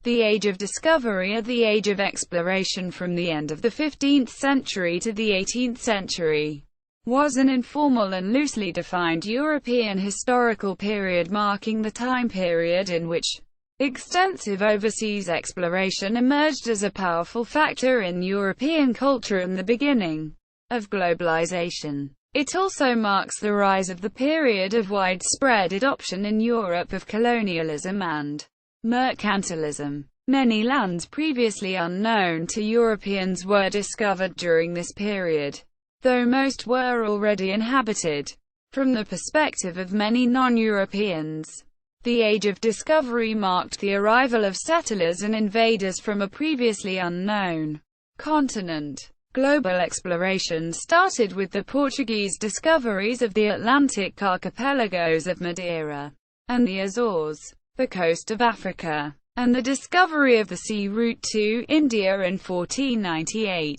The Age of Discovery, or the Age of Exploration from the end of the 15th century to the 18th century, was an informal and loosely defined European historical period marking the time period in which extensive overseas exploration emerged as a powerful factor in European culture and the beginning of globalization. It also marks the rise of the period of widespread adoption in Europe of colonialism and mercantilism. Many lands previously unknown to Europeans were discovered during this period, though most were already inhabited. From the perspective of many non-Europeans, the Age of Discovery marked the arrival of settlers and invaders from a previously unknown continent. Global exploration started with the Portuguese discoveries of the Atlantic archipelagos of Madeira and the Azores, the coast of Africa, and the discovery of the sea route to India in 1498.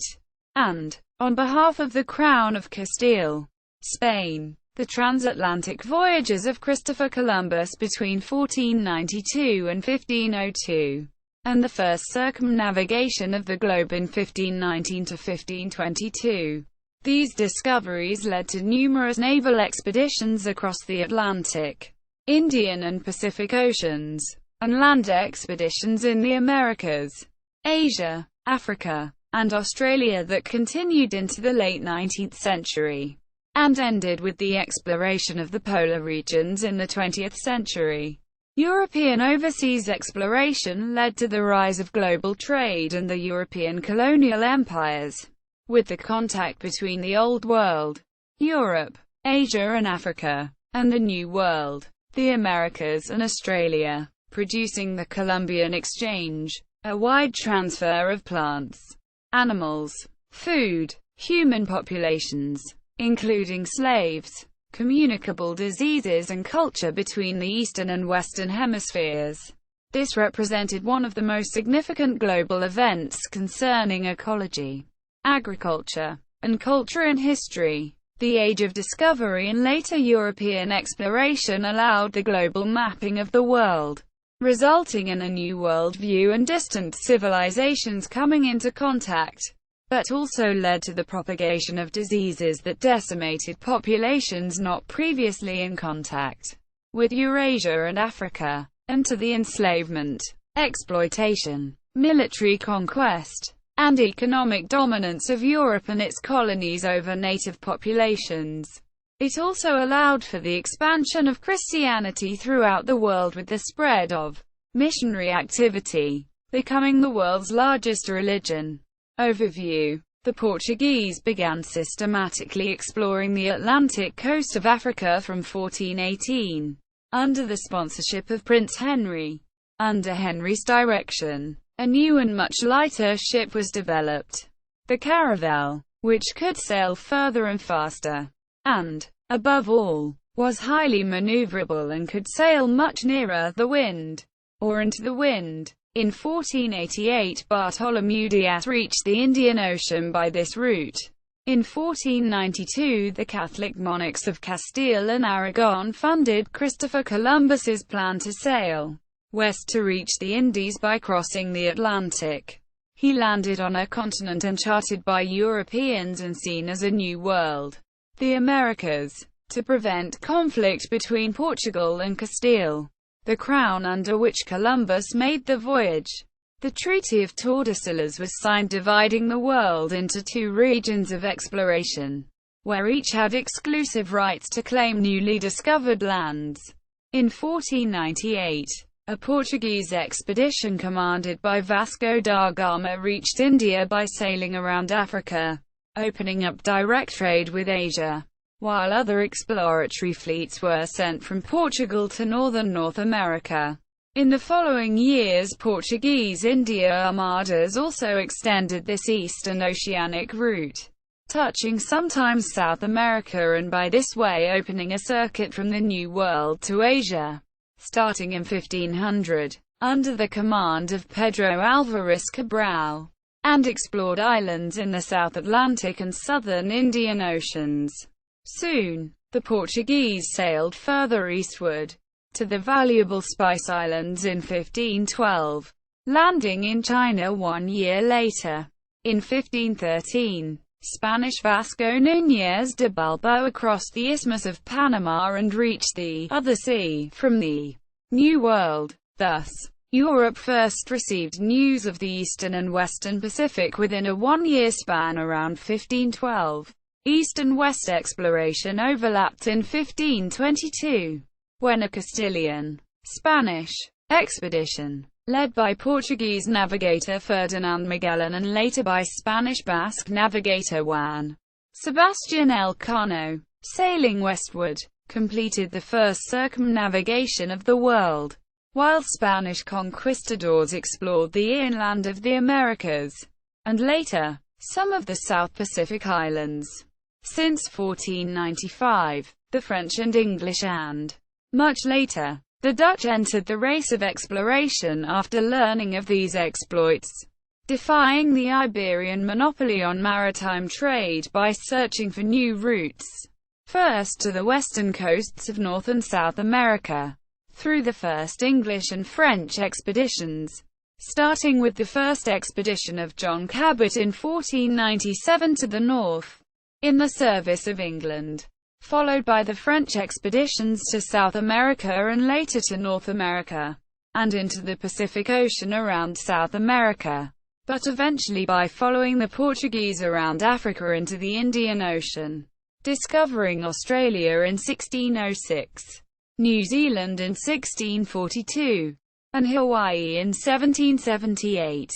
And, on behalf of the Crown of Castile, Spain, the transatlantic voyages of Christopher Columbus between 1492 and 1502, and the first circumnavigation of the globe in 1519 to 1522. These discoveries led to numerous naval expeditions across the Atlantic, Indian and Pacific Oceans, and land expeditions in the Americas, Asia, Africa, and Australia that continued into the late 19th century, and ended with the exploration of the polar regions in the 20th century. European overseas exploration led to the rise of global trade and the European colonial empires, with the contact between the Old World, Europe, Asia and Africa, and the New World, the Americas and Australia, producing the Columbian Exchange, a wide transfer of plants, animals, food, human populations, including slaves, communicable diseases and culture between the Eastern and Western Hemispheres. This represented one of the most significant global events concerning ecology, agriculture, and culture in history. The Age of Discovery and later European exploration allowed the global mapping of the world, resulting in a new worldview and distant civilizations coming into contact, but also led to the propagation of diseases that decimated populations not previously in contact with Eurasia and Africa, and to the enslavement, exploitation, military conquest, and economic dominance of Europe and its colonies over native populations. It also allowed for the expansion of Christianity throughout the world with the spread of missionary activity, becoming the world's largest religion. Overview. The Portuguese began systematically exploring the Atlantic coast of Africa from 1418, under the sponsorship of Prince Henry. Under Henry's direction, a new and much lighter ship was developed, the caravel, which could sail further and faster, and, above all, was highly maneuverable and could sail much nearer the wind, or into the wind. In 1488, Bartholomew Dias reached the Indian Ocean by this route. In 1492, the Catholic monarchs of Castile and Aragon funded Christopher Columbus's plan to sail west to reach the Indies by crossing the Atlantic. He landed on a continent uncharted by Europeans and seen as a new world, the Americas, to prevent conflict between Portugal and Castile, the crown under which Columbus made the voyage. The Treaty of Tordesillas was signed, dividing the world into two regions of exploration, where each had exclusive rights to claim newly discovered lands. In 1498, a Portuguese expedition commanded by Vasco da Gama reached India by sailing around Africa, opening up direct trade with Asia, while other exploratory fleets were sent from Portugal to northern North America. In the following years, Portuguese India armadas also extended this east and oceanic route, touching sometimes South America and by this way opening a circuit from the New World to Asia. Starting in 1500, under the command of Pedro Álvares Cabral, and explored islands in the South Atlantic and southern Indian Oceans. Soon, the Portuguese sailed further eastward, to the valuable Spice Islands in 1512. landing in China 1 year later. In 1513, Spanish Vasco Núñez de Balboa crossed the Isthmus of Panama and reached the other sea from the New World. Thus, Europe first received news of the Eastern and Western Pacific within a 1-year span around 1512. East and West exploration overlapped in 1522, when a Castilian, Spanish, expedition, led by Portuguese navigator Ferdinand Magellan and later by Spanish Basque navigator Juan Sebastián Elcano, sailing westward, completed the first circumnavigation of the world, while Spanish conquistadors explored the inland of the Americas, and later, some of the South Pacific islands. Since 1495, the French and English and, much later, the Dutch entered the race of exploration after learning of these exploits, defying the Iberian monopoly on maritime trade by searching for new routes, first to the western coasts of North and South America, through the first English and French expeditions, starting with the first expedition of John Cabot in 1497 to the north, in the service of England, followed by the French expeditions to South America and later to North America, and into the Pacific Ocean around South America, but eventually by following the Portuguese around Africa into the Indian Ocean, discovering Australia in 1606, New Zealand in 1642, and Hawaii in 1778.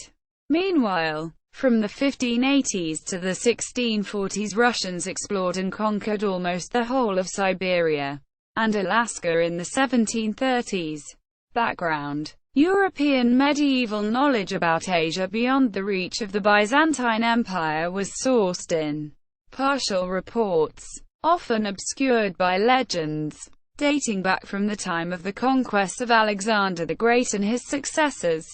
Meanwhile, from the 1580s to the 1640s, Russians explored and conquered almost the whole of Siberia and Alaska in the 1730s. Background: European medieval knowledge about Asia beyond the reach of the Byzantine Empire was sourced in partial reports, often obscured by legends, dating back from the time of the conquest of Alexander the Great and his successors.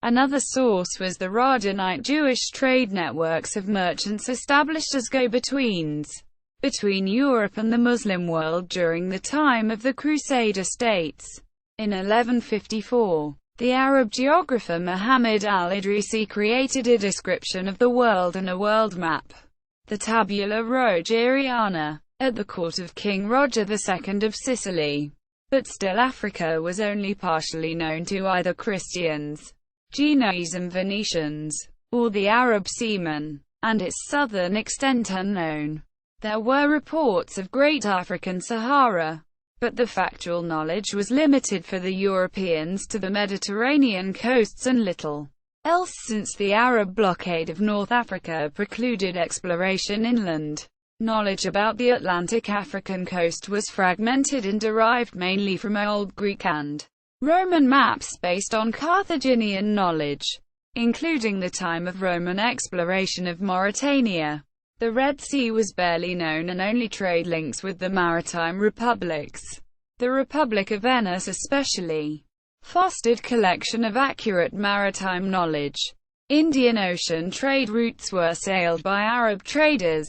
Another source was the Rajanite Jewish trade networks of merchants established as go-betweens between Europe and the Muslim world during the time of the Crusader states. In 1154, the Arab geographer Muhammad al-Idrisi created a description of the world and a world map, the Tabula Rogeriana, at the court of King Roger II of Sicily. But still Africa was only partially known to either Christians, Genoese and Venetians, or the Arab seamen, and its southern extent unknown. There were reports of Great African Sahara, but the factual knowledge was limited for the Europeans to the Mediterranean coasts and little else, since the Arab blockade of North Africa precluded exploration inland. Knowledge about the Atlantic African coast was fragmented and derived mainly from Old Greek and Roman maps based on Carthaginian knowledge, including the time of Roman exploration of Mauritania. The Red Sea was barely known, and only trade links with the maritime republics, the Republic of Venice especially, fostered collection of accurate maritime knowledge. Indian Ocean trade routes were sailed by Arab traders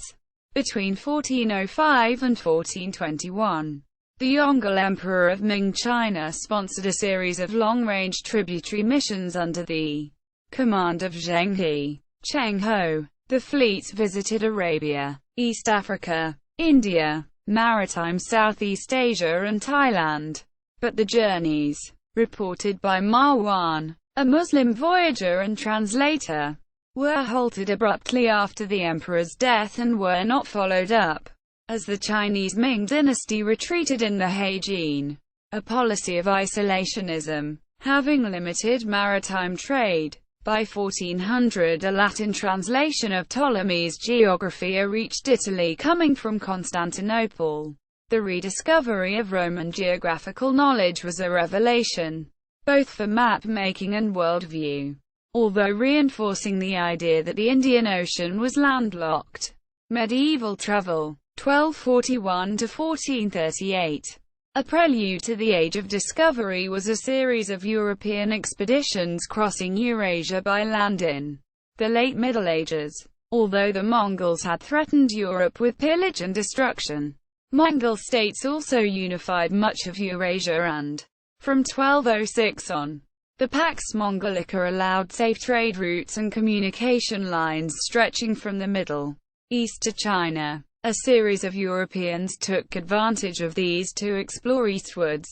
between 1405 and 1421. The Yongle Emperor of Ming China sponsored a series of long-range tributary missions under the command of Zheng He, Cheng Ho. The fleets visited Arabia, East Africa, India, maritime Southeast Asia and Thailand. But the journeys, reported by Marwan, a Muslim voyager and translator, were halted abruptly after the emperor's death and were not followed up, as the Chinese Ming dynasty retreated in the Heijin, a policy of isolationism, having limited maritime trade. By 1400, a Latin translation of Ptolemy's Geographia reached Italy coming from Constantinople. The rediscovery of Roman geographical knowledge was a revelation, both for map-making and worldview, although reinforcing the idea that the Indian Ocean was landlocked. Medieval travel, 1241 to 1438. A prelude to the Age of Discovery was a series of European expeditions crossing Eurasia by land in the late Middle Ages. Although the Mongols had threatened Europe with pillage and destruction, Mongol states also unified much of Eurasia and, from 1206 on, The Pax Mongolica allowed safe trade routes and communication lines stretching from the Middle East to China. A series of Europeans took advantage of these to explore eastwards.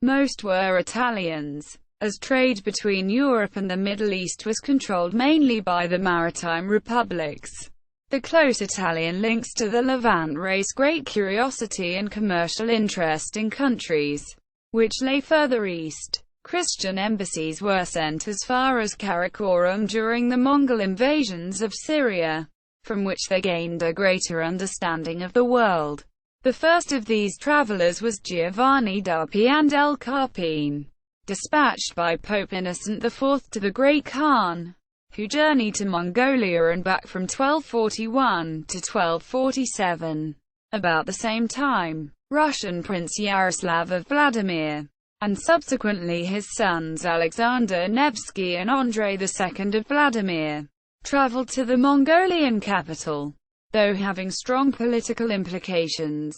Most were Italians, as trade between Europe and the Middle East was controlled mainly by the maritime republics. The close Italian links to the Levant raised great curiosity and commercial interest in countries which lay further east. Christian embassies were sent as far as Karakorum during the Mongol invasions of Syria, from which they gained a greater understanding of the world. The first of these travelers was Giovanni da Pian del Carpine, dispatched by Pope Innocent IV to the Great Khan, who journeyed to Mongolia and back from 1241 to 1247. About the same time, Russian Prince Yaroslav of Vladimir, and subsequently his sons Alexander Nevsky and Andrei II of Vladimir, traveled to the Mongolian capital. Though having strong political implications,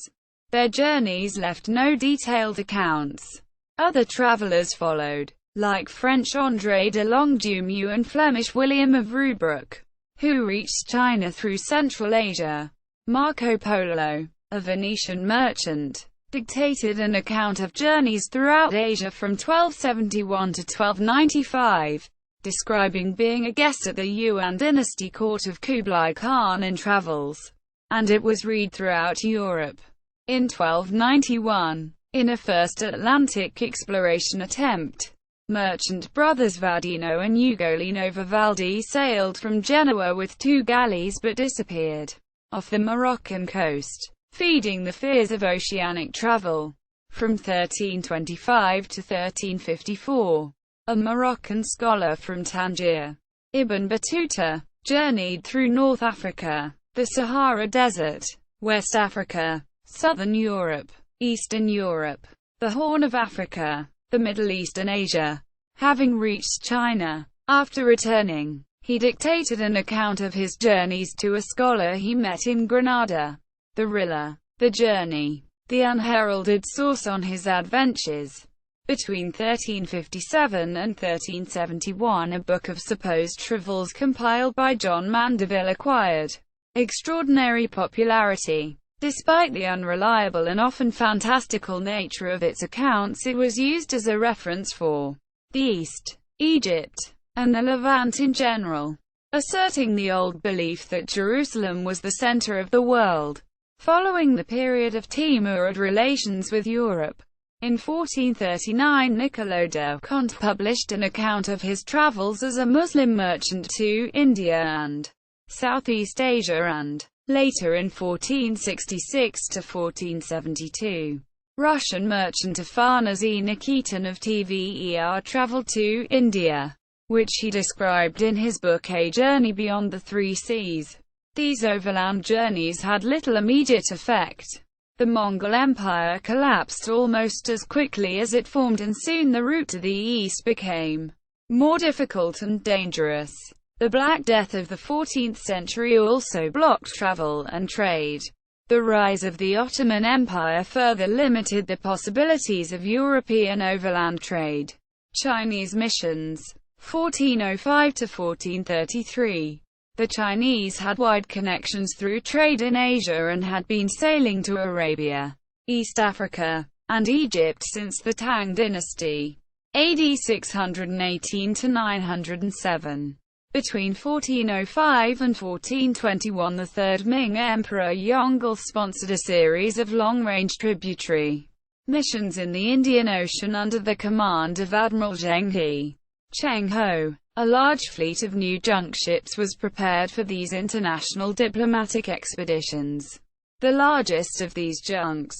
their journeys left no detailed accounts. Other travelers followed, like French André de Longjumeau and Flemish William of Rubruck, who reached China through Central Asia. Marco Polo, a Venetian merchant, dictated an account of journeys throughout Asia from 1271 to 1295, describing being a guest at the Yuan dynasty court of Kublai Khan in travels, and it was read throughout Europe. In 1291, in a first Atlantic exploration attempt, merchant brothers Vadino and Ugolino Vivaldi sailed from Genoa with 2 galleys but disappeared off the Moroccan coast, feeding the fears of oceanic travel. From 1325 to 1354, a Moroccan scholar from Tangier, Ibn Battuta, journeyed through North Africa, the Sahara Desert, West Africa, Southern Europe, Eastern Europe, the Horn of Africa, the Middle East and Asia. Having reached China, after returning, he dictated an account of his journeys to a scholar he met in Granada. The Rilla, the journey, the unheralded source on his adventures. Between 1357 and 1371, a book of supposed travels compiled by John Mandeville acquired extraordinary popularity. Despite the unreliable and often fantastical nature of its accounts, it was used as a reference for the East, Egypt, and the Levant in general, asserting the old belief that Jerusalem was the center of the world. Following the period of Timurid relations with Europe, in 1439 Niccolo de Conte published an account of his travels as a Muslim merchant to India and Southeast Asia, and later in 1466 to 1472, Russian merchant Afanasy Nikitin of Tver traveled to India, which he described in his book A Journey Beyond the Three Seas. These overland journeys had little immediate effect. The Mongol Empire collapsed almost as quickly as it formed, and soon the route to the east became more difficult and dangerous. The Black Death of the 14th century also blocked travel and trade. The rise of the Ottoman Empire further limited the possibilities of European overland trade. Chinese missions, 1405 to 1433. The Chinese had wide connections through trade in Asia and had been sailing to Arabia, East Africa, and Egypt since the Tang dynasty, AD 618 to 907. Between 1405 and 1421, the Third Ming Emperor Yongle sponsored a series of long-range tributary missions in the Indian Ocean under the command of Admiral Zheng He. Cheng Ho. A large fleet of new junk ships was prepared for these international diplomatic expeditions. The largest of these junks,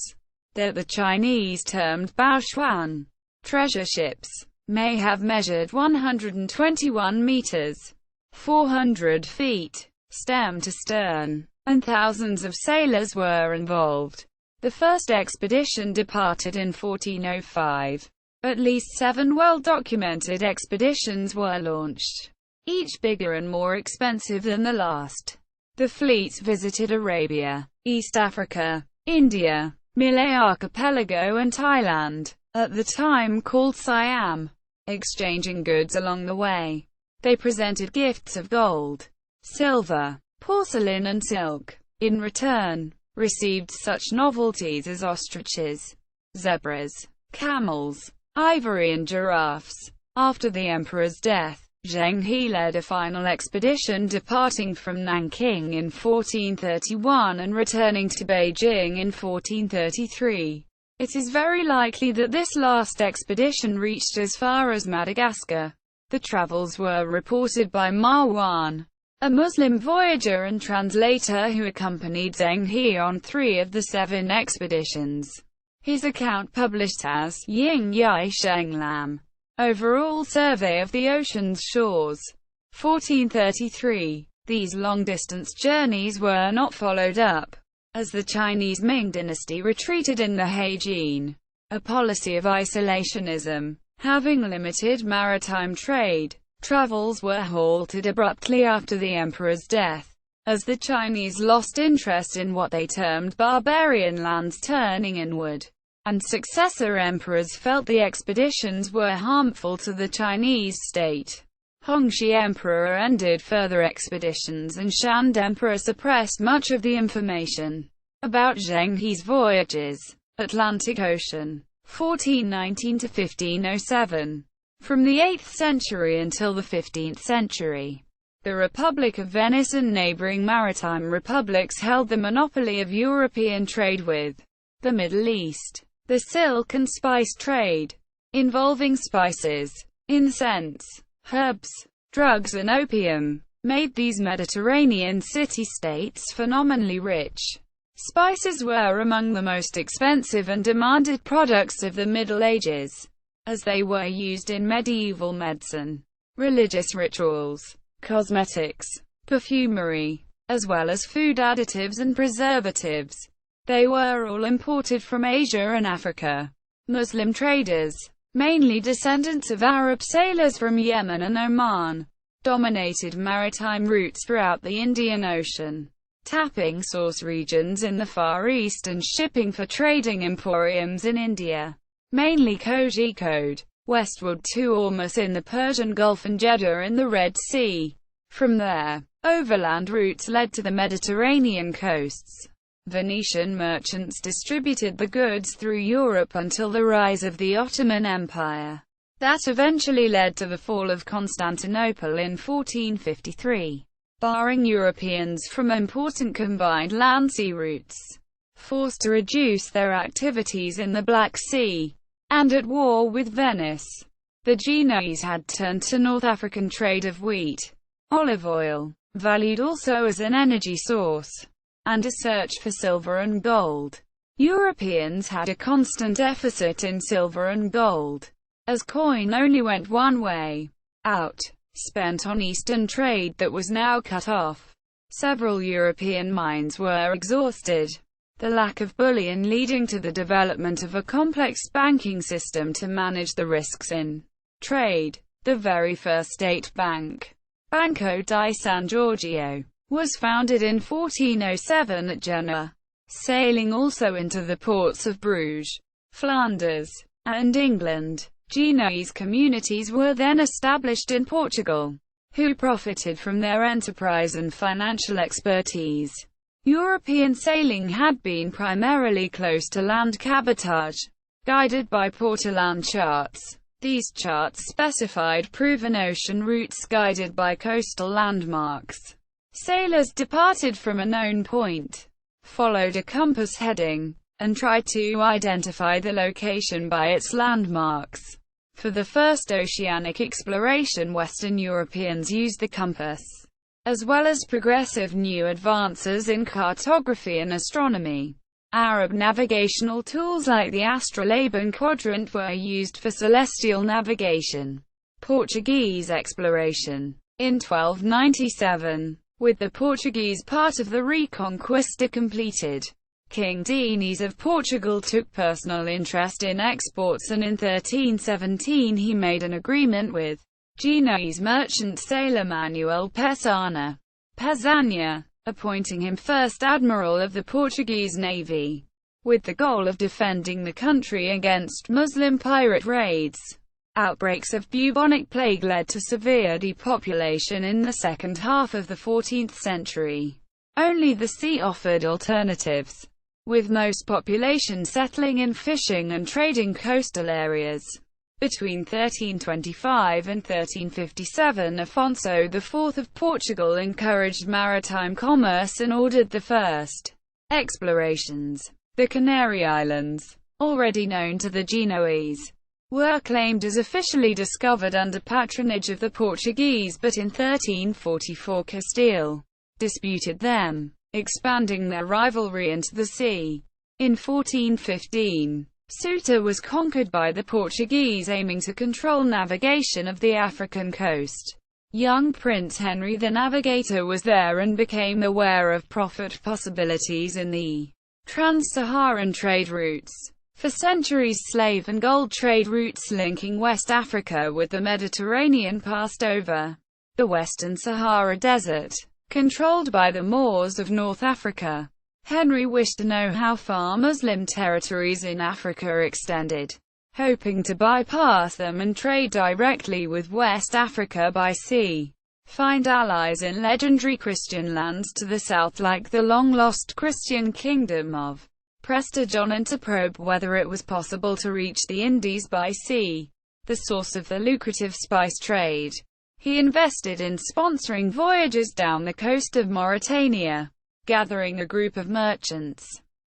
that the Chinese termed Baoshuan, treasure ships, may have measured 121 meters, 400 feet, stem to stern, and thousands of sailors were involved. The first expedition departed in 1405. At least 7 well-documented expeditions were launched, each bigger and more expensive than the last. The fleets visited Arabia, East Africa, India, Malay Archipelago and Thailand, at the time called Siam. exchanging goods along the way. They presented gifts of gold, silver, porcelain and silk. In return, received such novelties as ostriches, zebras, camels, ivory and giraffes. After the emperor's death, Zheng He led a final expedition departing from Nanking in 1431 and returning to Beijing in 1433. It is very likely that this last expedition reached as far as Madagascar. The travels were reported by Marwan, a Muslim voyager and translator who accompanied Zheng He on 3 of the 7 expeditions. His account, published as Ying Yai Sheng Lam, Overall Survey of the Ocean's Shores, 1433. These long-distance journeys were not followed up, as the Chinese Ming dynasty retreated in the Heijin, a policy of isolationism, having limited maritime trade. Travels were halted abruptly after the emperor's death, as the Chinese lost interest in what they termed barbarian lands, turning inward, and successor emperors felt the expeditions were harmful to the Chinese state. Hongxi Emperor ended further expeditions and Shand Emperor suppressed much of the information about Zheng He's voyages. Atlantic Ocean, 1419 to 1507. From the 8th century until the 15th century, the Republic of Venice and neighboring maritime republics held the monopoly of European trade with the Middle East. The silk and spice trade, involving spices, incense, herbs, drugs and opium, made these Mediterranean city-states phenomenally rich. Spices were among the most expensive and demanded products of the Middle Ages, as they were used in medieval medicine, religious rituals, cosmetics, perfumery, as well as food additives and preservatives. They were all imported from Asia and Africa. Muslim traders, mainly descendants of Arab sailors from Yemen and Oman, dominated maritime routes throughout the Indian Ocean, tapping source regions in the Far East and shipping for trading emporiums in India, mainly Kozhikode, westward to Ormus in the Persian Gulf and Jeddah in the Red Sea. From there, overland routes led to the Mediterranean coasts. Venetian merchants distributed the goods through Europe until the rise of the Ottoman Empire. That eventually led to the fall of Constantinople in 1453, barring Europeans from important combined land-sea routes. Forced to reduce their activities in the Black Sea, and at war with Venice, the Genoese had turned to North African trade of wheat, olive oil, valued also as an energy source, and a search for silver and gold. Europeans had a constant deficit in silver and gold, as coin only went one way, out, spent on Eastern trade that was now cut off. Several European mines were exhausted, the lack of bullion leading to the development of a complex banking system to manage the risks in trade. The very first state bank, Banco di San Giorgio, was founded in 1407 at Genoa, sailing also into the ports of Bruges, Flanders, and England. Genoese communities were then established in Portugal, who profited from their enterprise and financial expertise. European sailing had been primarily close to land cabotage, guided by port-to-land charts. These charts specified proven ocean routes guided by coastal landmarks. Sailors departed from a known point, followed a compass heading, and tried to identify the location by its landmarks. For the first oceanic exploration, Western Europeans used the compass, as well as progressive new advances in cartography and astronomy. Arab navigational tools like the astrolabe and quadrant were used for celestial navigation. Portuguese exploration. In 1297, with the Portuguese part of the Reconquista completed, King Diniz of Portugal took personal interest in exports, and in 1317 he made an agreement with Genoese merchant sailor Manuel Pessanha, appointing him first admiral of the Portuguese navy, with the goal of defending the country against Muslim pirate raids. Outbreaks of bubonic plague led to severe depopulation in the second half of the 14th century. Only the sea offered alternatives, with most population settling in fishing and trading coastal areas. Between 1325 and 1357, Afonso IV of Portugal encouraged maritime commerce and ordered the first explorations. The Canary Islands, already known to the Genoese, were claimed as officially discovered under patronage of the Portuguese, but in 1344 Castile disputed them, expanding their rivalry into the sea. In 1415, Ceuta was conquered by the Portuguese, aiming to control navigation of the African coast. Young Prince Henry the Navigator was there and became aware of profit possibilities in the trans-Saharan trade routes. For centuries, slave and gold trade routes linking West Africa with the Mediterranean passed over the Western Sahara Desert, controlled by the Moors of North Africa. Henry wished to know how far Muslim territories in Africa extended, hoping to bypass them and trade directly with West Africa by sea. Find allies in legendary Christian lands to the south, like the long-lost Christian kingdom of Prestigion, and to probe whether it was possible to reach the Indies by sea, the source of the lucrative spice trade. He invested in sponsoring voyages down the coast of Mauritania, gathering a group of merchants,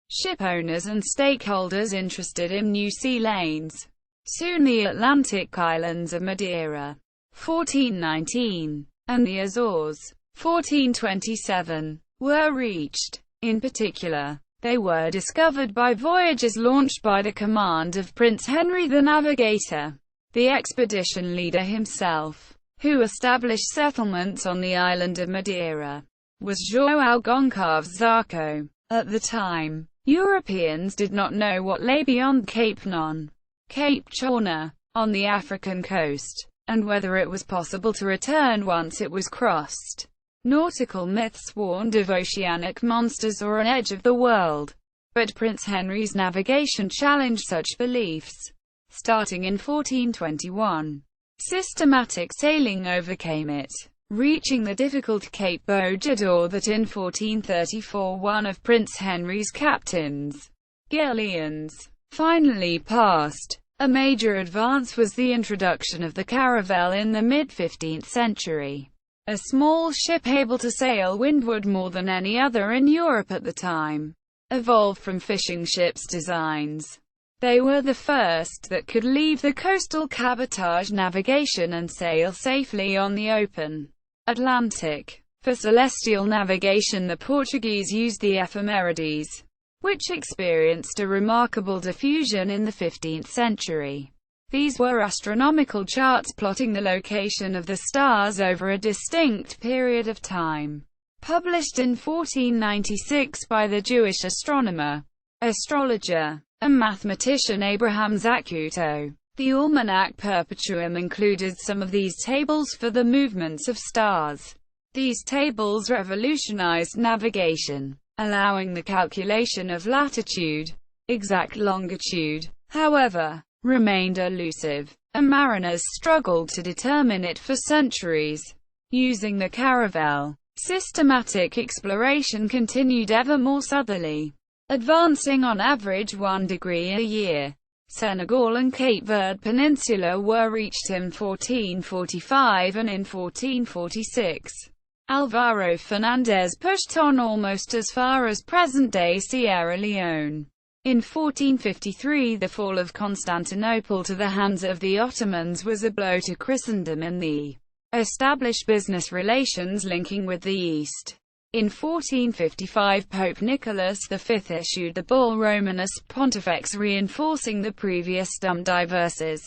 ship owners and stakeholders interested in new sea lanes. Soon the Atlantic islands of Madeira, 1419, and the Azores, 1427, were reached. In particular, they were discovered by voyages launched by the command of Prince Henry the Navigator, the expedition leader himself, who established settlements on the island of Madeira, was João Goncalves Zarco. At the time, Europeans did not know what lay beyond Cape Non, Cape Chorna, on the African coast, and whether it was possible to return once it was crossed. Nautical myths warned of oceanic monsters or an edge of the world, but Prince Henry's navigation challenged such beliefs. Starting in 1421, systematic sailing overcame it, reaching the difficult Cape Bojador that in 1434 one of Prince Henry's captains, galleons, finally passed. A major advance was the introduction of the caravel in the mid-15th century. A small ship able to sail windward more than any other in Europe at the time, evolved from fishing ships' designs. They were the first that could leave the coastal cabotage navigation and sail safely on the open Atlantic. For celestial navigation, the Portuguese used the ephemerides, which experienced a remarkable diffusion in the 15th century. These were astronomical charts plotting the location of the stars over a distinct period of time. Published in 1496 by the Jewish astronomer, astrologer, and mathematician Abraham Zacuto, the Almanac Perpetuum included some of these tables for the movements of stars. These tables revolutionized navigation, allowing the calculation of latitude. Exact longitude, however, remained elusive, and mariners struggled to determine it for centuries. Using the caravel, systematic exploration continued ever more southerly, advancing on average 1 degree a year. Senegal and Cape Verde Peninsula were reached in 1445 and in 1446. Alvaro Fernandez pushed on almost as far as present-day Sierra Leone. In 1453, the fall of Constantinople to the hands of the Ottomans was a blow to Christendom and the established business relations linking with the East. In 1455, Pope Nicholas V issued the Bull Romanus Pontifex, reinforcing the previous Dum Diversas.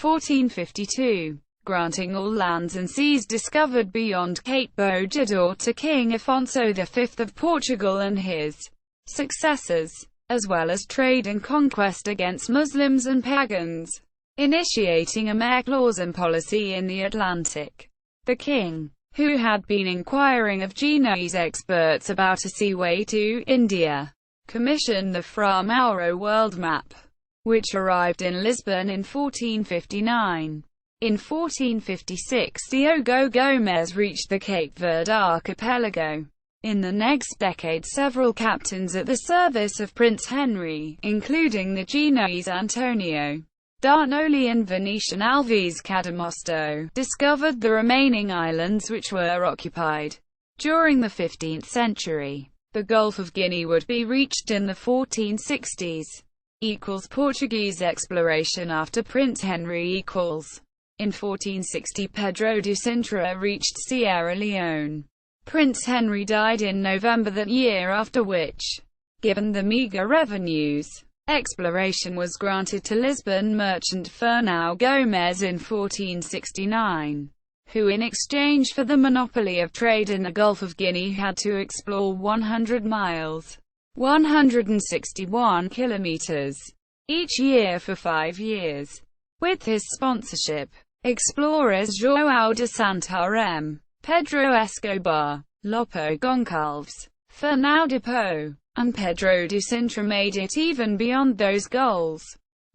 1452, granting all lands and seas discovered beyond Cape Bojador to King Afonso V of Portugal and his successors, as well as trade and conquest against Muslims and pagans, initiating a mercantilism policy in the Atlantic. The king, who had been inquiring of Genoese experts about a seaway to India, commissioned the Fra Mauro world map. which arrived in Lisbon in 1459. In 1456, Diogo Gomes reached the Cape Verde archipelago. In the next decade, several captains at the service of Prince Henry, including the Genoese Antonio Darnoli and Venetian Alvise Cadamosto, discovered the remaining islands which were occupied. During the 15th century, the Gulf of Guinea would be reached in the 1460s. Portuguese exploration after Prince Henry. In 1460, Pedro de Sintra reached Sierra Leone. Prince Henry died in November that year, after which, given the meagre revenues, exploration was granted to Lisbon merchant Fernão Gomes in 1469, who in exchange for the monopoly of trade in the Gulf of Guinea had to explore 100 miles, 161 kilometers, each year for 5 years. With his sponsorship, explorers João de Santarém, Pedro Escobar, Lopo Goncalves, Fernão de Po, and Pedro de Sintra made it even beyond those goals.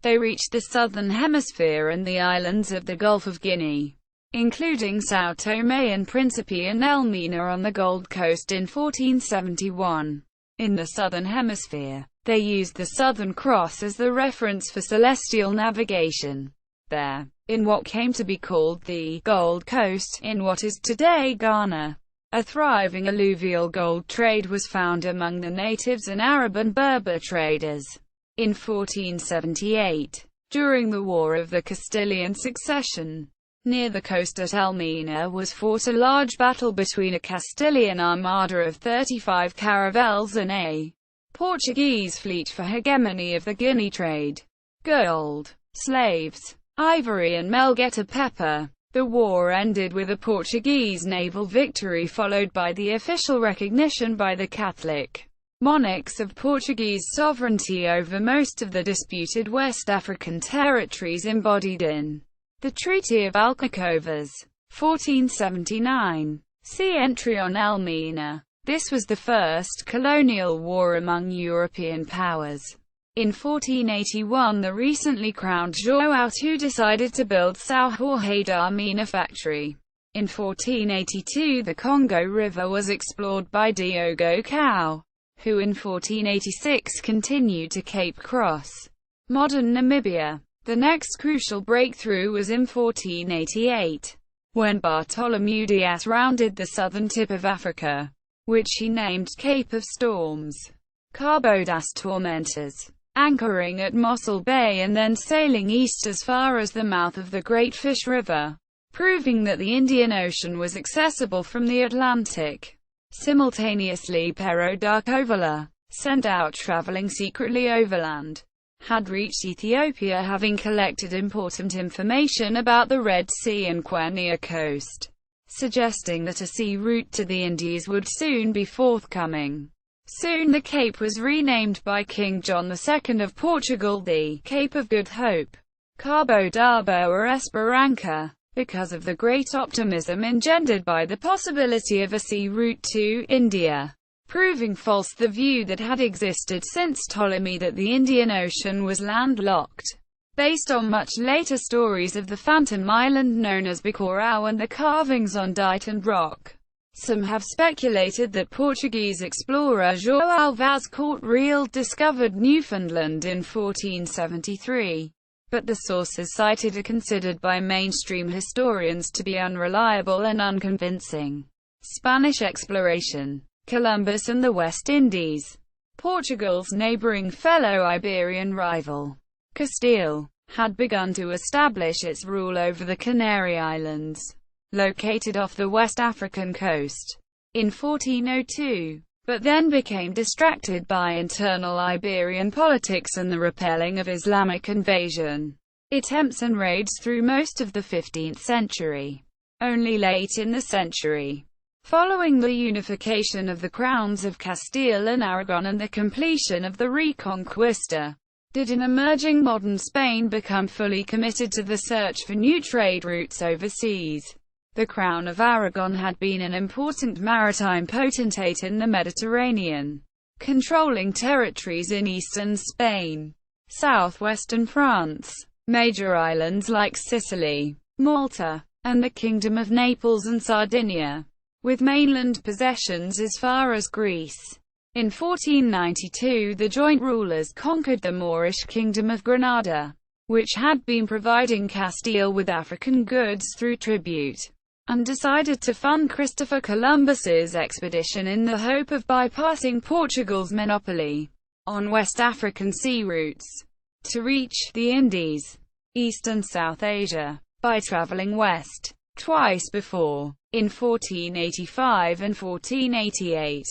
They reached the southern hemisphere and the islands of the Gulf of Guinea, including São Tomé and Príncipe and Elmina on the Gold Coast in 1471. In the southern hemisphere, they used the Southern Cross as the reference for celestial navigation. There, in what came to be called the Gold Coast, in what is today Ghana, a thriving alluvial gold trade was found among the natives and Arab and Berber traders. In 1478, during the War of the Castilian Succession, near the coast at Elmina was fought a large battle between a Castilian armada of 35 caravels and a Portuguese fleet for hegemony of the Guinea trade. Gold, slaves, ivory and Melgeta pepper. The war ended with a Portuguese naval victory followed by the official recognition by the Catholic monarchs of Portuguese sovereignty over most of the disputed West African territories embodied in the Treaty of Alcacovas, 1479. See entry on Elmina. This was the first colonial war among European powers. In 1481, the recently crowned João II decided to build São Jorge da Mina factory. In 1482, the Congo River was explored by Diogo Cao, who in 1486 continued to Cape Cross, modern Namibia. The next crucial breakthrough was in 1488, when Bartholomew Dias rounded the southern tip of Africa, which he named Cape of Storms, Cabo das Tormentas, anchoring at Mossel Bay and then sailing east as far as the mouth of the Great Fish River, proving that the Indian Ocean was accessible from the Atlantic. Simultaneously, Pero da Covilhã, sent out traveling secretly overland, had reached Ethiopia, having collected important information about the Red Sea and Quenya coast, suggesting that a sea route to the Indies would soon be forthcoming. Soon the Cape was renamed by King John II of Portugal the Cape of Good Hope, Cabo da Boa Esperança, because of the great optimism engendered by the possibility of a sea route to India, proving false the view that had existed since Ptolemy that the Indian Ocean was landlocked. Based on much later stories of the phantom island known as Bacurau and the carvings on Dighton rock, some have speculated that Portuguese explorer João Vaz Corte-Real discovered Newfoundland in 1473, but the sources cited are considered by mainstream historians to be unreliable and unconvincing. Spanish exploration. Columbus and the West Indies. Portugal's neighboring fellow Iberian rival, Castile, had begun to establish its rule over the Canary Islands, located off the West African coast, in 1402, but then became distracted by internal Iberian politics and the repelling of Islamic invasion attempts and raids through most of the 15th century. Only late in the century, following the unification of the crowns of Castile and Aragon and the completion of the Reconquista, did an emerging modern Spain become fully committed to the search for new trade routes overseas. The Crown of Aragon had been an important maritime potentate in the Mediterranean, controlling territories in eastern Spain. southwestern France, major islands like Sicily, Malta, and the Kingdom of Naples and Sardinia, with mainland possessions as far as Greece. In 1492 the joint rulers conquered the Moorish Kingdom of Granada, which had been providing Castile with African goods through tribute, and decided to fund Christopher Columbus's expedition in the hope of bypassing Portugal's monopoly on West African sea routes to reach the Indies, East and South Asia, by traveling west. Twice before, in 1485 and 1488,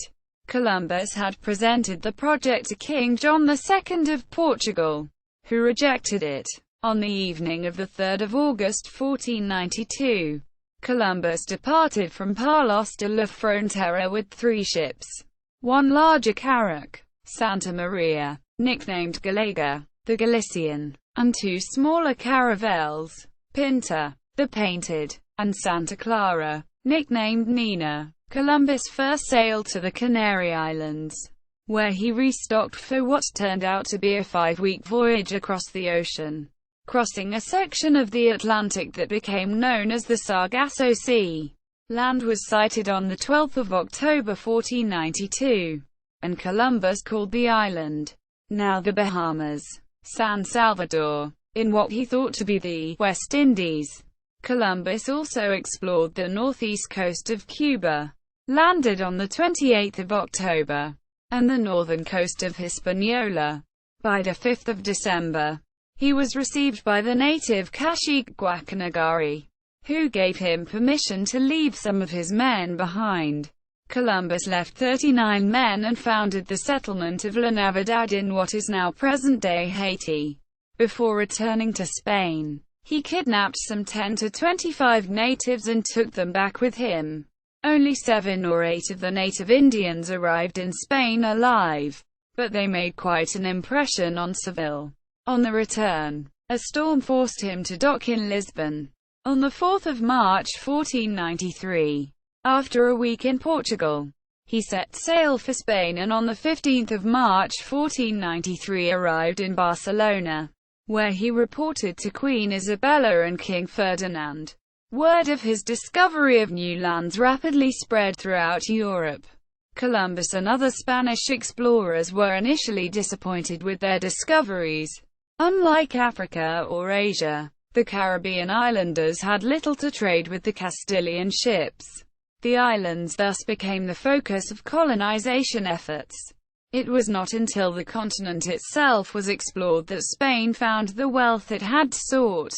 Columbus had presented the project to King John II of Portugal, who rejected it. On the evening of 3 August 1492, Columbus departed from Palos de la Frontera with 3 ships, one larger carrack, Santa Maria, nicknamed Galaga, the Galician, and 2 smaller caravels, Pinta, the Painted, and Santa Clara, nicknamed Nina. Columbus first sailed to the Canary Islands, where he restocked for what turned out to be a 5-week voyage across the ocean, crossing a section of the Atlantic that became known as the Sargasso Sea. Land was sighted on 12 October 1492, and Columbus called the island, now the Bahamas, San Salvador, in what he thought to be the West Indies. Columbus also explored the northeast coast of Cuba, landed on 28 October, and the northern coast of Hispaniola. By 5 December, he was received by the native cacique Guacanagari, who gave him permission to leave some of his men behind. Columbus left 39 men and founded the settlement of La Navidad in what is now present-day Haiti. Before returning to Spain, he kidnapped some 10 to 25 natives and took them back with him. Only 7 or 8 of the native Indians arrived in Spain alive, but they made quite an impression on Seville. On the return, a storm forced him to dock in Lisbon. On 4 March 1493, after a week in Portugal, he set sail for Spain and on 15 March 1493 arrived in Barcelona, where he reported to Queen Isabella and King Ferdinand. Word of his discovery of new lands rapidly spread throughout Europe. Columbus and other Spanish explorers were initially disappointed with their discoveries. Unlike Africa or Asia, the Caribbean islanders had little to trade with the Castilian ships. The islands thus became the focus of colonization efforts. It was not until the continent itself was explored that Spain found the wealth it had sought.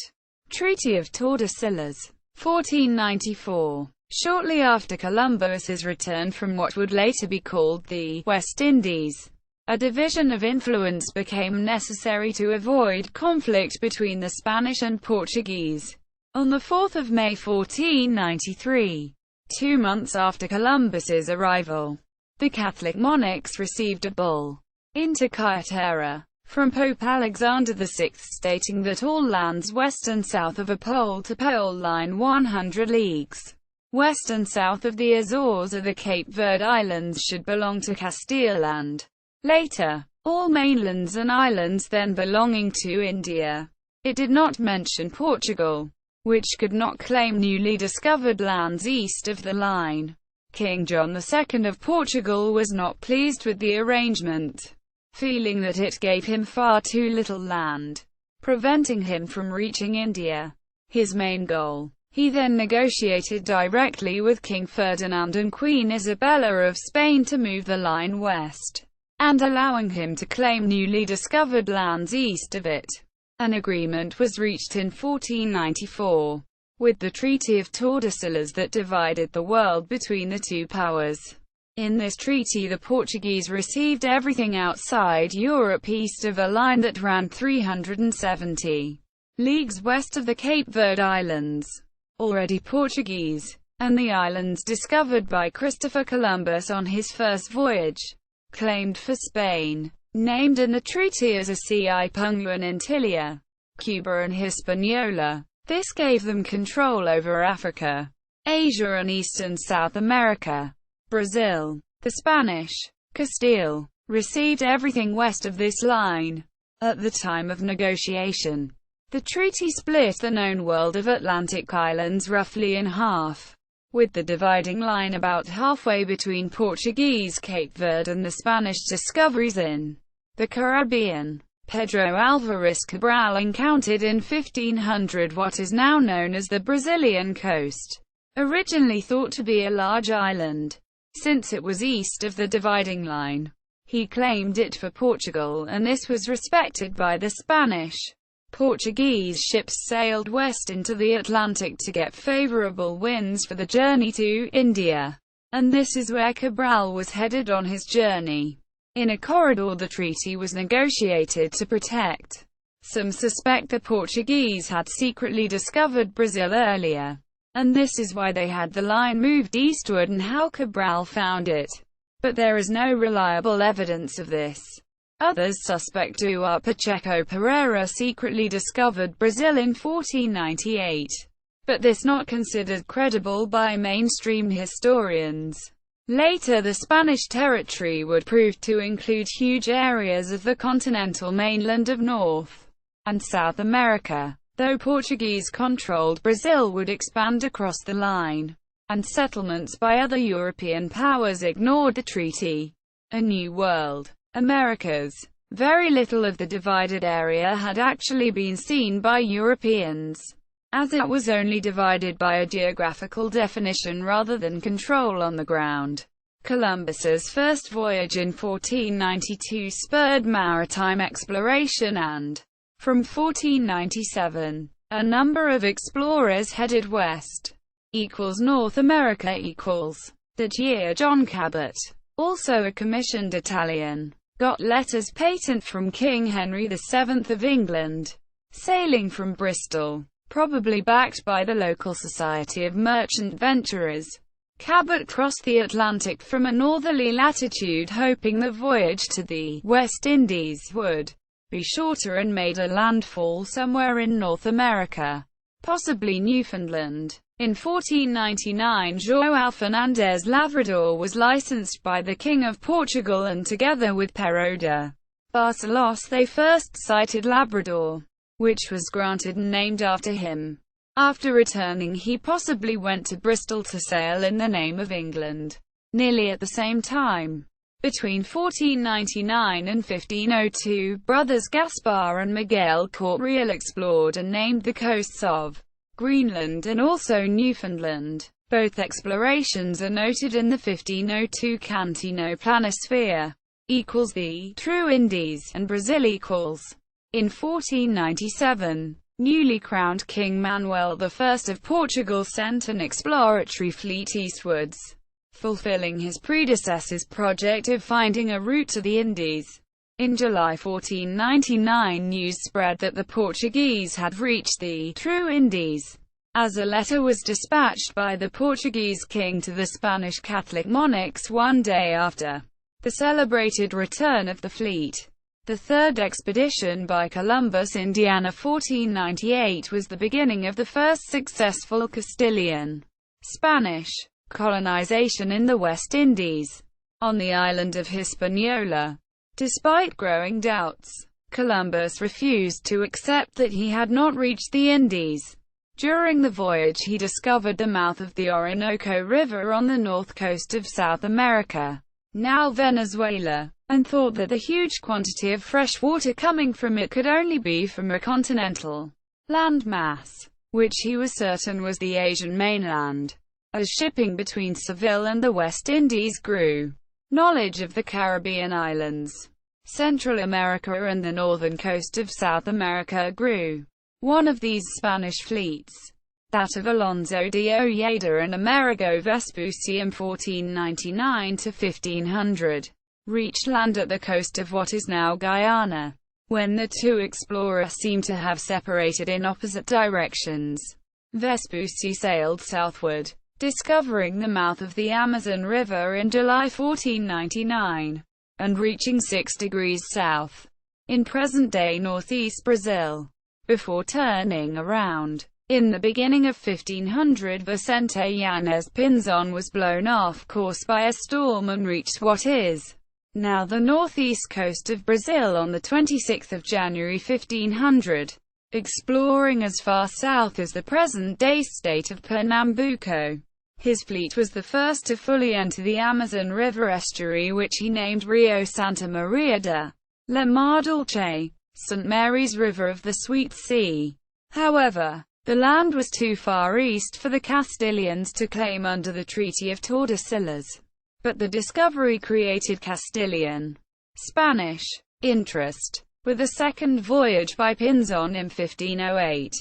Treaty of Tordesillas, 1494. Shortly after Columbus's return from what would later be called the West Indies, a division of influence became necessary to avoid conflict between the Spanish and Portuguese. On 4 May 1493, 2 months after Columbus's arrival, the Catholic monarchs received a bull, Inter Caetera, from Pope Alexander VI stating that all lands west and south of a pole-to-pole line 100 leagues west and south of the Azores or the Cape Verde Islands should belong to Castile and, later, all mainlands and islands then belonging to India. It did not mention Portugal, which could not claim newly discovered lands east of the line. King John II of Portugal was not pleased with the arrangement, feeling that it gave him far too little land, preventing him from reaching India, his main goal. He then negotiated directly with King Ferdinand and Queen Isabella of Spain to move the line west, and allowing him to claim newly discovered lands east of it. An agreement was reached in 1494, with the Treaty of Tordesillas that divided the world between the two powers. In this treaty the Portuguese received everything outside Europe east of a line that ran 370 leagues west of the Cape Verde Islands, already Portuguese, and the islands discovered by Christopher Columbus on his first voyage, claimed for Spain, named in the treaty as Asii Pungu and Antilia, Cuba and Hispaniola. This gave them control over Africa, Asia and East and South America. Brazil, the Spanish, Castile, received everything west of this line. At the time of negotiation, the treaty split the known world of Atlantic islands roughly in half, with the dividing line about halfway between Portuguese Cape Verde and the Spanish discoveries in the Caribbean. Pedro Álvares Cabral encountered in 1500 what is now known as the Brazilian coast, originally thought to be a large island, since it was east of the dividing line. He claimed it for Portugal, and this was respected by the Spanish. Portuguese ships sailed west into the Atlantic to get favorable winds for the journey to India, and this is where Cabral was headed on his journey. In a corridor the treaty was negotiated to protect. Some suspect the Portuguese had secretly discovered Brazil earlier, and this is why they had the line moved eastward and how Cabral found it. But there is no reliable evidence of this. Others suspect Duarte Pacheco Pereira secretly discovered Brazil in 1498, but this not considered credible by mainstream historians. Later the Spanish territory would prove to include huge areas of the continental mainland of North and South America. Though Portuguese-controlled Brazil would expand across the line, and settlements by other European powers ignored the treaty. A New World. Americas. Very little of the divided area had actually been seen by Europeans, as it was only divided by a geographical definition rather than control on the ground. Columbus's first voyage in 1492 spurred maritime exploration and, from 1497, a number of explorers headed west. North America =. That year John Cabot, also a commissioned Italian, got letters patent from King Henry VII of England, sailing from Bristol, probably backed by the local Society of Merchant Venturers. Cabot crossed the Atlantic from a northerly latitude hoping the voyage to the West Indies would be shorter and made a landfall somewhere in North America, possibly Newfoundland. In 1499 João Fernandes Lavrador was licensed by the King of Portugal, and together with Pero de Barcelos they first sighted Labrador, which was granted and named after him. After returning he possibly went to Bristol to sail in the name of England. Nearly at the same time, between 1499 and 1502, brothers Gaspar and Miguel Correal explored and named the coasts of Greenland and also Newfoundland. Both explorations are noted in the 1502 Cantino Planisphere, the True Indies, and Brazil =. In 1497, newly crowned King Manuel I of Portugal sent an exploratory fleet eastwards, fulfilling his predecessor's project of finding a route to the Indies. In July 1499 news spread that the Portuguese had reached the True Indies, as a letter was dispatched by the Portuguese king to the Spanish Catholic monarchs one day after the celebrated return of the fleet. The third expedition by Columbus, Indiana 1498, was the beginning of the first successful Castilian Spanish colonization in the West Indies, on the island of Hispaniola. Despite growing doubts, Columbus refused to accept that he had not reached the Indies. During the voyage he discovered the mouth of the Orinoco River on the north coast of South America, now Venezuela, and thought that the huge quantity of fresh water coming from it could only be from a continental landmass, which he was certain was the Asian mainland. As shipping between Seville and the West Indies grew, knowledge of the Caribbean islands, Central America and the northern coast of South America grew. One of these Spanish fleets, that of Alonso de Ojeda and Amerigo Vespucci in 1499 to 1500, reached land at the coast of what is now Guyana. When the two explorers seemed to have separated in opposite directions, Vespucci sailed southward, discovering the mouth of the Amazon River in July 1499, and reaching 6 degrees south, in present-day northeast Brazil, before turning around. In the beginning of 1500, Vicente Yanez Pinzon was blown off course by a storm and reached what is now the northeast coast of Brazil on 26 January 1500, exploring as far south as the present-day state of Pernambuco. His fleet was the first to fully enter the Amazon River estuary, which he named Rio Santa Maria de la Mar Dulce, St. Mary's River of the Sweet Sea. However, the land was too far east for the Castilians to claim under the Treaty of Tordesillas. But the discovery created Castilian, Spanish, interest, with a second voyage by Pinzon in 1508.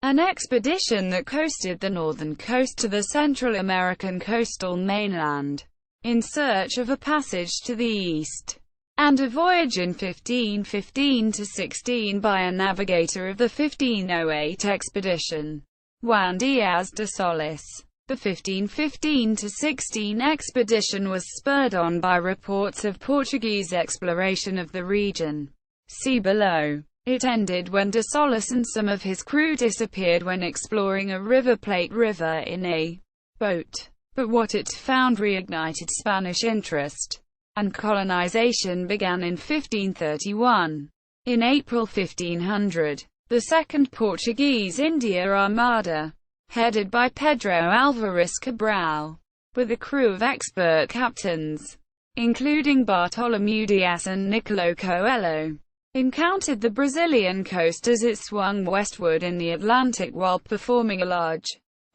An expedition that coasted the northern coast to the Central American coastal mainland, in search of a passage to the east, and a voyage in 1515–16 by a navigator of the 1508 expedition, Juan Diaz de Solis. The 1515–16 expedition was spurred on by reports of Portuguese exploration of the region. See below. It ended when de Solis and some of his crew disappeared when exploring a River Plate river in a boat. But what it found reignited Spanish interest, and colonization began in 1531. In April 1500, the Second Portuguese India Armada, headed by Pedro Álvares Cabral, with a crew of expert captains, including Bartolomeu Dias and Nicolò Coelho, encountered the Brazilian coast as it swung westward in the Atlantic while performing a large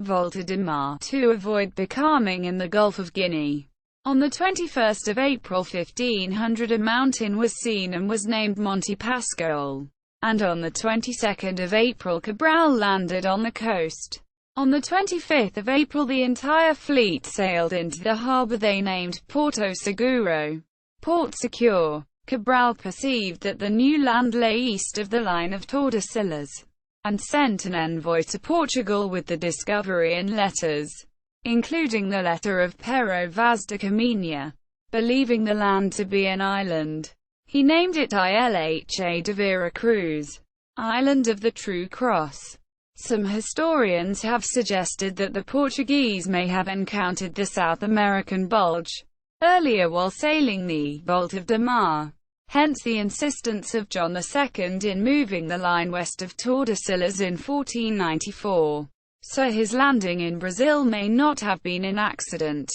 volta de mar to avoid becalming in the Gulf of Guinea. On 21 April 1500 a mountain was seen and was named Monte Pascoal, and on the 22nd of April Cabral landed on the coast. On the 25th of April the entire fleet sailed into the harbour they named Porto Seguro, Port Secure. Cabral perceived that the new land lay east of the line of Tordesillas, and sent an envoy to Portugal with the discovery and letters, including the letter of Pero Vaz de Caminha, believing the land to be an island. He named it Ilha de Vera Cruz, Island of the True Cross. Some historians have suggested that the Portuguese may have encountered the South American bulge earlier while sailing the Volta de Mar. Hence the insistence of John II in moving the line west of Tordesillas in 1494. So his landing in Brazil may not have been an accident,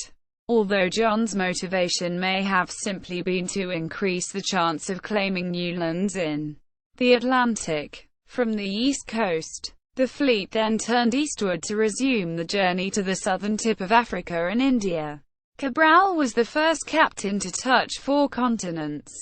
although John's motivation may have simply been to increase the chance of claiming new lands in the Atlantic. From the east coast, the fleet then turned eastward to resume the journey to the southern tip of Africa and India. Cabral was the first captain to touch 4 continents,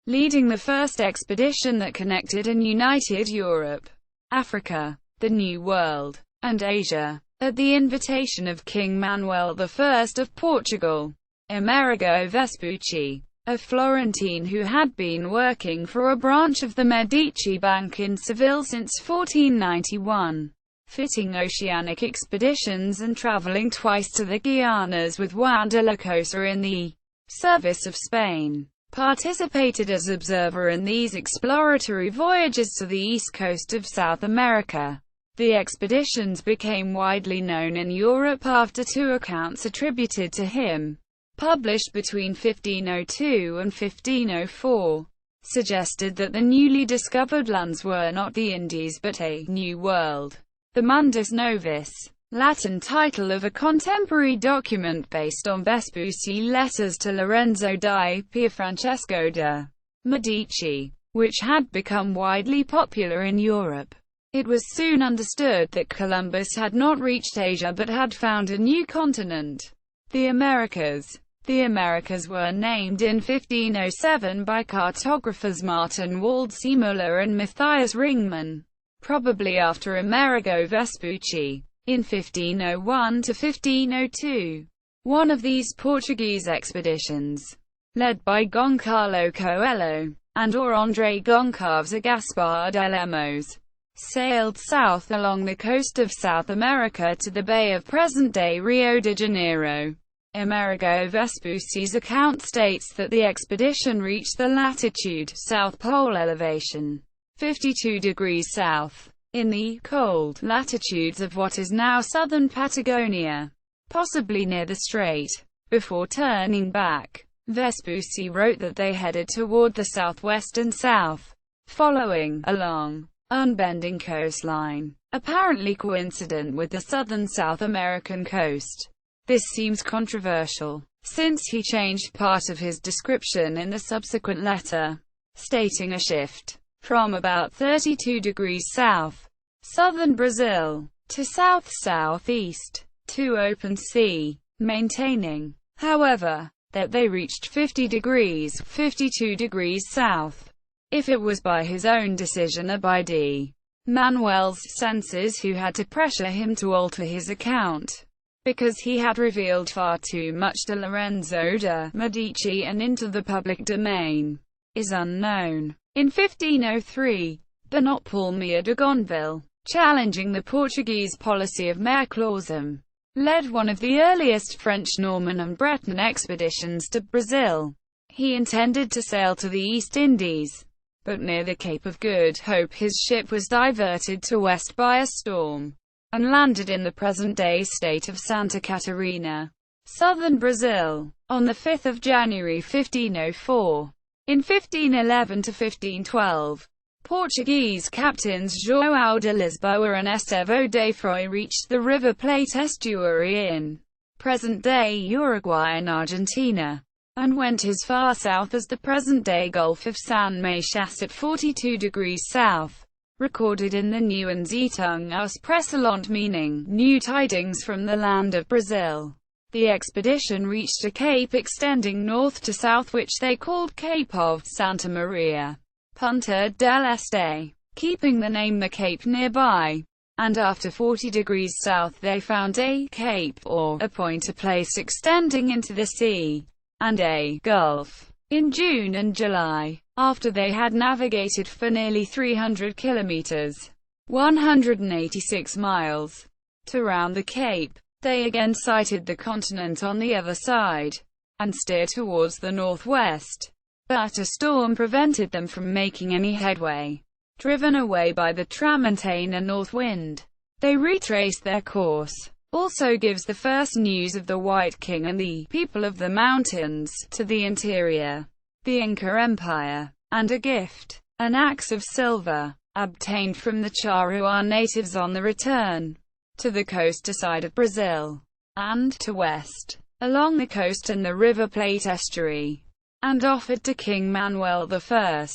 leading the first expedition that connected and united Europe, Africa, the New World, and Asia. At the invitation of King Manuel I of Portugal, Amerigo Vespucci, a Florentine who had been working for a branch of the Medici Bank in Seville since 1491, fitting oceanic expeditions and traveling twice to the Guianas with Juan de la Cosa in the service of Spain, participated as observer in these exploratory voyages to the east coast of South America. The expeditions became widely known in Europe after 2 accounts attributed to him, published between 1502 and 1504, suggested that the newly discovered lands were not the Indies but a New World. The Mundus Novus, Latin title of a contemporary document based on Vespucci letters to Lorenzo di Pierfrancesco de' Medici, which had become widely popular in Europe. It was soon understood that Columbus had not reached Asia but had found a new continent, the Americas. The Americas were named in 1507 by cartographers Martin Waldseemüller and Matthias Ringman, probably after Amerigo Vespucci, in 1501 to 1502. One of these Portuguese expeditions, led by Goncalo Coelho, and/or André Goncalves or Gaspar de Lemos, sailed south along the coast of South America to the bay of present-day Rio de Janeiro. Amerigo Vespucci's account states that the expedition reached the latitude, South Pole elevation, 52 degrees south, in the cold latitudes of what is now southern Patagonia, possibly near the strait, before turning back. Vespucci wrote that they headed toward the southwest and south, following a long, unbending coastline, apparently coincident with the southern South American coast. This seems controversial, since he changed part of his description in the subsequent letter, stating a shift from about 32 degrees south, southern Brazil, to south-southeast, to open sea, maintaining, however, that they reached 50 degrees, 52 degrees south. If it was by his own decision or by D. Manuel's censors who had to pressure him to alter his account, because he had revealed far too much to Lorenzo de' Medici and into the public domain, is unknown. In 1503, Bartolomeu de Gonville, challenging the Portuguese policy of mercantilism, led one of the earliest French, Norman and Breton expeditions to Brazil. He intended to sail to the East Indies, but near the Cape of Good Hope his ship was diverted to west by a storm, and landed in the present-day state of Santa Catarina, southern Brazil, on 5 January 1504. In 1511–1512, Portuguese captains João de Lisboa and Estevão de Froy reached the River Plate estuary in present-day Uruguay and Argentina, and went as far south as the present-day Gulf of San Matias at 42 degrees south, recorded in the Nieuwe Zeitung aus Presseland, meaning, new tidings from the land of Brazil. The expedition reached a cape extending north to south which they called Cape of Santa Maria, Punta del Este, keeping the name the cape nearby, and after 40 degrees south they found a cape, or a point, a place extending into the sea, and a gulf. In June and July, after they had navigated for nearly 300 kilometers, 186 miles, to round the cape, they again sighted the continent on the other side, and steered towards the northwest. But a storm prevented them from making any headway. Driven away by the Tramontana north wind, they retraced their course. Also gives the first news of the White King and the people of the mountains, to the interior, the Inca Empire, and a gift, an axe of silver, obtained from the Charrua natives on the return to the coast side of Brazil, and to west, along the coast and the River Plate estuary, and offered to King Manuel I.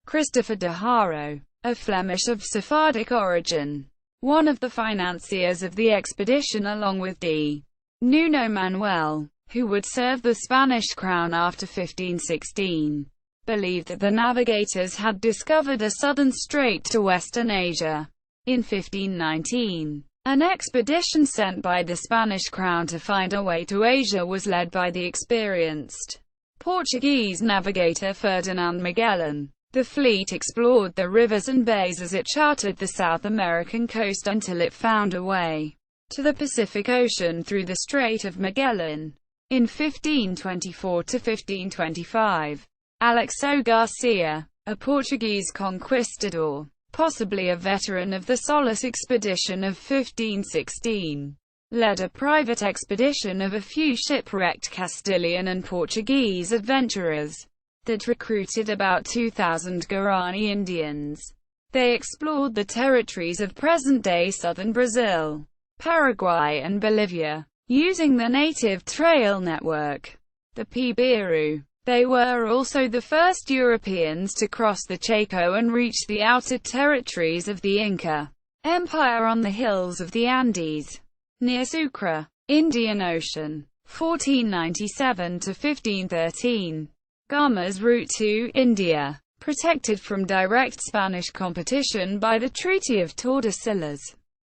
Christopher de Haro, a Flemish of Sephardic origin, one of the financiers of the expedition along with D. Nuno Manuel, who would serve the Spanish crown after 1516, believed that the navigators had discovered a southern strait to Western Asia. In 1519, an expedition sent by the Spanish crown to find a way to Asia was led by the experienced Portuguese navigator Ferdinand Magellan. The fleet explored the rivers and bays as it charted the South American coast until it found a way to the Pacific Ocean through the Strait of Magellan. In 1524–1525, Alexo Garcia, a Portuguese conquistador, possibly a veteran of the Solis expedition of 1516, led a private expedition of a few shipwrecked Castilian and Portuguese adventurers that recruited about 2,000 Guarani Indians. They explored the territories of present-day southern Brazil, Paraguay and Bolivia, using the native trail network, the Pibiru. They were also the first Europeans to cross the Chaco and reach the outer territories of the Inca Empire on the hills of the Andes, near Sucre, Indian Ocean, 1497–1513. Gama's route to India, protected from direct Spanish competition by the Treaty of Tordesillas.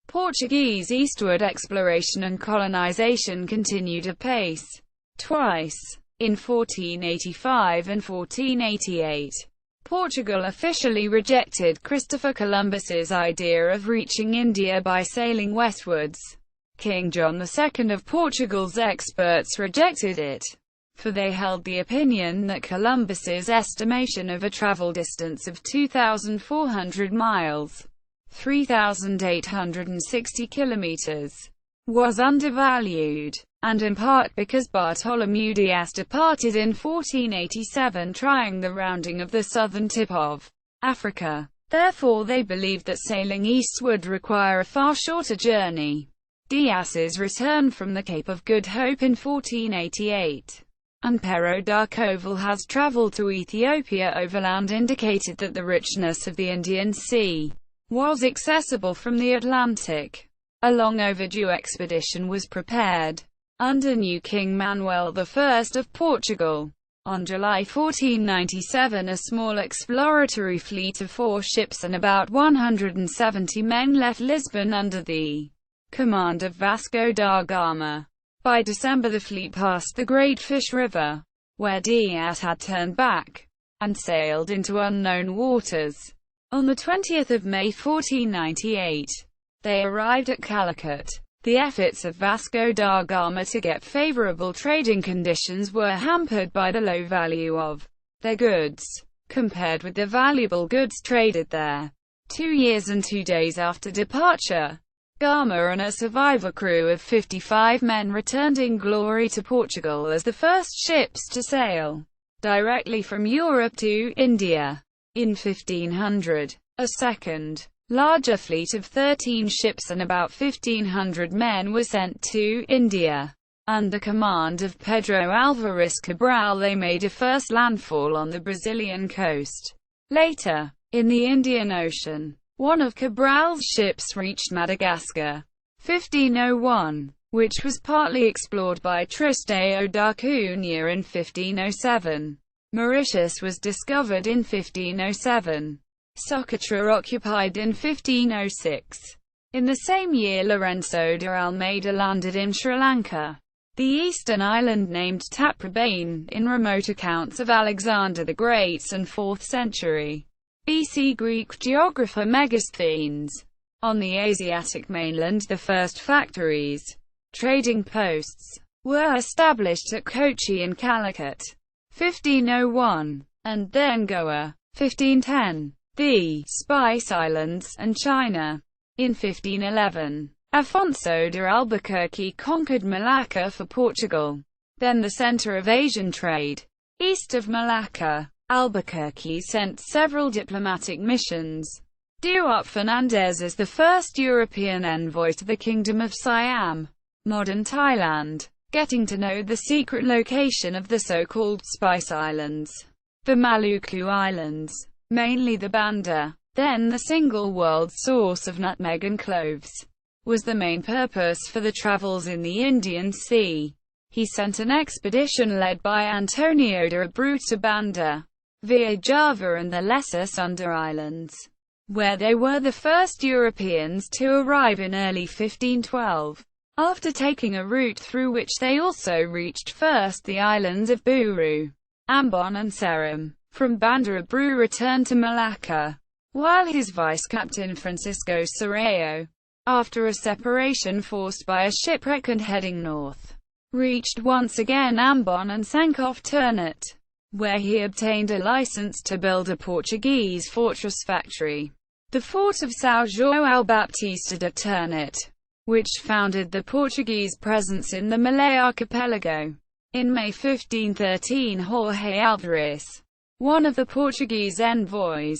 Portuguese eastward exploration and colonization continued apace. Twice, in 1485 and 1488, Portugal officially rejected Christopher Columbus's idea of reaching India by sailing westwards. King John II of Portugal's experts rejected it, for they held the opinion that Columbus's estimation of a travel distance of 2,400 miles, 3,860 kilometers, was undervalued. and in part because Bartholomew Diaz departed in 1487 trying the rounding of the southern tip of Africa. Therefore they believed that sailing east would require a far shorter journey. Diaz's return from the Cape of Good Hope in 1488, and Pero da Coval has travelled to Ethiopia overland indicated that the richness of the Indian Sea was accessible from the Atlantic. A long overdue expedition was prepared under new King Manuel I of Portugal. On July 1497 a small exploratory fleet of 4 ships and about 170 men left Lisbon under the command of Vasco da Gama. By December the fleet passed the Great Fish River, where Diaz had turned back, and sailed into unknown waters. On the 20th of May 1498, they arrived at Calicut. The efforts of Vasco da Gama to get favorable trading conditions were hampered by the low value of their goods, compared with the valuable goods traded there. 2 years and 2 days after departure, Gama and a survivor crew of 55 men returned in glory to Portugal as the first ships to sail directly from Europe to India. In 1500, a second, larger fleet of 13 ships and about 1,500 men was sent to India. Under command of Pedro Álvares Cabral they made a first landfall on the Brazilian coast. Later, in the Indian Ocean, one of Cabral's ships reached Madagascar, 1501, which was partly explored by Tristão da Cunha in 1507. Mauritius was discovered in 1507. Socotra occupied in 1506. In the same year Lourenço de Almeida landed in Sri Lanka. The eastern island named Taprobane, in remote accounts of Alexander the Great's and 4th century BC Greek geographer Megasthenes. On the Asiatic mainland the first factories, trading posts, were established at Kochi and Calicut, 1501, and then Goa, 1510. The Spice Islands, and China. In 1511, Afonso de Albuquerque conquered Malacca for Portugal, then the center of Asian trade. East of Malacca, Albuquerque sent several diplomatic missions. Duarte Fernandes is the first European envoy to the Kingdom of Siam, modern Thailand, getting to know the secret location of the so-called Spice Islands, the Maluku Islands, mainly the Banda, then the single world source of nutmeg and cloves, was the main purpose for the travels in the Indian Sea. He sent an expedition led by Antonio de Abreu to Banda, via Java and the Lesser Sunda Islands, where they were the first Europeans to arrive in early 1512. After taking a route through which they also reached first the islands of Buru, Ambon and Seram. From Banda Abreu returned to Malacca, while his vice-captain Francisco Serrao, after a separation forced by a shipwreck and heading north, reached once again Ambon and sank off Ternate, where he obtained a license to build a Portuguese fortress factory, the fort of São João Baptista de Ternate, which founded the Portuguese presence in the Malay archipelago. In May 1513 Jorge Álvares, one of the Portuguese envoys,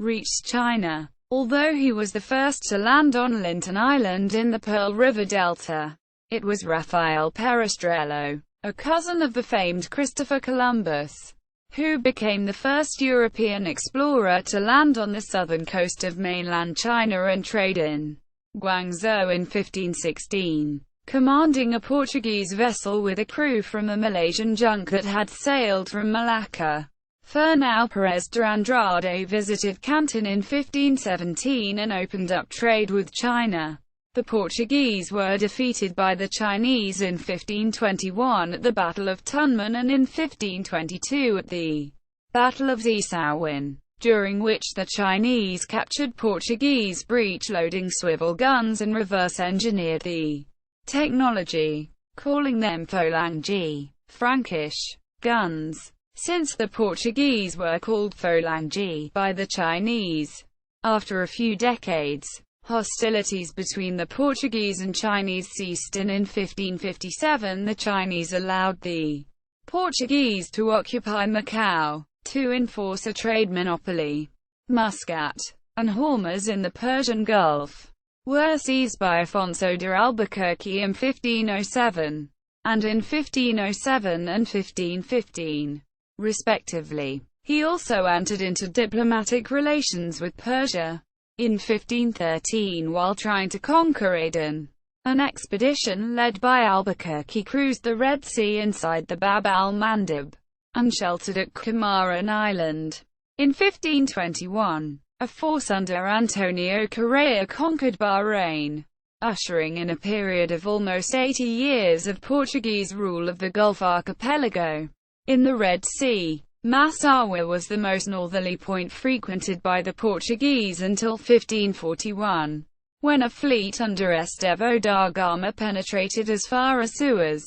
reached China. Although he was the first to land on Linton Island in the Pearl River Delta, it was Rafael Perestrello, a cousin of the famed Christopher Columbus, who became the first European explorer to land on the southern coast of mainland China and trade in Guangzhou in 1516. Commanding a Portuguese vessel with a crew from a Malaysian junk that had sailed from Malacca, Fernão Perez de Andrade visited Canton in 1517 and opened up trade with China. The Portuguese were defeated by the Chinese in 1521 at the Battle of Tunman and in 1522 at the Battle of Zisauin, during which the Chinese captured Portuguese breech-loading swivel guns and reverse-engineered the technology, calling them Phalangi, Frankish guns, since the Portuguese were called Phalangi by the Chinese. After a few decades, Hostilities between the Portuguese and Chinese ceased, and in 1557 the Chinese allowed the Portuguese to occupy Macau, to enforce a trade monopoly. Muscat and Hormuz in the Persian Gulf were seized by Afonso de Albuquerque in 1507, and in 1507 and 1515, respectively. He also entered into diplomatic relations with Persia. In 1513, while trying to conquer Aden, an expedition led by Albuquerque cruised the Red Sea inside the Bab al-Mandeb, and sheltered at Comorin Island. In 1521, a force under Antonio Correa conquered Bahrain, ushering in a period of almost 80 years of Portuguese rule of the Gulf archipelago. In the Red Sea, Massawa was the most northerly point frequented by the Portuguese until 1541, when a fleet under Estevão da Gama penetrated as far as Suez.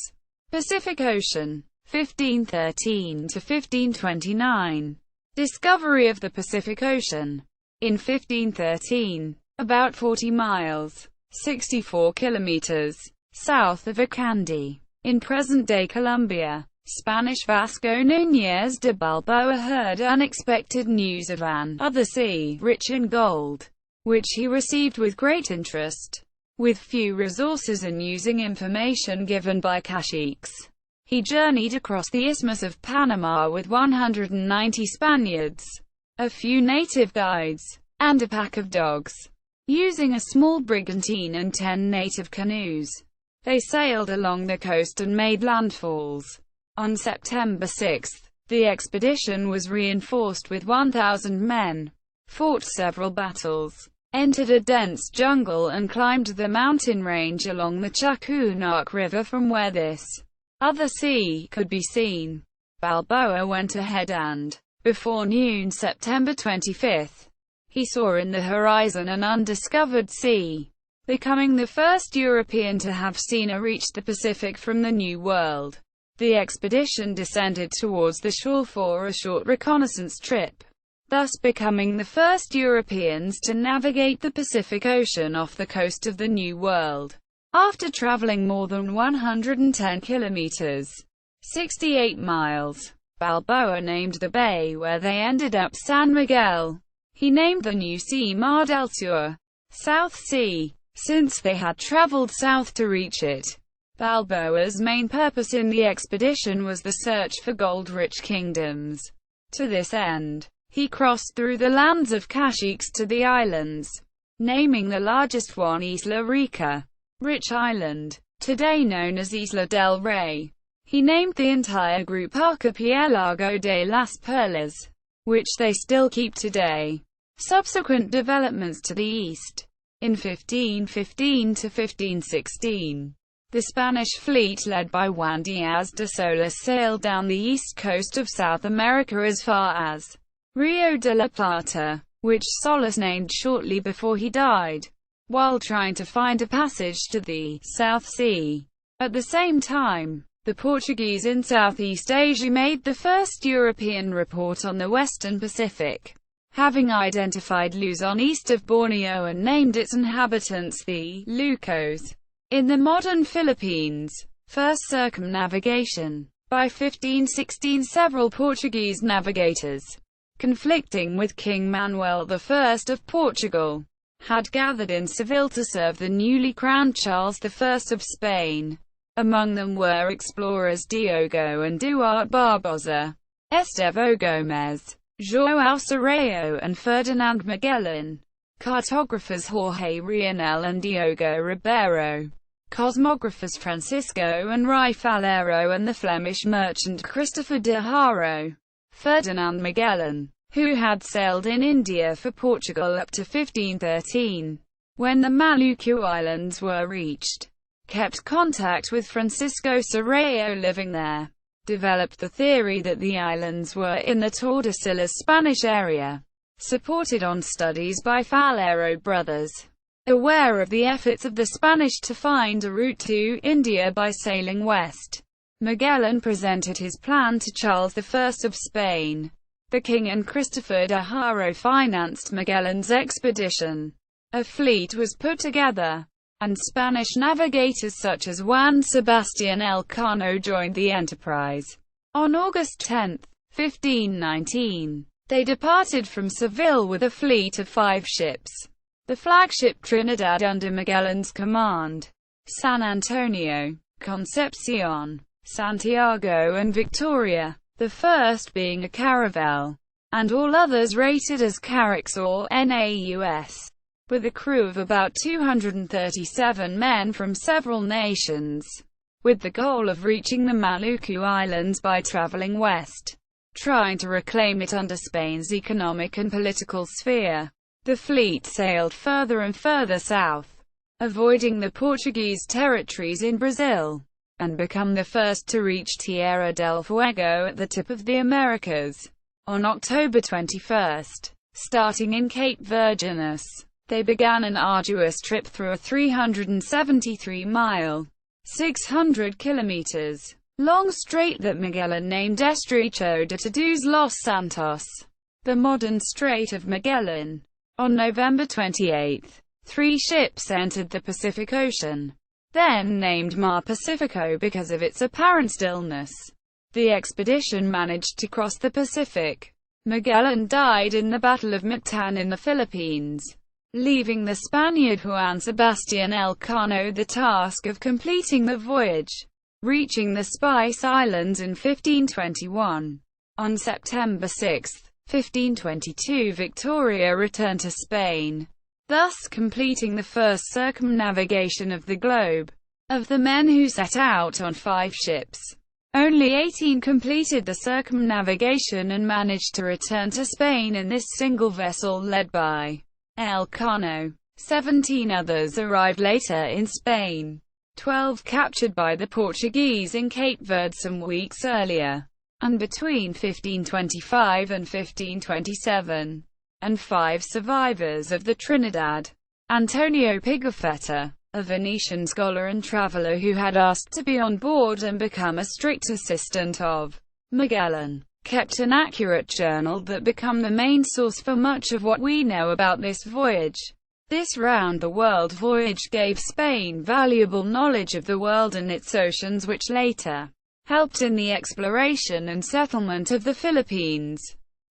Pacific Ocean, 1513 to 1529. Discovery of the Pacific Ocean. In 1513, about 40 miles, 64 kilometers, south of Acandi, in present-day Colombia, Spanish Vasco Núñez de Balboa heard unexpected news of an other sea, rich in gold, which he received with great interest. With few resources and using information given by caciques, he journeyed across the Isthmus of Panama with 190 Spaniards, a few native guides, and a pack of dogs. Using a small brigantine and 10 native canoes, they sailed along the coast and made landfalls. On September 6, the expedition was reinforced with 1,000 men, fought several battles, entered a dense jungle and climbed the mountain range along the Chacunac River from where this other sea could be seen. Balboa went ahead and, before noon September 25, he saw in the horizon an undiscovered sea, becoming the first European to have seen or reached the Pacific from the New World. The expedition descended towards the shore for a short reconnaissance trip, thus becoming the first Europeans to navigate the Pacific Ocean off the coast of the New World. After traveling more than 110 kilometers, 68 miles, Balboa named the bay where they ended up San Miguel. He named the new sea Mar del Sur, South Sea, since they had traveled south to reach it. Balboa's main purpose in the expedition was the search for gold-rich kingdoms. To this end, he crossed through the lands of caciques to the islands, naming the largest one Isla Rica, Rich Island, today known as Isla del Rey. He named the entire group Archipelago de las Perlas, which they still keep today. Subsequent developments to the east. In 1515 to 1516, the Spanish fleet led by Juan Díaz de Solís sailed down the east coast of South America as far as Rio de la Plata, which Solís named shortly before he died, while trying to find a passage to the South Sea. At the same time, the Portuguese in Southeast Asia made the first European report on the Western Pacific, having identified Luzon east of Borneo and named its inhabitants the Lucos. In the modern Philippines, first circumnavigation. By 1516 several Portuguese navigators, conflicting with King Manuel I of Portugal, had gathered in Seville to serve the newly crowned Charles I of Spain. Among them were explorers Diogo and Duarte Barbosa, Estevão Gomes, João Serrao and Ferdinand Magellan, cartographers Jorge Rionel and Diogo Ribeiro, cosmographers Francisco and Rui Falero, and the Flemish merchant Christopher de Haro. Ferdinand Magellan, who had sailed in India for Portugal up to 1513, when the Maluku Islands were reached, kept contact with Francisco Serrao living there, developed the theory that the islands were in the Tordesillas Spanish area, supported on studies by Falero brothers. Aware of the efforts of the Spanish to find a route to India by sailing west, Magellan presented his plan to Charles I of Spain. The king and Christopher de Haro financed Magellan's expedition. A fleet was put together, and Spanish navigators such as Juan Sebastián Elcano joined the enterprise. On August 10, 1519, they departed from Seville with a fleet of 5 ships. The flagship Trinidad under Magellan's command, San Antonio, Concepcion, Santiago and Victoria, the first being a caravel, and all others rated as carracks or naus, with a crew of about 237 men from several nations, with the goal of reaching the Maluku Islands by traveling west, trying to reclaim it under Spain's economic and political sphere. The fleet sailed further and further south, avoiding the Portuguese territories in Brazil, and become the first to reach Tierra del Fuego at the tip of the Americas. On October 21, starting in Cape Virginus, they began an arduous trip through a 373-mile, 600 kilometers long strait that Magellan named Estrecho de Todos los Santos, the modern Strait of Magellan. On November 28, 3 ships entered the Pacific Ocean, then named Mar Pacifico because of its apparent stillness. The expedition managed to cross the Pacific. Magellan died in the Battle of Mactan in the Philippines, leaving the Spaniard Juan Sebastián Elcano the task of completing the voyage, reaching the Spice Islands in 1521. On September 6, 1522, Victoria returned to Spain, thus completing the first circumnavigation of the globe. Of the men who set out on 5 ships, only 18 completed the circumnavigation and managed to return to Spain in this single vessel led by Elcano. 17 others arrived later in Spain, 12 captured by the Portuguese in Cape Verde some weeks earlier, and between 1525 and 1527, and 5 survivors of the Trinidad. Antonio Pigafetta, a Venetian scholar and traveler who had asked to be on board and become a strict assistant of Magellan, kept an accurate journal that became the main source for much of what we know about this voyage. This round-the-world voyage gave Spain valuable knowledge of the world and its oceans, which later helped in the exploration and settlement of the Philippines.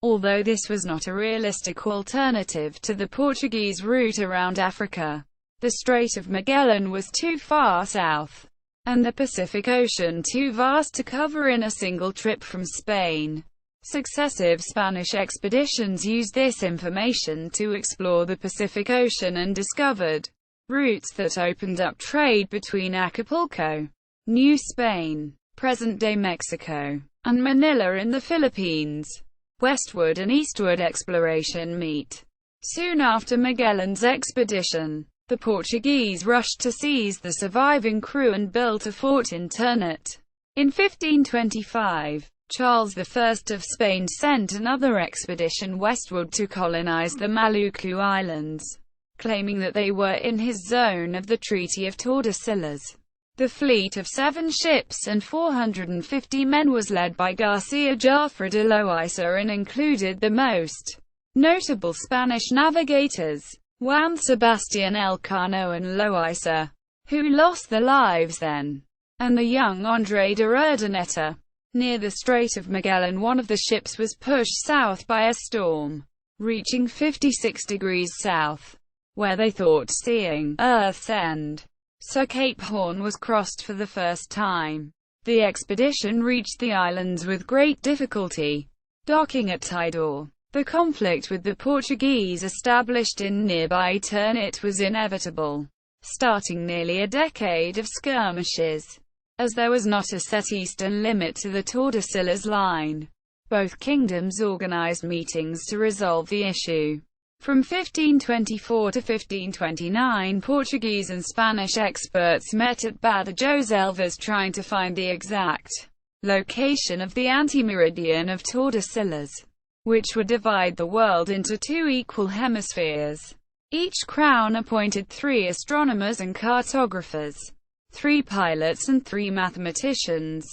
Although this was not a realistic alternative to the Portuguese route around Africa, the Strait of Magellan was too far south, and the Pacific Ocean too vast to cover in a single trip from Spain. Successive Spanish expeditions used this information to explore the Pacific Ocean and discovered routes that opened up trade between Acapulco, New Spain, present-day Mexico, and Manila in the Philippines. Westward and eastward exploration meet. Soon after Magellan's expedition, the Portuguese rushed to seize the surviving crew and built a fort in Ternate. In 1525, Charles I of Spain sent another expedition westward to colonize the Maluku Islands, claiming that they were in his zone of the Treaty of Tordesillas. The fleet of 7 ships and 450 men was led by Garcia Jafre de Loaiza and included the most notable Spanish navigators, Juan Sebastián Elcano and Loaiza, who lost their lives then, and the young André de Urdaneta. Near the Strait of Magellan, one of the ships was pushed south by a storm, reaching 56 degrees south, where they thought seeing Earth's end. So Cape Horn was crossed for the first time. The expedition reached the islands with great difficulty, docking at Tidor. The conflict with the Portuguese established in nearby Ternate was inevitable, starting nearly a decade of skirmishes. As there was not a set eastern limit to the Tordesillas line, both kingdoms organized meetings to resolve the issue. From 1524 to 1529, Portuguese and Spanish experts met at Badajoz Elvas trying to find the exact location of the antimeridian of Tordesillas, which would divide the world into 2 equal hemispheres. Each crown appointed 3 astronomers and cartographers, 3 pilots and 3 mathematicians.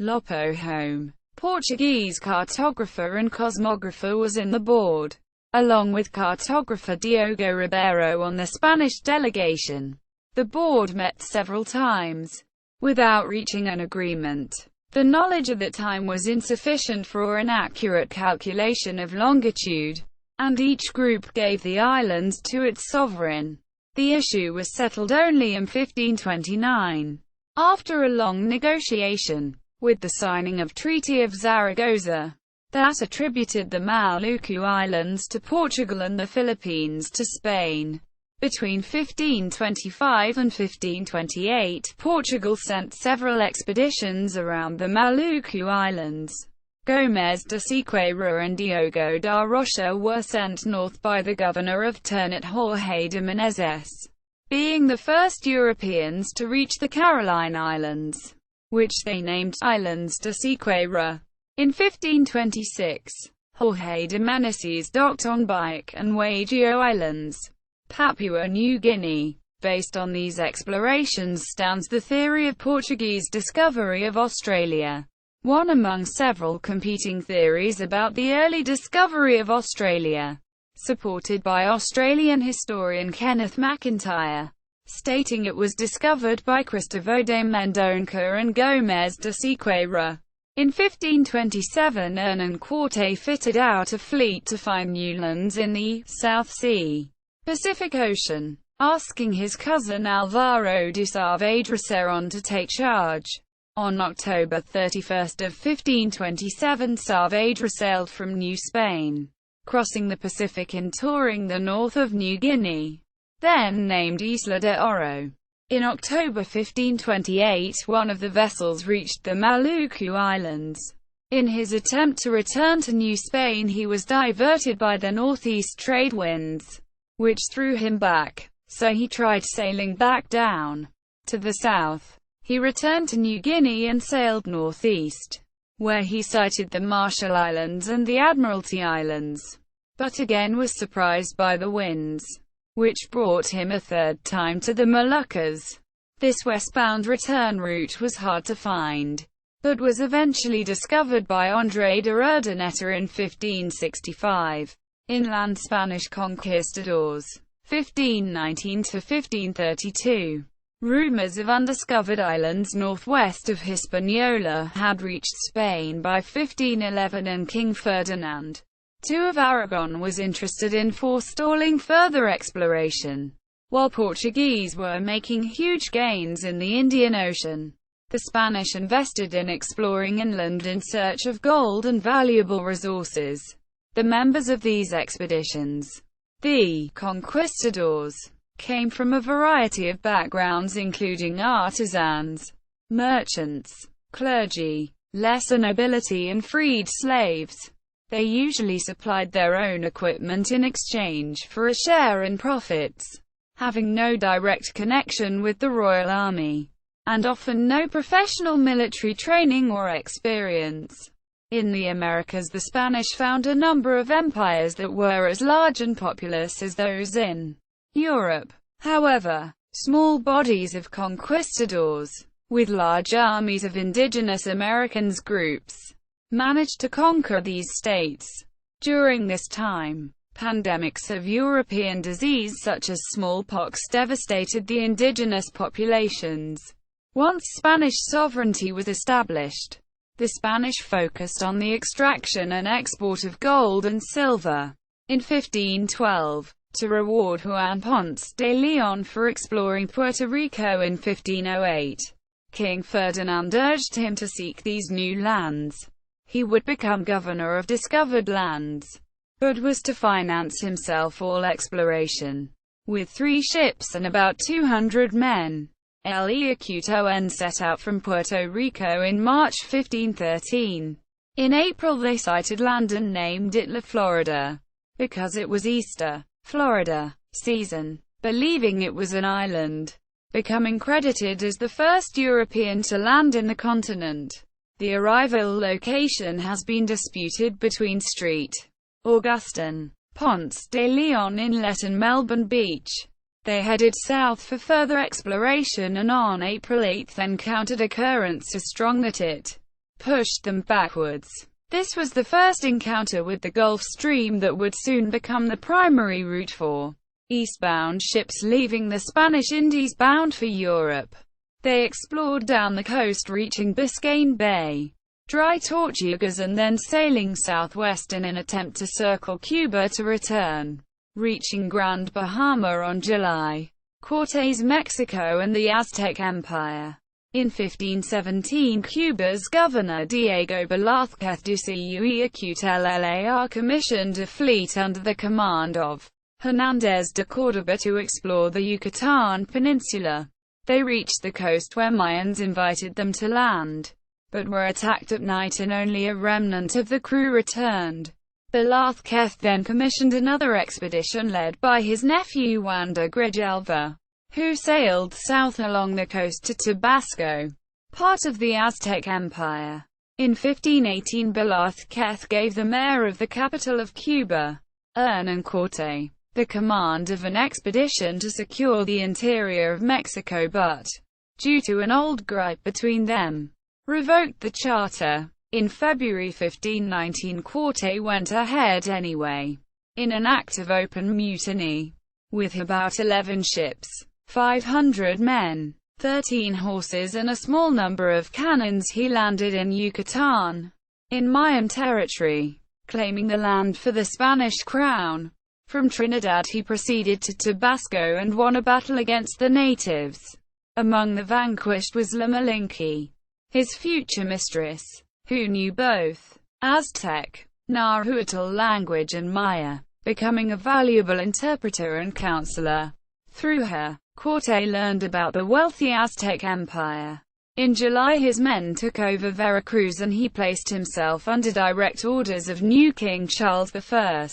Lopo Home, Portuguese cartographer and cosmographer, was in the board. along with cartographer Diogo Ribeiro on the Spanish delegation. The board met several times without reaching an agreement. The knowledge at that time was insufficient for an accurate calculation of longitude, and each group gave the islands to its sovereign. The issue was settled only in 1529, after a long negotiation, with the signing of Treaty of Zaragoza, that attributed the Maluku Islands to Portugal and the Philippines to Spain. Between 1525 and 1528, Portugal sent several expeditions around the Maluku Islands. Gómez de Sequeira and Diogo da Rocha were sent north by the governor of Ternate Jorge de Menezes, being the first Europeans to reach the Caroline Islands, which they named Islands de Sequeira. In 1526, Jorge de Menezes docked on Biak and Waigeo Islands, Papua New Guinea. Based on these explorations stands the theory of Portuguese discovery of Australia, one among several competing theories about the early discovery of Australia, supported by Australian historian Kenneth McIntyre, stating it was discovered by Cristóvão de Mendonça and Gómez de Sequeira. In 1527, Hernán Cortés fitted out a fleet to find new lands in the South Sea, Pacific Ocean, asking his cousin Álvaro de Saavedra Cerón to take charge. On October 31 of 1527, Saavedra sailed from New Spain, crossing the Pacific and touring the north of New Guinea, then named Isla de Oro. In October 1528, one of the vessels reached the Maluku Islands. In his attempt to return to New Spain, he was diverted by the northeast trade winds, which threw him back, so he tried sailing back down to the south. He returned to New Guinea and sailed northeast, where he sighted the Marshall Islands and the Admiralty Islands, but again was surprised by the winds, which brought him a third time to the Moluccas. This westbound return route was hard to find, but was eventually discovered by André de Urdaneta in 1565. Inland Spanish conquistadors, 1519 to 1532. Rumors of undiscovered islands northwest of Hispaniola had reached Spain by 1511, and King Ferdinand II of Aragon was interested in forestalling further exploration. While Portuguese were making huge gains in the Indian Ocean, the Spanish invested in exploring inland in search of gold and valuable resources. The members of these expeditions, the conquistadors, came from a variety of backgrounds including artisans, merchants, clergy, lesser nobility and freed slaves. They usually supplied their own equipment in exchange for a share in profits, having no direct connection with the royal army, and often no professional military training or experience. In the Americas, the Spanish found a number of empires that were as large and populous as those in Europe. However, small bodies of conquistadors, with large armies of indigenous Americans groups, managed to conquer these states. During this time, pandemics of European disease such as smallpox devastated the indigenous populations. Once Spanish sovereignty was established, the Spanish focused on the extraction and export of gold and silver. In 1512, to reward Juan Ponce de Leon for exploring Puerto Rico in 1508, King Ferdinand urged him to seek these new lands. He would become governor of discovered lands, but was to finance himself all exploration. With 3 ships and about 200 men, El Ayacucho set out from Puerto Rico in March 1513. In April they sighted land and named it La Florida, because it was Easter, Florida, season, believing it was an island, becoming credited as the first European to land in the continent. The arrival location has been disputed between St. Augustine, Ponce de Leon Inlet and Melbourne Beach. They headed south for further exploration, and on April 8 encountered a current so strong that it pushed them backwards. This was the first encounter with the Gulf Stream that would soon become the primary route for eastbound ships leaving the Spanish Indies bound for Europe. They explored down the coast, reaching Biscayne Bay, dry Tortugas, and then sailing southwest in an attempt to circle Cuba to return, reaching Grand Bahama on July. Cortés, Mexico and the Aztec Empire. In 1517, Cuba's governor Diego Velázquez de Cuellar commissioned a fleet under the command of Hernández de Córdoba to explore the Yucatan Peninsula. They reached the coast where Mayans invited them to land, but were attacked at night and only a remnant of the crew returned. Velázquez then commissioned another expedition led by his nephew Juan de Grijalva, who sailed south along the coast to Tabasco, part of the Aztec Empire. In 1518, Velázquez gave the mayor of the capital of Cuba, Hernán Cortés, the command of an expedition to secure the interior of Mexico, but, due to an old gripe between them, revoked the charter. In February 1519, Cortés went ahead anyway, in an act of open mutiny. With about 11 ships, 500 men, 13 horses and a small number of cannons, he landed in Yucatan, in Mayan territory, claiming the land for the Spanish crown. From Trinidad he proceeded to Tabasco and won a battle against the natives. Among the vanquished was La Malinche, his future mistress, who knew both Aztec, Nahuatl language and Maya, becoming a valuable interpreter and counselor. Through her, Cortés learned about the wealthy Aztec Empire. In July his men took over Veracruz and he placed himself under direct orders of new King Charles I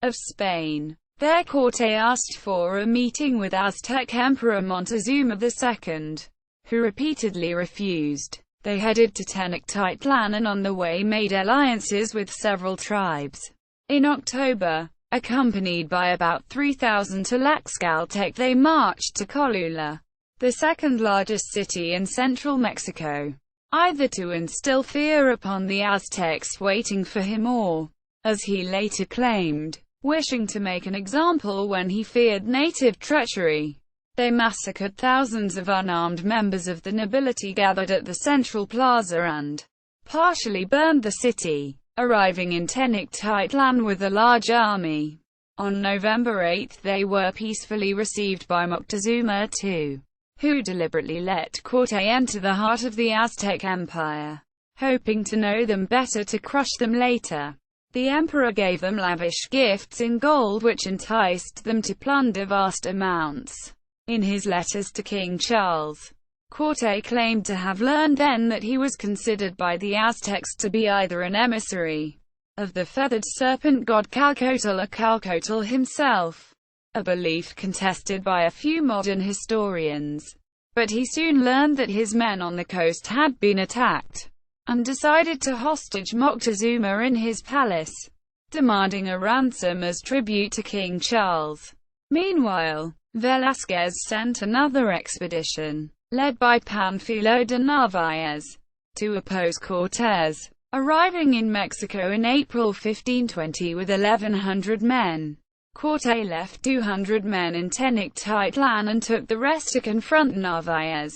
of Spain. There Cortés asked for a meeting with Aztec Emperor Montezuma II, who repeatedly refused. They headed to Tenochtitlan and on the way made alliances with several tribes. In October, accompanied by about 3,000 Tlaxcaltec, they marched to Cholula, the second largest city in central Mexico, either to instill fear upon the Aztecs waiting for him or, as he later claimed, wishing to make an example when he feared native treachery. They massacred thousands of unarmed members of the nobility gathered at the central plaza and partially burned the city. Arriving in Tenochtitlan with a large army, on November 8 they were peacefully received by Moctezuma II, who deliberately let Cortés enter the heart of the Aztec Empire, hoping to know them better to crush them later. The emperor gave them lavish gifts in gold which enticed them to plunder vast amounts. In his letters to King Charles, Cortés claimed to have learned then that he was considered by the Aztecs to be either an emissary of the feathered serpent god Calcotl or Calcotl himself, a belief contested by a few modern historians. But he soon learned that his men on the coast had been attacked, and decided to hostage Moctezuma in his palace, demanding a ransom as tribute to King Charles. Meanwhile, Velázquez sent another expedition, led by Pánfilo de Narváez, to oppose Cortés. Arriving in Mexico in April 1520 with 1,100 men, Cortés left 200 men in Tenochtitlan and took the rest to confront Narváez,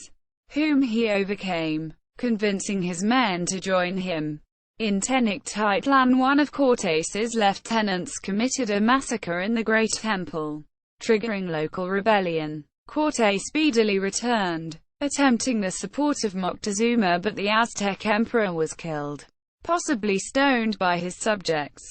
whom he overcame, convincing his men to join him. In Tenochtitlan, one of Cortés's lieutenants committed a massacre in the Great Temple, triggering local rebellion. Cortés speedily returned, attempting the support of Moctezuma, but the Aztec emperor was killed, possibly stoned by his subjects.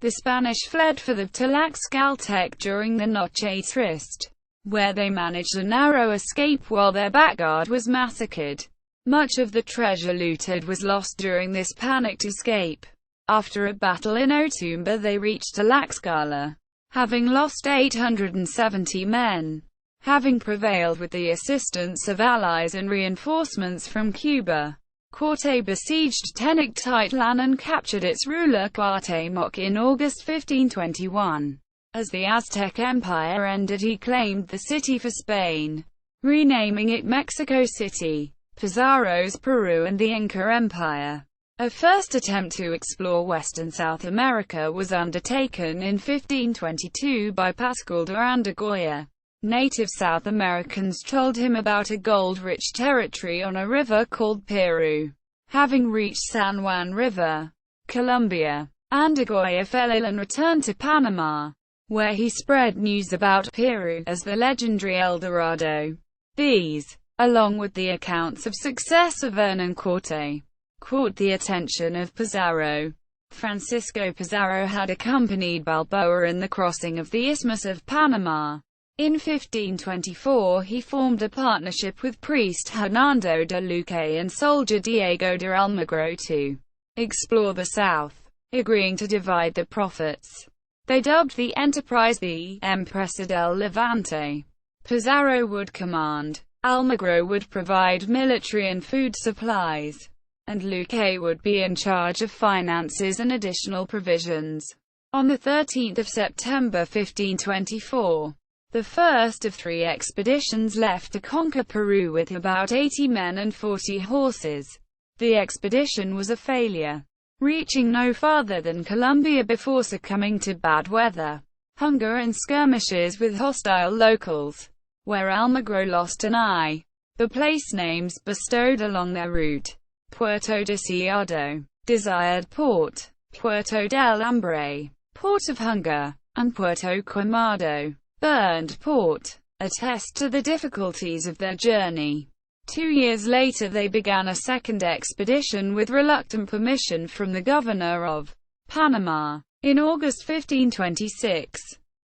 The Spanish fled for the Tlaxcaltec during the Noche Triste, where they managed a narrow escape while their backguard was massacred. Much of the treasure looted was lost during this panicked escape. After a battle in Otumba they reached Tlaxcala, having lost 870 men. Having prevailed with the assistance of allies and reinforcements from Cuba, Cortés besieged Tenochtitlan and captured its ruler Cuauhtémoc in August 1521. As the Aztec Empire ended, he claimed the city for Spain, renaming it Mexico City, Pizarro's Peru and the Inca Empire. A first attempt to explore western South America was undertaken in 1522 by Pascual de Andagoya. Native South Americans told him about a gold-rich territory on a river called Peru. Having reached San Juan River, Colombia, Andagoya fell ill and returned to Panama, where he spread news about Peru as the legendary El Dorado. These, along with the accounts of success of Hernán Cortés, caught the attention of Pizarro. Francisco Pizarro had accompanied Balboa in the crossing of the Isthmus of Panama. In 1524 he formed a partnership with priest Hernando de Luque and soldier Diego de Almagro to explore the south, agreeing to divide the profits. They dubbed the enterprise the Empresa del Levante. Pizarro would command, Almagro would provide military and food supplies, and Luque would be in charge of finances and additional provisions. On 13 September 1524, the first of 3 expeditions left to conquer Peru with about 80 men and 40 horses. The expedition was a failure, reaching no farther than Colombia before succumbing to bad weather, hunger and skirmishes with hostile locals, where Almagro lost an eye. The place names bestowed along their route: Puerto Deseado, Desired Port, Puerto del Hambre, Port of Hunger, and Puerto Quemado, Burned Port, attest to the difficulties of their journey. 2 years later they began a second expedition with reluctant permission from the governor of Panama. In August 1526,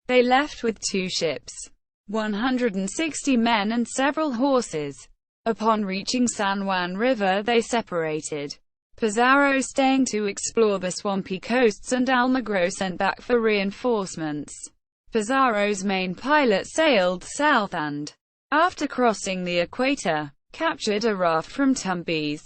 they left with 2 ships, 160 men and several horses. Upon reaching San Juan River they separated, Pizarro staying to explore the swampy coasts and Almagro sent back for reinforcements. Pizarro's main pilot sailed south and, after crossing the equator, captured a raft from Tumbes.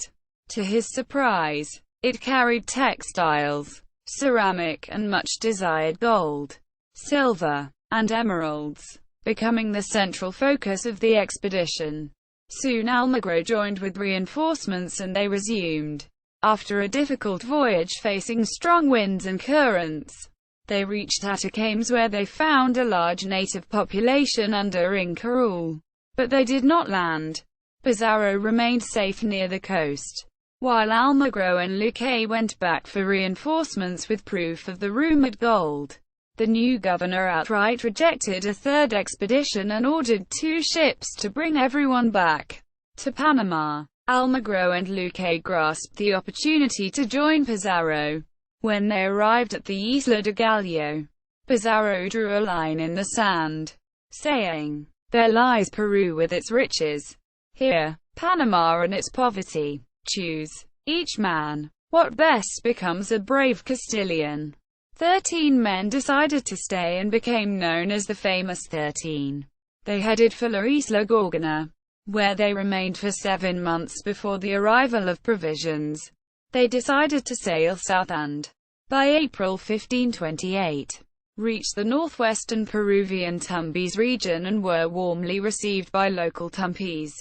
To his surprise, it carried textiles, ceramic and much-desired gold, silver, and emeralds, becoming the central focus of the expedition. Soon Almagro joined with reinforcements and they resumed. After a difficult voyage facing strong winds and currents, they reached Atacames where they found a large native population under Inca rule. But they did not land. Pizarro remained safe near the coast, while Almagro and Luque went back for reinforcements with proof of the rumored gold. The new governor outright rejected a third expedition and ordered 2 ships to bring everyone back to Panama. Almagro and Luque grasped the opportunity to join Pizarro. When they arrived at the Isla de Gallo, Pizarro drew a line in the sand, saying, "There lies Peru with its riches. Here, Panama and its poverty. Choose, each man, what best becomes a brave Castilian." 13 men decided to stay and became known as the famous 13. They headed for La Isla Gorgona, where they remained for 7 months before the arrival of provisions. They decided to sail south and, by April 1528, reached the northwestern Peruvian Tumbes region and were warmly received by local Tumbes.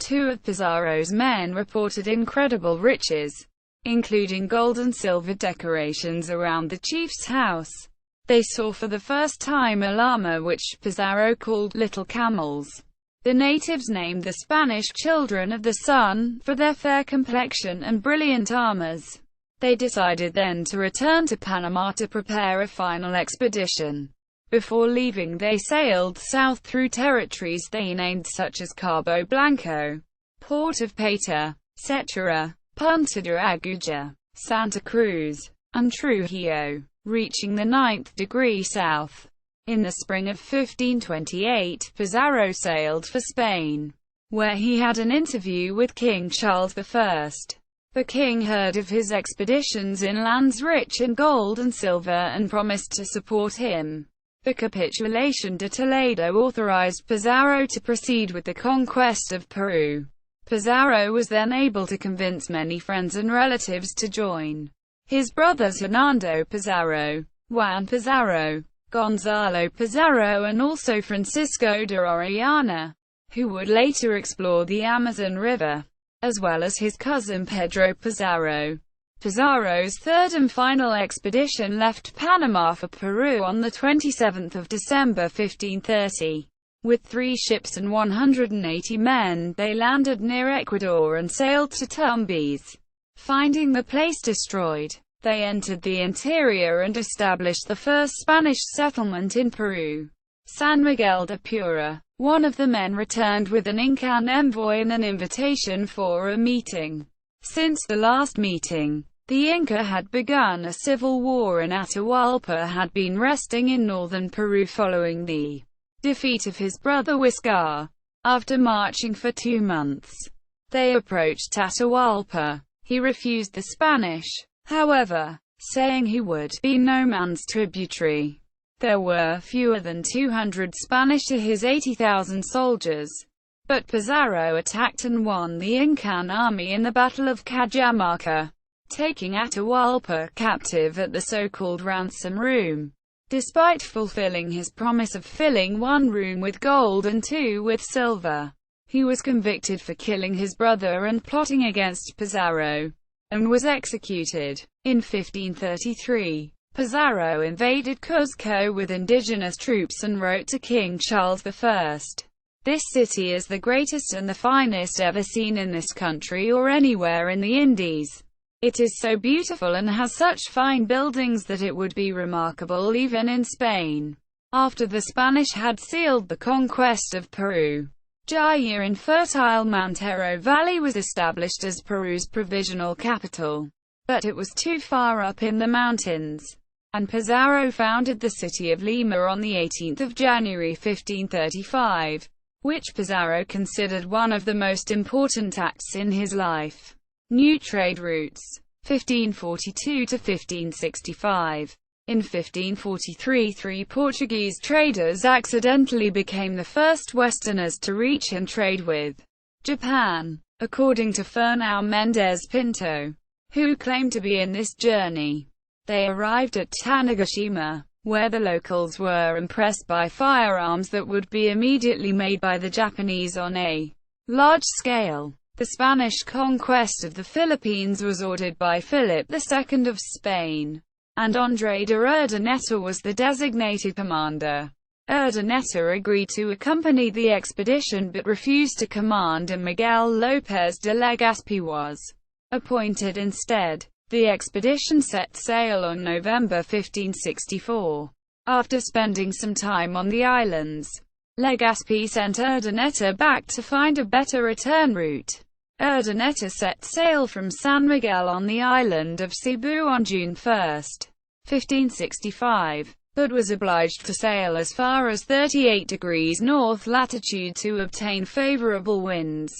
2 of Pizarro's men reported incredible riches, including gold and silver decorations around the chief's house. They saw for the first time a llama which Pizarro called little camels. The natives named the Spanish children of the sun, for their fair complexion and brilliant armors. They decided then to return to Panama to prepare a final expedition. Before leaving they sailed south through territories they named such as Cabo Blanco, Port of Paita, Cetra, Punta de Aguja, Santa Cruz, and Trujillo, reaching the 9th degree south. In the spring of 1528, Pizarro sailed for Spain, where he had an interview with King Charles I. The king heard of his expeditions in lands rich in gold and silver and promised to support him. The capitulation de Toledo authorized Pizarro to proceed with the conquest of Peru. Pizarro was then able to convince many friends and relatives to join. His brothers Hernando Pizarro, Juan Pizarro, Gonzalo Pizarro and also Francisco de Orellana, who would later explore the Amazon River, as well as his cousin Pedro Pizarro. Pizarro's third and final expedition left Panama for Peru on 27 December 1530. With 3 ships and 180 men, they landed near Ecuador and sailed to Tumbes. Finding the place destroyed, they entered the interior and established the first Spanish settlement in Peru, San Miguel de Pura. One of the men returned with an Incan envoy and an invitation for a meeting. Since the last meeting, the Inca had begun a civil war and Atahualpa had been resting in northern Peru following the defeat of his brother Huáscar. After marching for 2 months, they approached Atahualpa. He refused the Spanish, however, saying he would be no man's tributary. There were fewer than 200 Spanish to his 80,000 soldiers. But Pizarro attacked and won the Incan army in the Battle of Cajamarca, taking Atahualpa captive at the so-called ransom room. Despite fulfilling his promise of filling 1 room with gold and 2 with silver, he was convicted for killing his brother and plotting against Pizarro, and was executed. In 1533, Pizarro invaded Cuzco with indigenous troops and wrote to King Charles I, "This city is the greatest and the finest ever seen in this country or anywhere in the Indies. It is so beautiful and has such fine buildings that it would be remarkable even in Spain." After the Spanish had sealed the conquest of Peru, Jaya in fertile Mantero Valley was established as Peru's provisional capital. But it was too far up in the mountains, and Pizarro founded the city of Lima on 18 January 1535, which Pizarro considered one of the most important acts in his life. New trade routes. 1542 to 1565. In 1543, 3 Portuguese traders accidentally became the first Westerners to reach and trade with Japan, according to Fernão Mendes Pinto, who claimed to be in this journey. They arrived at Tanegashima, where the locals were impressed by firearms that would be immediately made by the Japanese on a large scale. The Spanish conquest of the Philippines was ordered by Philip II of Spain, and André de Urdaneta was the designated commander. Urdaneta agreed to accompany the expedition but refused to command, and Miguel López de Legazpi was appointed instead. The expedition set sail on November 1564. After spending some time on the islands, Legazpi sent Urdaneta back to find a better return route. Urdaneta set sail from San Miguel on the island of Cebu on June 1, 1565, but was obliged to sail as far as 38 degrees north latitude to obtain favorable winds.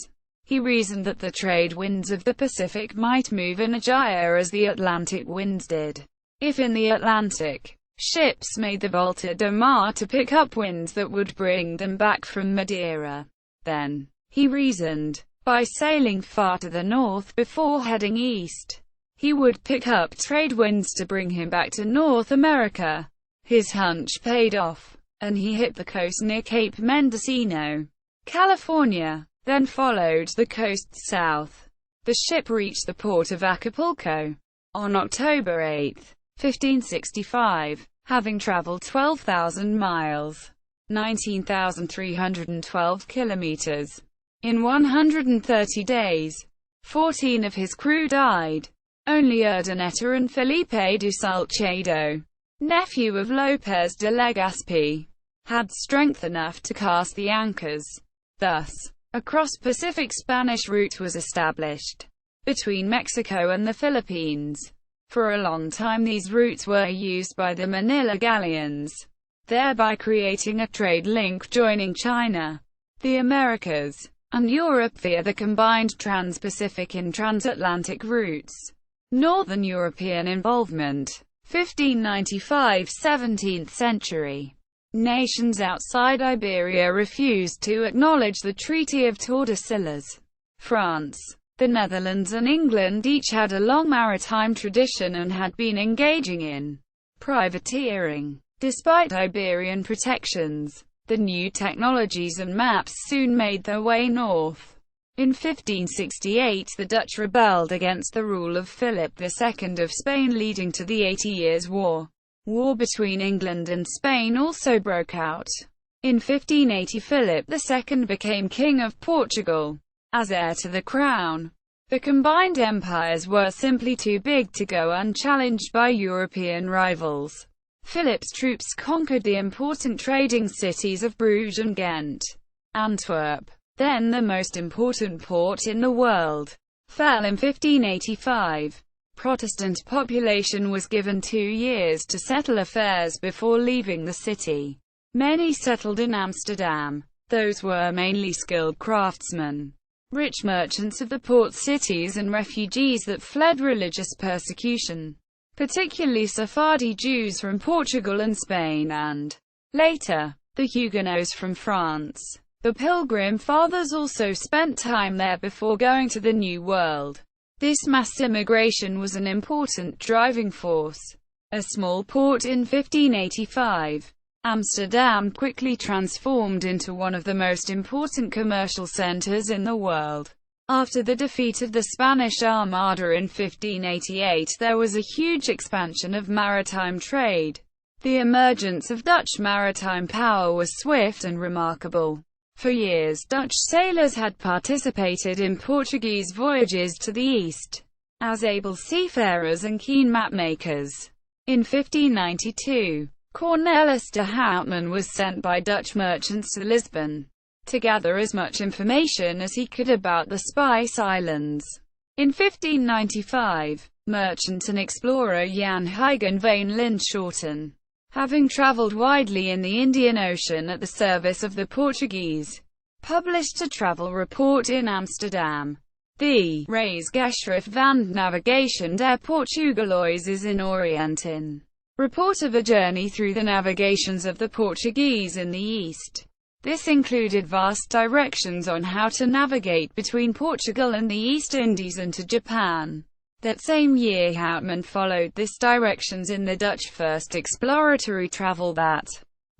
He reasoned that the trade winds of the Pacific might move in a gyre as the Atlantic winds did. If in the Atlantic, ships made the Volta de Mar to pick up winds that would bring them back from Madeira, then, he reasoned, by sailing far to the north before heading east, he would pick up trade winds to bring him back to North America. His hunch paid off, and he hit the coast near Cape Mendocino, California, then followed the coast south. The ship reached the port of Acapulco on October 8, 1565, having traveled 12,000 miles, 19,312 kilometers, in 130 days. 14 of his crew died. Only Urdaneta and Felipe de Salcedo, nephew of López de Legazpi, had strength enough to cast the anchors. Thus, a cross-Pacific Spanish route was established between Mexico and the Philippines. For a long time these routes were used by the Manila galleons, thereby creating a trade link joining China, the Americas, and Europe via the combined trans-Pacific and transatlantic routes. Northern European involvement. 1595 17th century. Nations outside Iberia refused to acknowledge the Treaty of Tordesillas. France, the Netherlands and England each had a long maritime tradition and had been engaging in privateering. Despite Iberian protections, the new technologies and maps soon made their way north. In 1568 the Dutch rebelled against the rule of Philip II of Spain, leading to the 80 Years' War. War between England and Spain also broke out. In 1580 Philip II became King of Portugal. As heir to the crown, the combined empires were simply too big to go unchallenged by European rivals. Philip's troops conquered the important trading cities of Bruges and Ghent. Antwerp, then the most important port in the world, fell in 1585. Protestant population was given 2 years to settle affairs before leaving the city. Many settled in Amsterdam. Those were mainly skilled craftsmen, rich merchants of the port cities, and refugees that fled religious persecution, particularly Sephardi Jews from Portugal and Spain, and, later, the Huguenots from France. The Pilgrim Fathers also spent time there before going to the New World. This mass immigration was an important driving force. A small port in 1585, Amsterdam quickly transformed into one of the most important commercial centers in the world. After the defeat of the Spanish Armada in 1588, there was a huge expansion of maritime trade. The emergence of Dutch maritime power was swift and remarkable. For years Dutch sailors had participated in Portuguese voyages to the east, as able seafarers and keen mapmakers. In 1592, Cornelis de Houtman was sent by Dutch merchants to Lisbon, to gather as much information as he could about the Spice Islands. In 1595, merchant and explorer Jan Huygen van Linschoten, having travelled widely in the Indian Ocean at the service of the Portuguese, published a travel report in Amsterdam. The Reisgeschrift van Navigation der Portugaloises in Oriënten, report of a journey through the navigations of the Portuguese in the East. This included vast directions on how to navigate between Portugal and the East Indies and to Japan. That same year Houtman followed this directions in the Dutch first exploratory travel that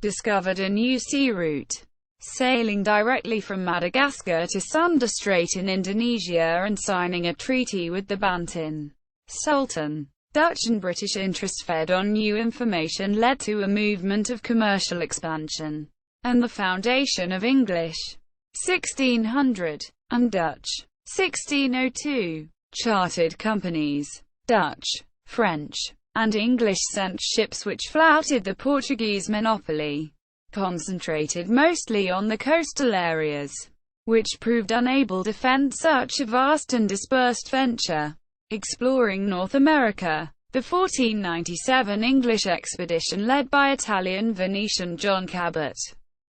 discovered a new sea route, sailing directly from Madagascar to Sunda Strait in Indonesia and signing a treaty with the Banten Sultan. Dutch and British interest fed on new information led to a movement of commercial expansion, and the foundation of English 1600 and Dutch 1602 chartered companies. Dutch, French, and English sent ships which flouted the Portuguese monopoly, concentrated mostly on the coastal areas, which proved unable to fend such a vast and dispersed venture. Exploring North America. The 1497 English expedition led by Italian-Venetian John Cabot,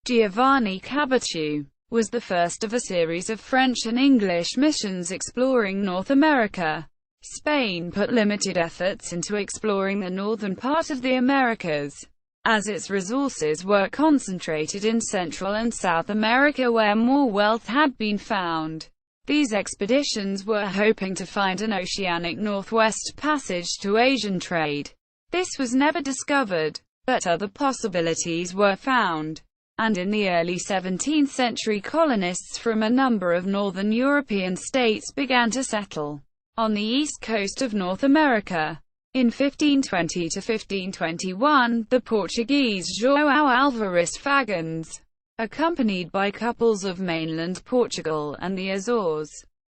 Giovanni Cabotu, was the first of a series of French and English missions exploring North America. Spain put limited efforts into exploring the northern part of the Americas, as its resources were concentrated in Central and South America where more wealth had been found. These expeditions were hoping to find an oceanic northwest passage to Asian trade. This was never discovered, but other possibilities were found, and in the early 17th century colonists from a number of northern European states began to settle on the east coast of North America. In 1520 to 1521, the Portuguese João Alvares Fagans, accompanied by couples of mainland Portugal and the Azores,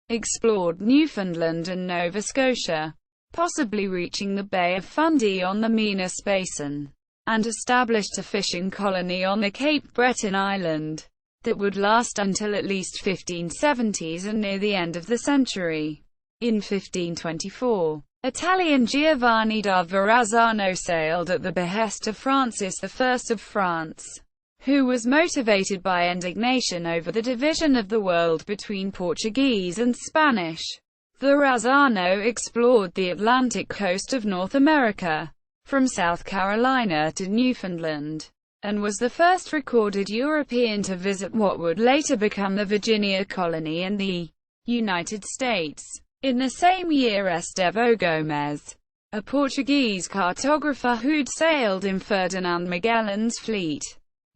explored Newfoundland and Nova Scotia, possibly reaching the Bay of Fundy on the Minas Basin, and established a fishing colony on the Cape Breton island that would last until at least 1570s and near the end of the century. In 1524, Italian Giovanni da Verrazzano sailed at the behest of Francis I of France, who was motivated by indignation over the division of the world between Portuguese and Spanish. Verrazzano explored the Atlantic coast of North America, from South Carolina to Newfoundland, and was the first recorded European to visit what would later become the Virginia colony in the United States. In the same year Estevão Gomes, a Portuguese cartographer who'd sailed in Ferdinand Magellan's fleet,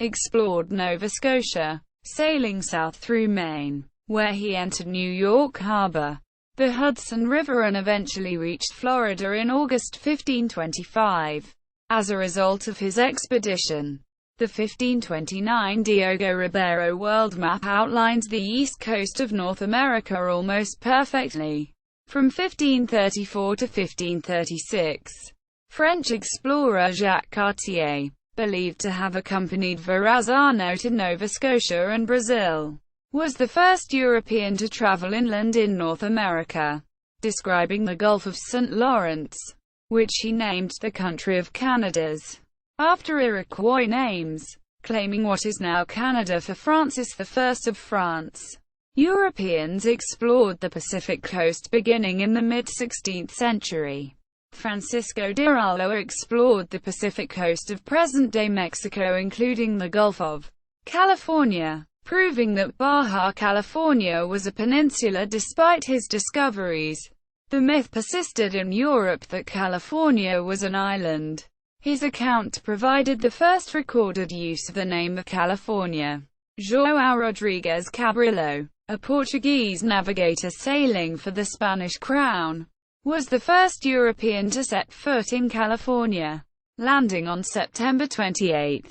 explored Nova Scotia, sailing south through Maine, where he entered New York Harbor, the Hudson River, and eventually reached Florida in August 1525. As a result of his expedition, the 1529 Diego Ribeiro world map outlines the east coast of North America almost perfectly. From 1534 to 1536, French explorer Jacques Cartier, believed to have accompanied Verrazano to Nova Scotia and Brazil, was the first European to travel inland in North America, describing the Gulf of St. Lawrence, which he named the country of Canadas, after Iroquois names, claiming what is now Canada for Francis I of France. Europeans explored the Pacific coast beginning in the mid-16th century. Francisco de Irala explored the Pacific coast of present-day Mexico, including the Gulf of California, proving that Baja California was a peninsula despite his discoveries. The myth persisted in Europe that California was an island. His account provided the first recorded use of the name of California. João Rodrigues Cabrillo, a Portuguese navigator sailing for the Spanish crown, was the first European to set foot in California, landing on September 28,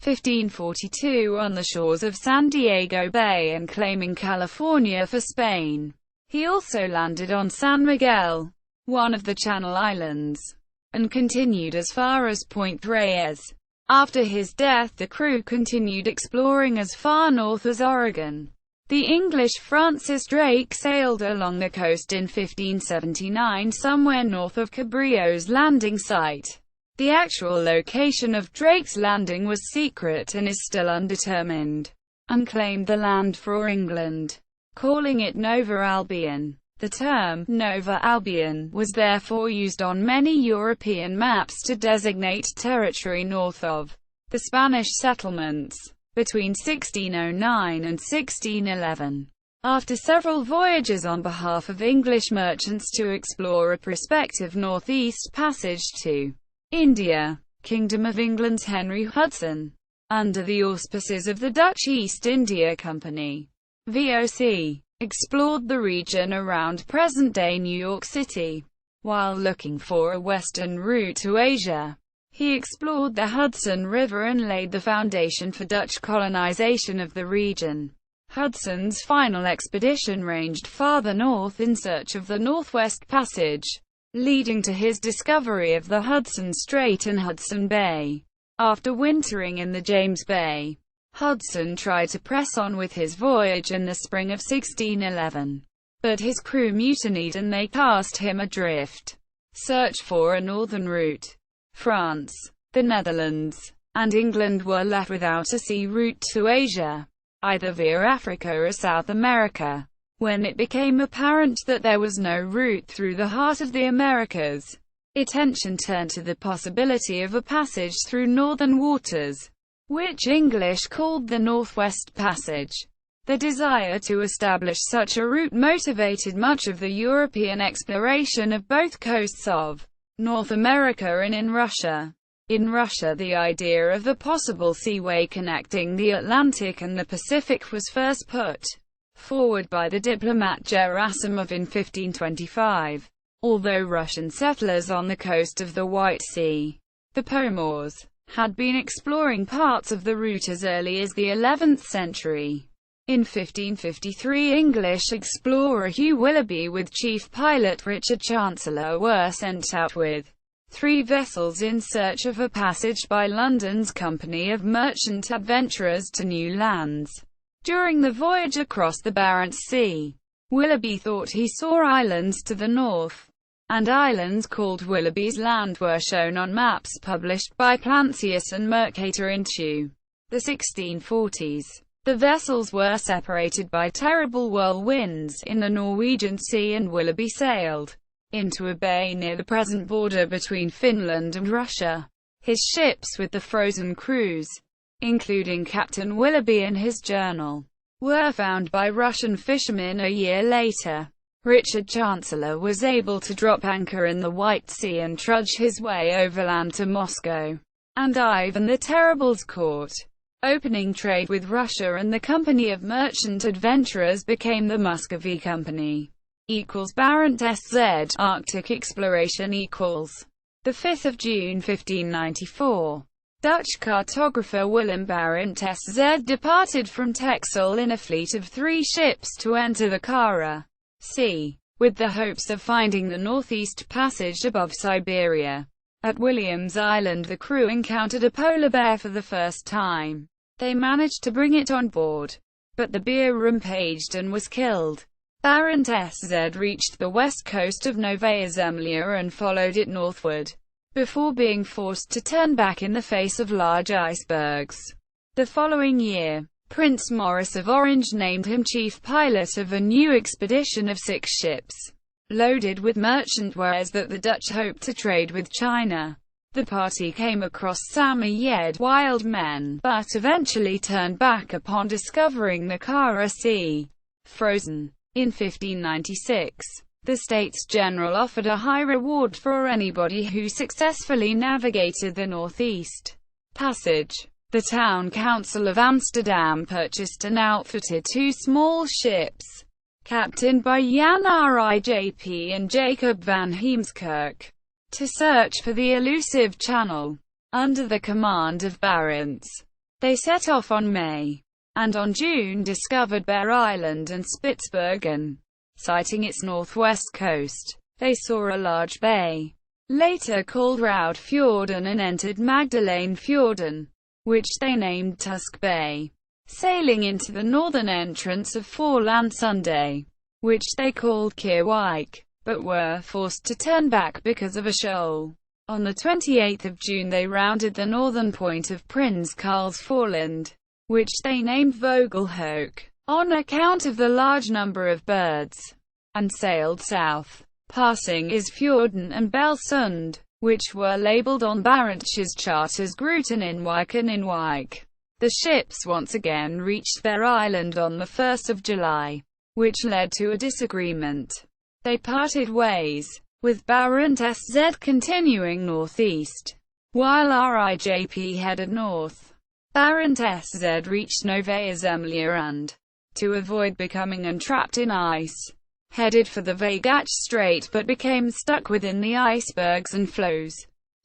1542 on the shores of San Diego Bay and claiming California for Spain. He also landed on San Miguel, one of the Channel Islands, and continued as far as Point Reyes. After his death, the crew continued exploring as far north as Oregon. The English Francis Drake sailed along the coast in 1579 somewhere north of Cabrillo's landing site. The actual location of Drake's landing was secret and is still undetermined, and claimed the land for England, calling it Nova Albion. The term, Nova Albion, was therefore used on many European maps to designate territory north of the Spanish settlements. Between 1609 and 1611, after several voyages on behalf of English merchants to explore a prospective northeast passage to India, Kingdom of England's Henry Hudson, under the auspices of the Dutch East India Company, VOC, explored the region around present-day New York City. While looking for a western route to Asia, he explored the Hudson River and laid the foundation for Dutch colonization of the region. Hudson's final expedition ranged farther north in search of the Northwest Passage, leading to his discovery of the Hudson Strait and Hudson Bay. After wintering in the James Bay, Hudson tried to press on with his voyage in the spring of 1611, but his crew mutinied and they cast him adrift. Search for a northern route. France, the Netherlands, and England were left without a sea route to Asia, either via Africa or South America. When it became apparent that there was no route through the heart of the Americas, attention turned to the possibility of a passage through northern waters, which English called the Northwest Passage. The desire to establish such a route motivated much of the European exploration of both coasts of North America and in Russia. In Russia, the idea of the possible seaway connecting the Atlantic and the Pacific was first put forward by the diplomat Gerasimov in 1525. Although Russian settlers on the coast of the White Sea, the Pomors, had been exploring parts of the route as early as the 11th century. In 1553, English explorer Hugh Willoughby with chief pilot Richard Chancellor were sent out with 3 vessels in search of a passage by London's Company of Merchant Adventurers to new lands. During the voyage across the Barents Sea, Willoughby thought he saw islands to the north, and islands called Willoughby's Land were shown on maps published by Plancius and Mercator into the 1640s. The vessels were separated by terrible whirlwinds in the Norwegian Sea, and Willoughby sailed into a bay near the present border between Finland and Russia. His ships with the frozen crews, including Captain Willoughby and his journal, were found by Russian fishermen a year later. Richard Chancellor was able to drop anchor in the White Sea and trudge his way overland to Moscow, and Ivan the Terrible's court. opening trade with Russia, and the Company of Merchant Adventurers became the Muscovy Company. Barent SZ, Arctic exploration equals. 5 June 1594. Dutch cartographer Willem Barent SZ departed from Texel in a fleet of 3 ships to enter the Kara Sea, with the hopes of finding the northeast passage above Siberia. At Williams Island the crew encountered a polar bear for the first time. They managed to bring it on board, but the bear rampaged and was killed. Barent SZ reached the west coast of Novaya Zemlya and followed it northward, before being forced to turn back in the face of large icebergs. The following year, Prince Maurice of Orange named him chief pilot of a new expedition of 6 ships, loaded with merchant wares that the Dutch hoped to trade with China. The party came across Samoyed wild men, but eventually turned back upon discovering the Kara Sea frozen. In 1596, the States General offered a high reward for anybody who successfully navigated the Northeast Passage. The Town Council of Amsterdam purchased and outfitted 2 small ships, captained by Jan Rijp and Jacob van Heemskerk, to search for the elusive channel. Under the command of Barents, they set off on May, and on June discovered Bear Island and Spitsbergen. Sighting its northwest coast, they saw a large bay, later called Raude Fjorden, and entered Magdalene Fjorden, which they named Tusk Bay, sailing into the northern entrance of Foreland Sunday, which they called Keerwijk, but were forced to turn back because of a shoal. On the 28th of June they rounded the northern point of Prins Karls Foreland, which they named Vogelhoek, on account of the large number of birds, and sailed south, passing Isfjorden and Belsund, which were labeled on Barent's chart as Groeten Inwijk and Inwijk. The ships once again reached Bear Island on the 1st of July, which led to a disagreement. They parted ways, with Barent SZ continuing northeast, while Rijp headed north. Barent SZ reached Novaya Zemlya and, to avoid becoming entrapped in ice, headed for the Vagach Strait but became stuck within the icebergs and floes.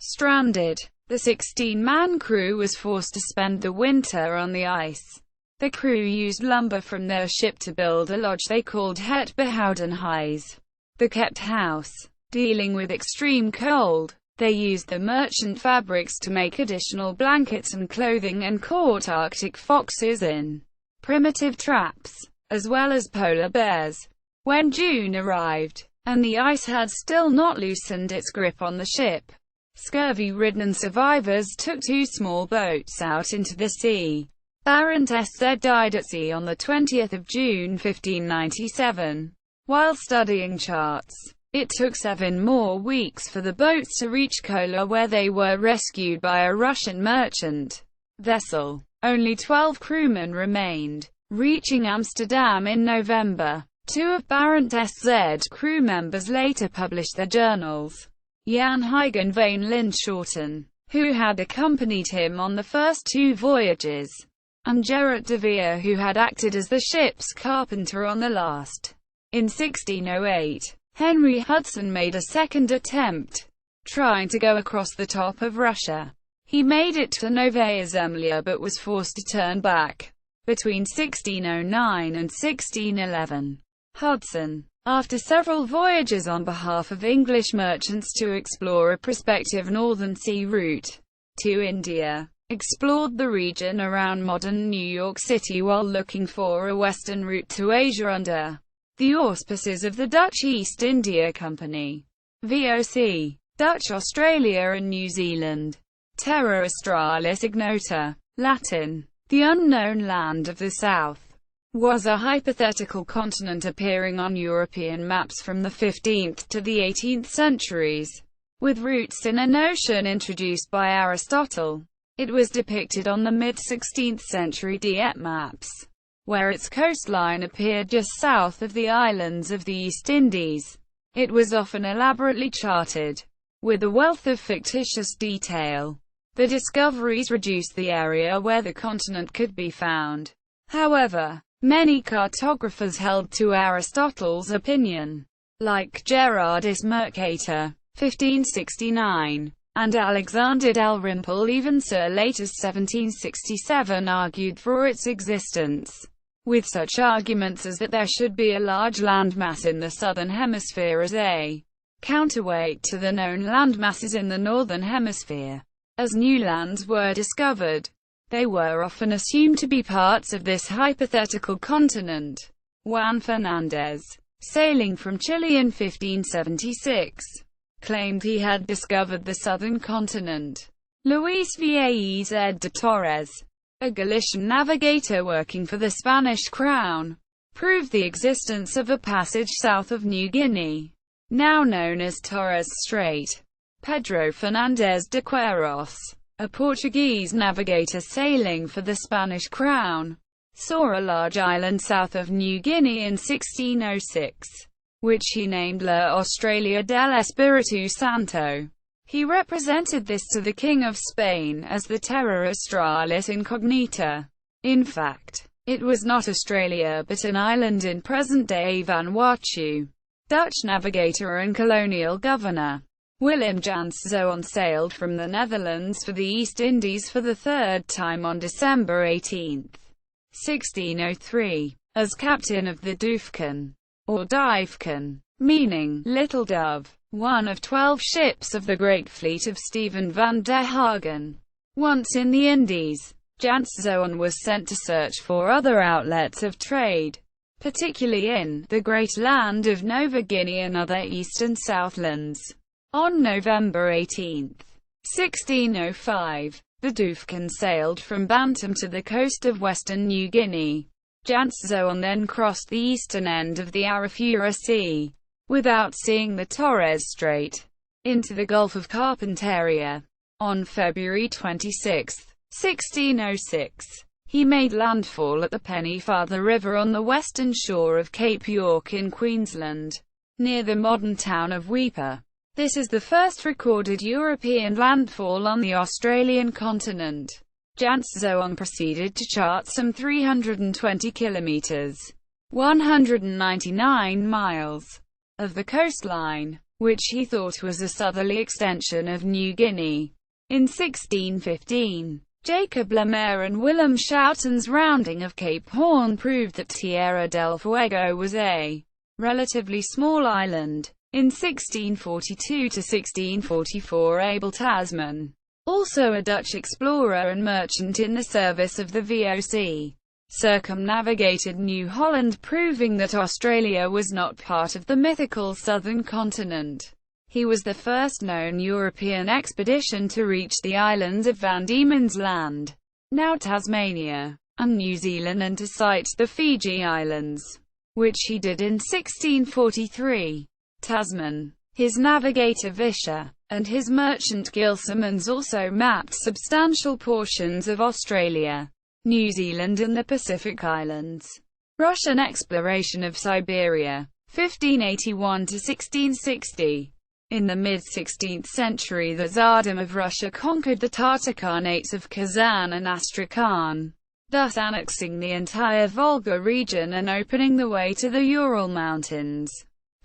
Stranded, the 16-man crew was forced to spend the winter on the ice. The crew used lumber from their ship to build a lodge they called Het Behouden Huis, the kept house. Dealing with extreme cold, they used the merchant fabrics to make additional blankets and clothing, and caught Arctic foxes in primitive traps, as well as polar bears. When June arrived, and the ice had still not loosened its grip on the ship, scurvy-ridden survivors took 2 small boats out into the sea. Barent SZ died at sea on the 20th of June 1597. While studying charts, it took 7 more weeks for the boats to reach Kola, where they were rescued by a Russian merchant vessel. Only 12 crewmen remained, reaching Amsterdam in November. 2 of Barent SZ crew members later published their journals. Jan Huygen van Linschoten, who had accompanied him on the first 2 voyages, and Gerrit de Veer, who had acted as the ship's carpenter on the last. In 1608, Henry Hudson made a second attempt, trying to go across the top of Russia. He made it to Novaya Zemlya but was forced to turn back. Between 1609 and 1611, Hudson, after several voyages on behalf of English merchants to explore a prospective northern sea route to India, explored the region around modern New York City while looking for a western route to Asia under the auspices of the Dutch East India Company, VOC, Dutch Australia and New Zealand. Terra Australis Ignota, Latin, the unknown land of the south, was a hypothetical continent appearing on European maps from the 15th to the 18th centuries, with roots in an ocean introduced by Aristotle. It was depicted on the mid-16th century Diet maps, where its coastline appeared just south of the islands of the East Indies. It was often elaborately charted, with a wealth of fictitious detail. The discoveries reduced the area where the continent could be found. However, many cartographers held to Aristotle's opinion, like Gerardus Mercator, 1569, and Alexander Dalrymple. Even Sir Laters 1767 argued for its existence, with such arguments as that there should be a large landmass in the southern hemisphere as a counterweight to the known landmasses in the northern hemisphere. As new lands were discovered, they were often assumed to be parts of this hypothetical continent. Juan Fernández, sailing from Chile in 1576, claimed he had discovered the southern continent. Luis Vallez de Torres, a Galician navigator working for the Spanish crown, proved the existence of a passage south of New Guinea, now known as Torres Strait. Pedro Fernández de Queiroz, a Portuguese navigator sailing for the Spanish crown, saw a large island south of New Guinea in 1606, which he named La Australia del Espíritu Santo. He represented this to the King of Spain as the Terra Australis Incognita. In fact, it was not Australia but an island in present-day Vanuatu. Dutch navigator and colonial governor Willem Jansz Zoon sailed from the Netherlands for the East Indies for the third time on December 18, 1603, as captain of the Duifken, or Duifken, meaning Little Dove, one of 12 ships of the Great Fleet of Stephen van der Hagen. Once in the Indies, Jansz Zoon was sent to search for other outlets of trade, particularly in the Great Land of Nova Guinea and other east and southlands. On November 18, 1605, the Duifken sailed from Bantam to the coast of western New Guinea. Jansz Zoon then crossed the eastern end of the Arafura Sea, without seeing the Torres Strait, into the Gulf of Carpentaria. On February 26, 1606, he made landfall at the Pennefather River on the western shore of Cape York in Queensland, near the modern town of Weipa. This is the first recorded European landfall on the Australian continent. Jansz Zoon proceeded to chart some 320 kilometers, 199 miles, of the coastline, which he thought was a southerly extension of New Guinea. In 1615, Jacob Lemaire and Willem Schouten's rounding of Cape Horn proved that Tierra del Fuego was a relatively small island. In 1642–1644, Abel Tasman, also a Dutch explorer and merchant in the service of the VOC, circumnavigated New Holland, proving that Australia was not part of the mythical southern continent. He was the first known European expedition to reach the islands of Van Diemen's Land, now Tasmania, and New Zealand, and to sight the Fiji Islands, which he did in 1643. Tasman, his navigator Vischer, and his merchant Gill Simmons also mapped substantial portions of Australia, New Zealand and the Pacific Islands. Russian exploration of Siberia, 1581–1660. In the mid-16th century, the Tsardom of Russia conquered the Tatar Khanates of Kazan and Astrakhan, thus annexing the entire Volga region and opening the way to the Ural Mountains.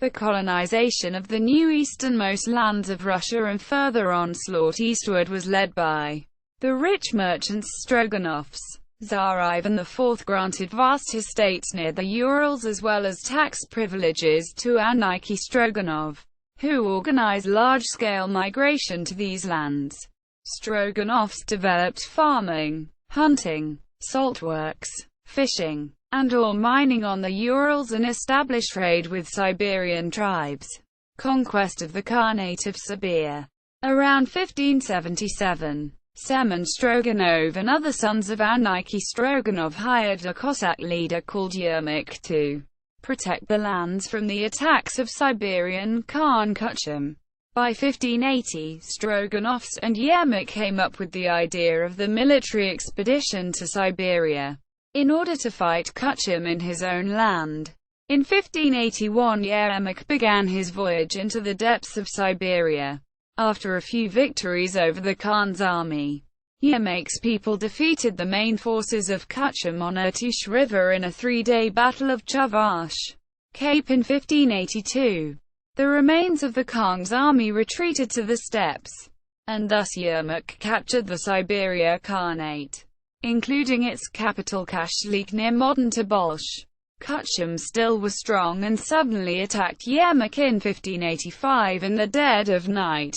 The colonization of the new easternmost lands of Russia and further onslaught eastward was led by the rich merchants Stroganovs. Tsar Ivan IV granted vast estates near the Urals as well as tax privileges to Aniki Stroganov, who organized large-scale migration to these lands. Stroganovs developed farming, hunting, saltworks, fishing, and ore mining on the Urals and established trade with Siberian tribes. Conquest of the Khanate of Sibir. Around 1577, Semyon Stroganov and other sons of Aniki Stroganov hired a Cossack leader called Yermak to protect the lands from the attacks of Siberian Khan Kuchum. By 1580, Stroganovs and Yermak came up with the idea of the military expedition to Siberia, in order to fight Kuchum in his own land. In 1581, Yermak began his voyage into the depths of Siberia. After a few victories over the Khan's army, Yermak's people defeated the main forces of Kuchum on Irtysh River in a three-day Battle of Chavash Cape in 1582. The remains of the Khan's army retreated to the steppes, and thus Yermak captured the Siberia Khanate, including its capital Kashlik near modern Tobolsk. Kuchum still was strong and suddenly attacked Yermak in 1585 in the dead of night,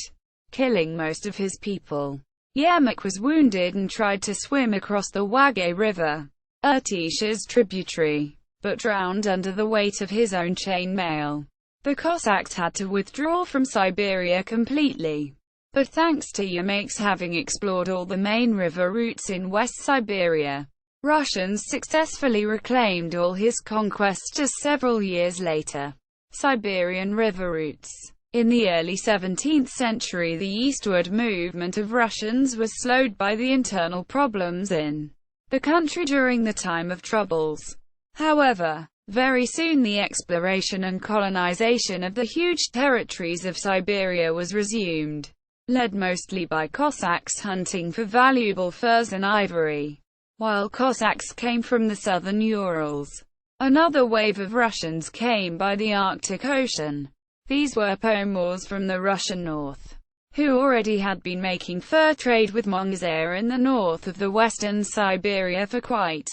killing most of his people. Yermak was wounded and tried to swim across the Wagay River, Irtysh's tributary, but drowned under the weight of his own chain mail. The Cossacks had to withdraw from Siberia completely. But thanks to Yermak's having explored all the main river routes in West Siberia, Russians successfully reclaimed all his conquests just several years later. Siberian river routes. In the early 17th century, the eastward movement of Russians was slowed by the internal problems in the country during the time of troubles. However, very soon the exploration and colonization of the huge territories of Siberia was resumed, led mostly by Cossacks hunting for valuable furs and ivory. While Cossacks came from the southern Urals, another wave of Russians came by the Arctic Ocean. These were Pomors from the Russian north, who already had been making fur trade with Mongols in the north of the western Siberia for quite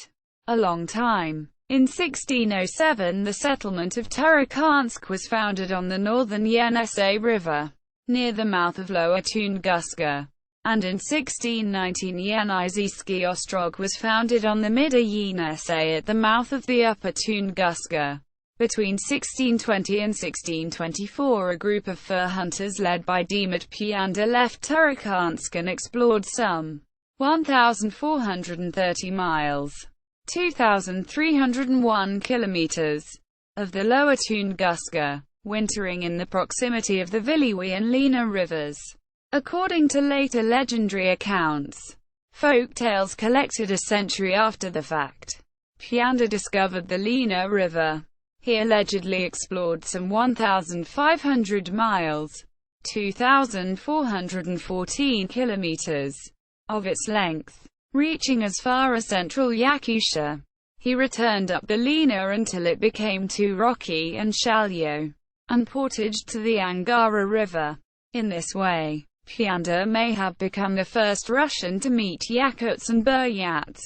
a long time. In 1607 the settlement of Turkhansk was founded on the northern Yenisei River, near the mouth of Lower Tunguska, and in 1619 Yeniseiski Ostrog was founded on the Middle Yenisei at the mouth of the Upper Tunguska. Between 1620 and 1624 a group of fur hunters led by Demet Piander left Turkhansk and explored some 1,430 miles, 2,301 kilometers, of the lower Tunguska, wintering in the proximity of the Viliwi and Lena rivers. According to later legendary accounts, folk tales collected a century after the fact, Piander discovered the Lena River. He allegedly explored some 1,500 miles, 2,414 kilometers, of its length, reaching as far as central Yakutia. He returned up the Lena until it became too rocky and shallow, and portaged to the Angara River. In this way, Piander may have become the first Russian to meet Yakuts and Buryats.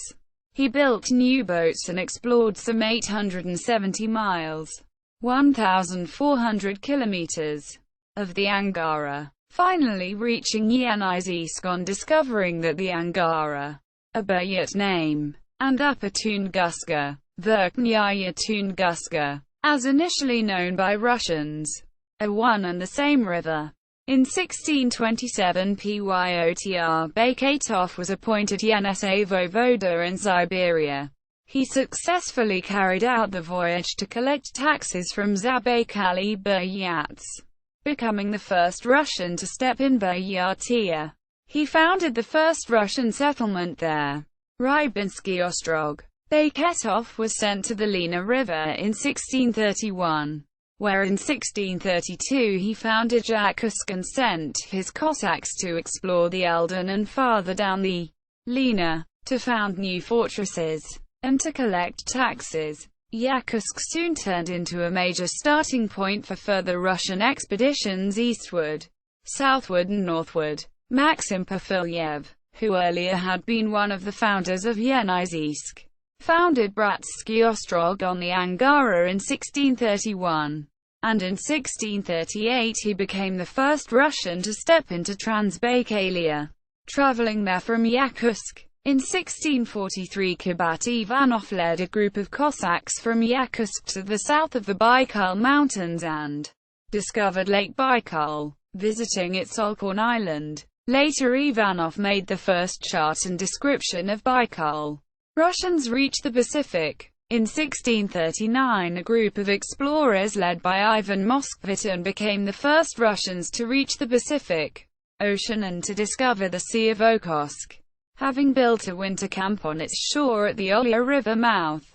He built new boats and explored some 870 miles, 1,400 kilometers, of the Angara, finally reaching Yeniseisk on discovering that the Angara, a Buryat name, and Upper Tunguska, Verkhnaya Tunguska, as initially known by Russians, are one and the same river. In 1627 Pyotr Bakatov was appointed Yenisei voivoda in Siberia. He successfully carried out the voyage to collect taxes from Zabaikalli Buryats, becoming the first Russian to step in Buryatia. He founded the first Russian settlement there, Rybinsky Ostrog. Bakatov was sent to the Lena River in 1631. Where in 1632 he founded Yakutsk and sent his Cossacks to explore the Eldon and farther down the Lena, to found new fortresses, and to collect taxes. Yakutsk soon turned into a major starting point for further Russian expeditions eastward, southward and northward. Maxim Pafilyev, who earlier had been one of the founders of Yeniseisk, founded Bratsky Ostrog on the Angara in 1631, and in 1638 he became the first Russian to step into Transbaikalia, traveling there from Yakutsk. In 1643 Kubat Ivanov led a group of Cossacks from Yakutsk to the south of the Baikal Mountains and discovered Lake Baikal, visiting its Olkhorn Island. Later Ivanov made the first chart and description of Baikal. Russians reached the Pacific. In 1639 a group of explorers led by Ivan Moskvitin became the first Russians to reach the Pacific Ocean and to discover the Sea of Okhotsk, having built a winter camp on its shore at the Olia River mouth.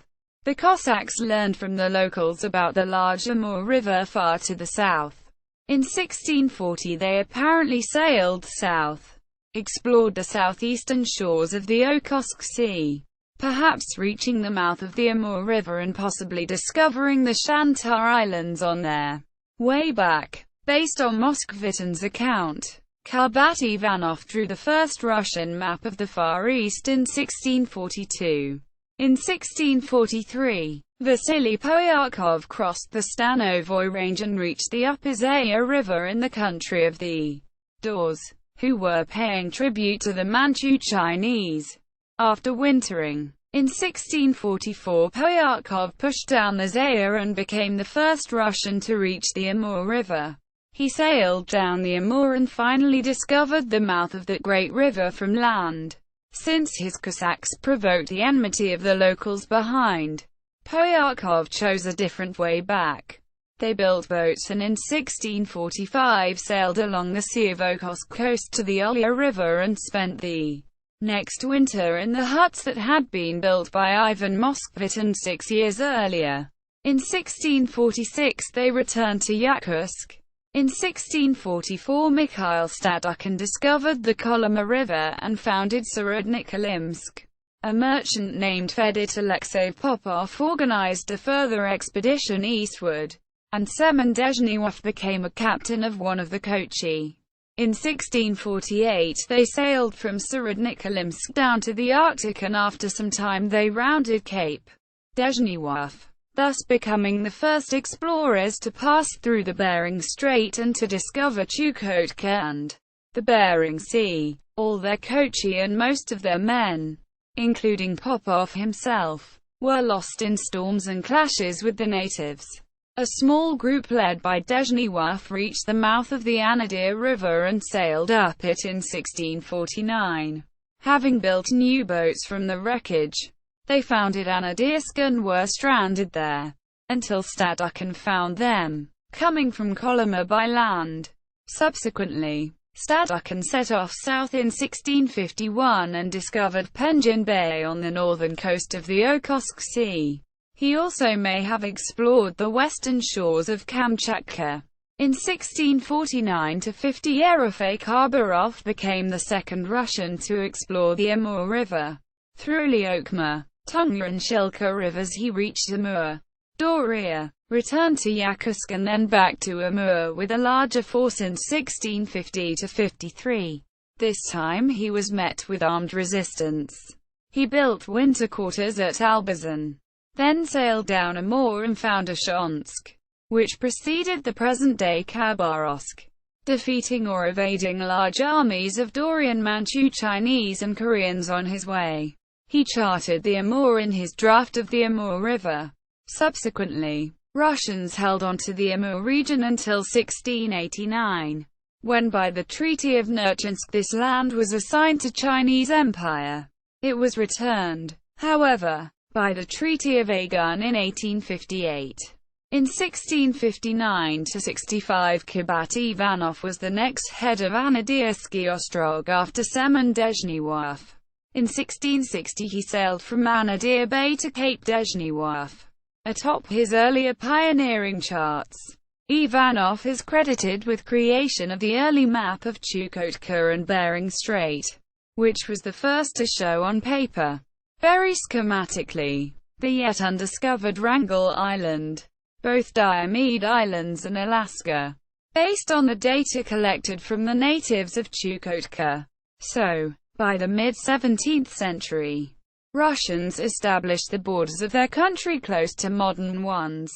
The Cossacks learned from the locals about the large Amur River far to the south. In 1640 they apparently sailed south explored the southeastern shores of the Okhotsk Sea, perhaps reaching the mouth of the Amur River and possibly discovering the Shantar Islands on their way back. Based on Moskvitin's account, Kubat Ivanov drew the first Russian map of the Far East in 1642. In 1643, Vasily Poyarkov crossed the Stanovoy Range and reached the upper Zaya River in the country of the Dors, who were paying tribute to the Manchu Chinese. After wintering in 1644, Poyarkov pushed down the Zaya and became the first Russian to reach the Amur River. He sailed down the Amur and finally discovered the mouth of that great river from land. Since his Cossacks provoked the enmity of the locals behind, Poyarkov chose a different way back. They built boats and in 1645 sailed along the Sea of Okhotsk coast to the Ulya River and spent the next winter in the huts that had been built by Ivan Moskvitin 6 years earlier. In 1646 they returned to Yakutsk. In 1644 Mikhail Stadukhin discovered the Kolyma River and founded Syrodnik-Olimsk. A merchant named Fedot Alexeyev Popov organized a further expedition eastward, and Semyon Dezhnyov became a captain of one of the Kochi. In 1648 they sailed from Syrodnik-Olimsk down to the Arctic and after some time they rounded Cape Dezhnyov, thus becoming the first explorers to pass through the Bering Strait and to discover Chukotka and the Bering Sea. All their Kochi and most of their men, including Popov himself, were lost in storms and clashes with the natives. A small group led by Dezhnyov reached the mouth of the Anadyr River and sailed up it in 1649. Having built new boats from the wreckage, they founded Anadyrsk and were stranded there, until Stadukhin found them, coming from Kolyma by land. Subsequently, Stadukhin set off south in 1651 and discovered Penjin Bay on the northern coast of the Okhotsk Sea. He also may have explored the western shores of Kamchatka. In 1649–50 Yerofey Khabarov became the second Russian to explore the Amur River. Through Lyokma, Tungla and Shilka rivers he reached Amur, Doria, returned to Yakutsk and then back to Amur with a larger force in 1650–53. This time he was met with armed resistance. He built winter quarters at Albazan, then sailed down Amur and found Oshonsk, which preceded the present-day Khabarovsk, defeating or evading large armies of Dorian Manchu Chinese and Koreans on his way. He charted the Amur in his draft of the Amur River. Subsequently, Russians held on to the Amur region until 1689, when by the Treaty of Nerchinsk this land was assigned to Chinese Empire. It was returned, however, by the Treaty of Agun in 1858. In 1659–65 Kubat Ivanov was the next head of Anadyrsky Ostrog after Semyon Dezhnyov. In 1660 he sailed from Anadyr Bay to Cape Dezhnyov. Atop his earlier pioneering charts, Ivanov is credited with creation of the early map of Chukotka and Bering Strait, which was the first to show on paper, very schematically, the yet undiscovered Wrangel Island, both Diomede Islands and Alaska, based on the data collected from the natives of Chukotka. So, by the mid-17th century, Russians established the borders of their country close to modern ones,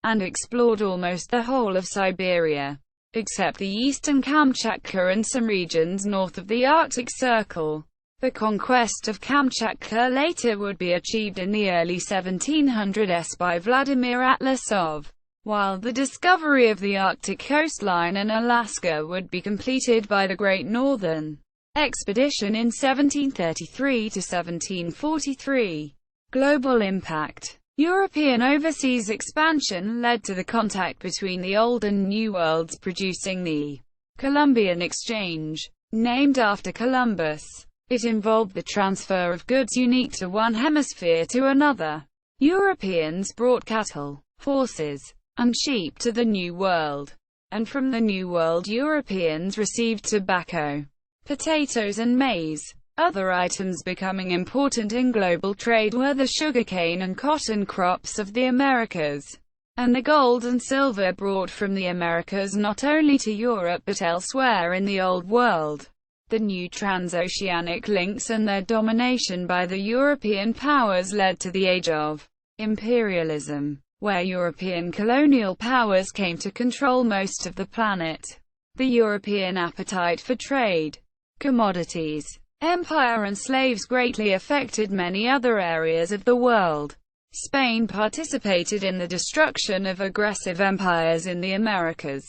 and explored almost the whole of Siberia, except the eastern Kamchatka and some regions north of the Arctic Circle. The conquest of Kamchatka later would be achieved in the early 1700s by Vladimir Atlasov, while the discovery of the Arctic coastline and Alaska would be completed by the Great Northern Expedition in 1733–1743. Global impact. European overseas expansion led to the contact between the Old and New Worlds, producing the Columbian Exchange, named after Columbus. It involved the transfer of goods unique to one hemisphere to another. Europeans brought cattle, horses, and sheep to the New World, and from the New World Europeans received tobacco, potatoes and maize. Other items becoming important in global trade were the sugarcane and cotton crops of the Americas, and the gold and silver brought from the Americas not only to Europe but elsewhere in the Old World. The new transoceanic links and their domination by the European powers led to the age of imperialism, where European colonial powers came to control most of the planet. The European appetite for trade, commodities, empire and slaves greatly affected many other areas of the world. Spain participated in the destruction of aggressive empires in the Americas,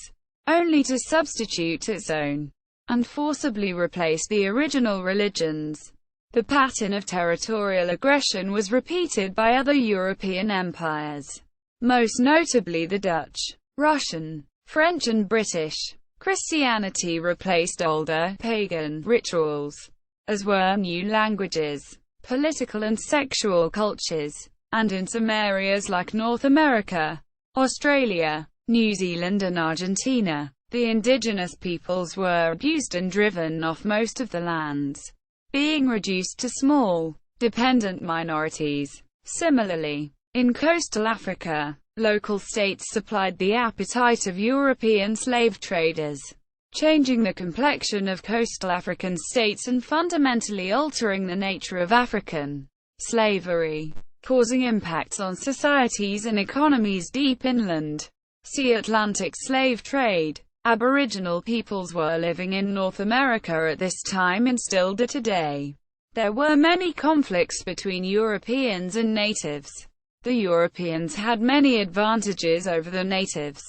only to substitute its own, and forcibly replace the original religions. The pattern of territorial aggression was repeated by other European empires, most notably the Dutch, Russian, French and British. Christianity replaced older, pagan rituals, as were new languages, political and sexual cultures, and in some areas like North America, Australia, New Zealand and Argentina, the indigenous peoples were abused and driven off most of the lands, being reduced to small, dependent minorities. Similarly, in coastal Africa, local states supplied the appetite of European slave traders, changing the complexion of coastal African states and fundamentally altering the nature of African slavery, causing impacts on societies and economies deep inland. See Atlantic slave trade. Aboriginal peoples were living in North America at this time and still do today. There were many conflicts between Europeans and natives. The Europeans had many advantages over the natives.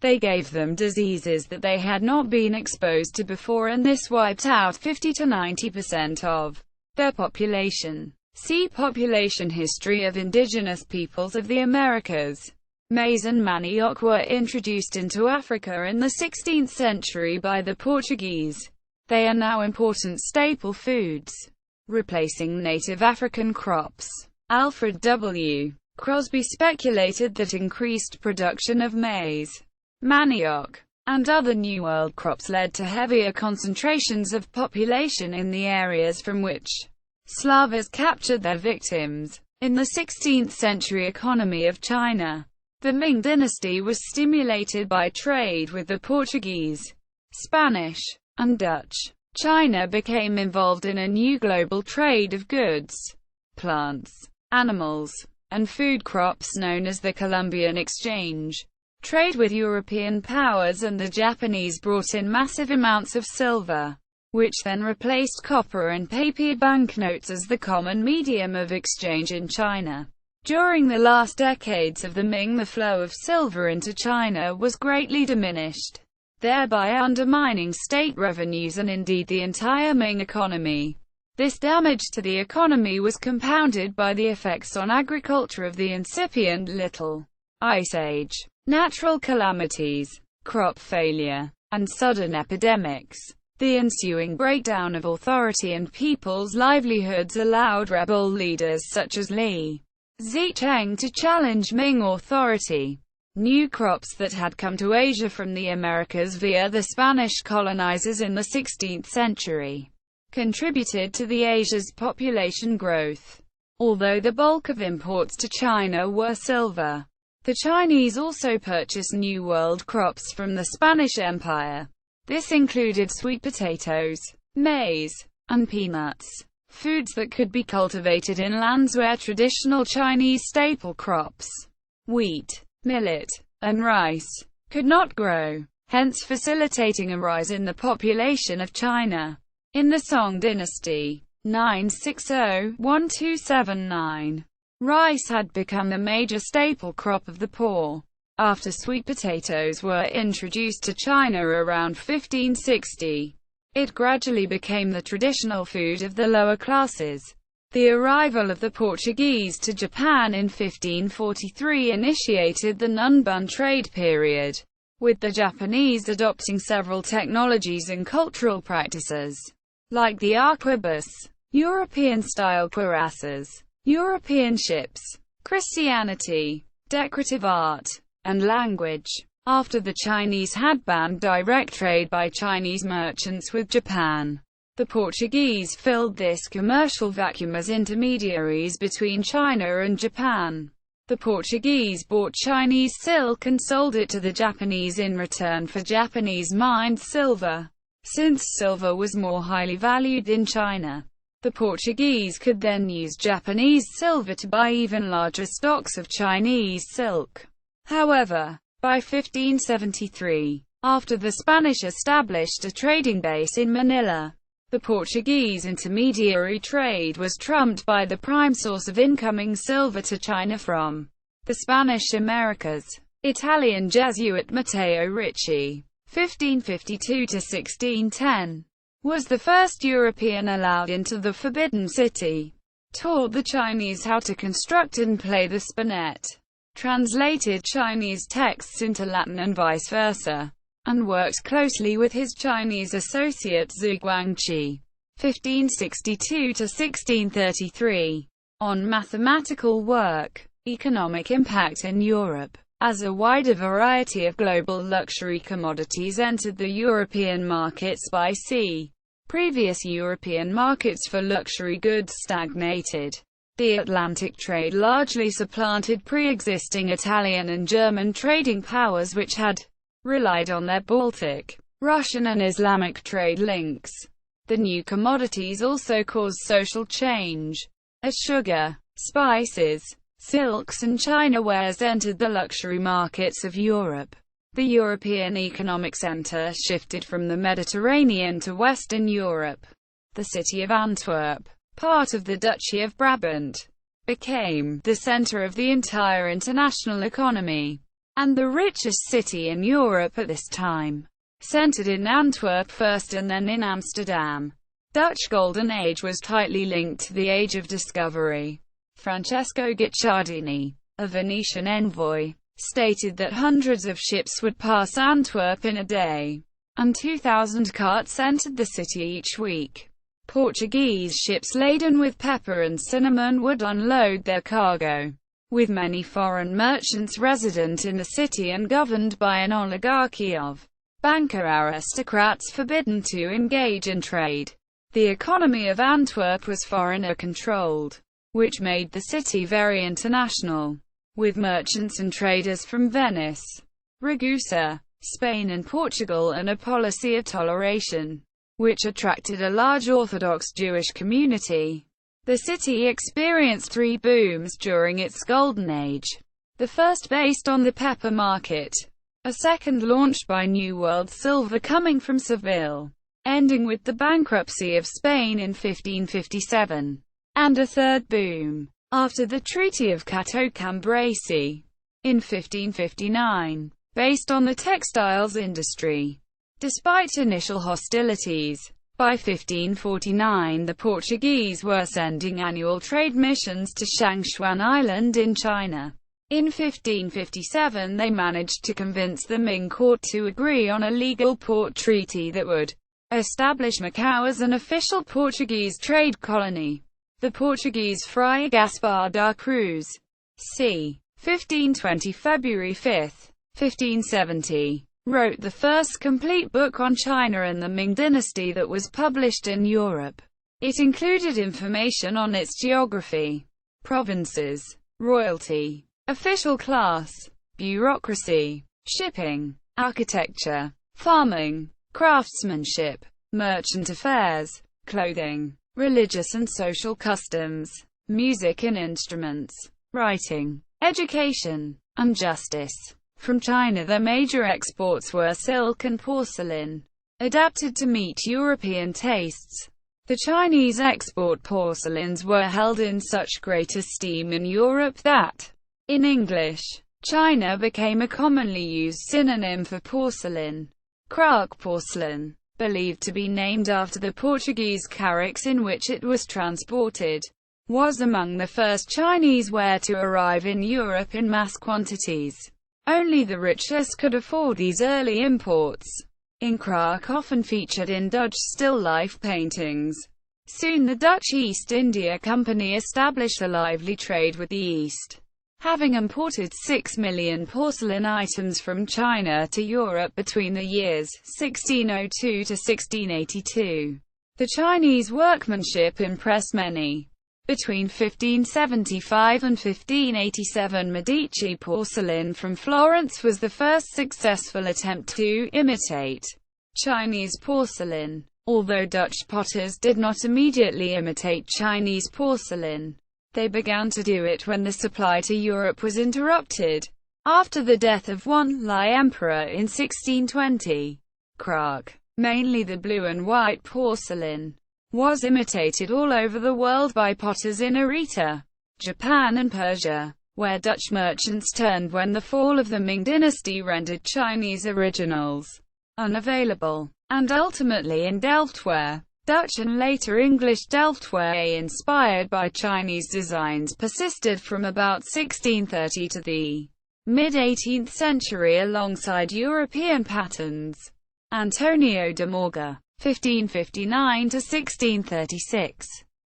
They gave them diseases that they had not been exposed to before, and this wiped out 50 to 90% of their population. See Population History of Indigenous Peoples of the Americas. Maize and manioc were introduced into Africa in the 16th century by the Portuguese. They are now important staple foods, replacing native African crops. Alfred W. Crosby speculated that increased production of maize, manioc, and other New World crops led to heavier concentrations of population in the areas from which slavers captured their victims. In the 16th century economy of China, the Ming dynasty was stimulated by trade with the Portuguese, Spanish, and Dutch. China became involved in a new global trade of goods, plants, animals, and food crops known as the Columbian Exchange. Trade with European powers and the Japanese brought in massive amounts of silver, which then replaced copper and paper banknotes as the common medium of exchange in China. During the last decades of the Ming, the flow of silver into China was greatly diminished, thereby undermining state revenues and indeed the entire Ming economy. This damage to the economy was compounded by the effects on agriculture of the incipient Little Ice Age, natural calamities, crop failure, and sudden epidemics. The ensuing breakdown of authority and people's livelihoods allowed rebel leaders such as Li Zicheng to challenge Ming authority. New crops that had come to Asia from the Americas via the Spanish colonizers in the 16th century contributed to the Asia's population growth. Although the bulk of imports to China were silver, the Chinese also purchased New World crops from the Spanish Empire. This included sweet potatoes, maize, and peanuts, foods that could be cultivated in lands where traditional Chinese staple crops, wheat, millet, and rice, could not grow, hence facilitating a rise in the population of China. In the Song dynasty, 960–1279, rice had become a major staple crop of the poor. After sweet potatoes were introduced to China around 1560, it gradually became the traditional food of the lower classes. The arrival of the Portuguese to Japan in 1543 initiated the Nunbun trade period, with the Japanese adopting several technologies and cultural practices, like the arquebus, European-style cuirasses, European ships, Christianity, decorative art, and language. After the Chinese had banned direct trade by Chinese merchants with Japan, The Portuguese filled this commercial vacuum as intermediaries between China and Japan. The Portuguese bought Chinese silk and sold it to the Japanese in return for Japanese mined silver. Since silver was more highly valued in China, the Portuguese could then use Japanese silver to buy even larger stocks of Chinese silk. However, by 1573, after the Spanish established a trading base in Manila, the Portuguese intermediary trade was trumped by the prime source of incoming silver to China from the Spanish Americas. Italian Jesuit Matteo Ricci, 1552–1610, was the first European allowed into the Forbidden City, taught the Chinese how to construct and play the spinet, translated Chinese texts into Latin and vice versa, and worked closely with his Chinese associate Zhu Guangqi, 1562–1633, on mathematical work. Economic impact in Europe. As a wider variety of global luxury commodities entered the European markets by sea, previous European markets for luxury goods stagnated. The Atlantic trade largely supplanted pre-existing Italian and German trading powers which had relied on their Baltic, Russian and Islamic trade links. The new commodities also caused social change, as sugar, spices, silks and China wares entered the luxury markets of Europe. The European economic center shifted from the Mediterranean to Western Europe. The city of Antwerp, part of the Duchy of Brabant, became the center of the entire international economy, and the richest city in Europe at this time. Centered in Antwerp first and then in Amsterdam, Dutch Golden Age was tightly linked to the Age of Discovery. Francesco Guicciardini, a Venetian envoy, stated that hundreds of ships would pass Antwerp in a day, and 2,000 carts entered the city each week. Portuguese ships laden with pepper and cinnamon would unload their cargo, with many foreign merchants resident in the city and governed by an oligarchy of banker aristocrats forbidden to engage in trade. The economy of Antwerp was foreigner-controlled, which made the city very international, with merchants and traders from Venice, Ragusa, Spain and Portugal, and a policy of toleration, which attracted a large Orthodox Jewish community. The city experienced three booms during its golden age. The first based on the pepper market, a second launched by New World silver coming from Seville, ending with the bankruptcy of Spain in 1557, and a third boom, after the Treaty of Cato Cambrasi, in 1559, based on the textiles industry. Despite initial hostilities, by 1549 the Portuguese were sending annual trade missions to Shangshuan Island in China. In 1557 they managed to convince the Ming court to agree on a legal port treaty that would establish Macau as an official Portuguese trade colony. The Portuguese Fray Gaspar da Cruz, c. 1520 February 5, 1570, wrote the first complete book on China and the Ming dynasty that was published in Europe. It included information on its geography, provinces, royalty, official class, bureaucracy, shipping, architecture, farming, craftsmanship, merchant affairs, clothing, religious and social customs, music and instruments, writing, education, and justice. From China their major exports were silk and porcelain, adapted to meet European tastes. The Chinese export porcelains were held in such great esteem in Europe that, in English, China became a commonly used synonym for porcelain. Crack porcelain, believed to be named after the Portuguese carracks in which it was transported, was among the first Chinese ware to arrive in Europe in mass quantities. Only the richest could afford these early imports. Crack often featured in Dutch still-life paintings. Soon the Dutch East India Company established a lively trade with the East, having imported 6 million porcelain items from China to Europe between the years 1602 to 1682. The Chinese workmanship impressed many. Between 1575 and 1587, Medici porcelain from Florence was the first successful attempt to imitate Chinese porcelain. Although Dutch potters did not immediately imitate Chinese porcelain, they began to do it when the supply to Europe was interrupted. After the death of Wanli Emperor in 1620, Prague, mainly the blue and white porcelain, was imitated all over the world by potters in Arita, Japan and Persia, where Dutch merchants turned when the fall of the Ming dynasty rendered Chinese originals unavailable, and ultimately in Delftware. Dutch and later English Delftware inspired by Chinese designs persisted from about 1630 to the mid-18th century alongside European patterns. Antonio de Morga, 1559 to 1636,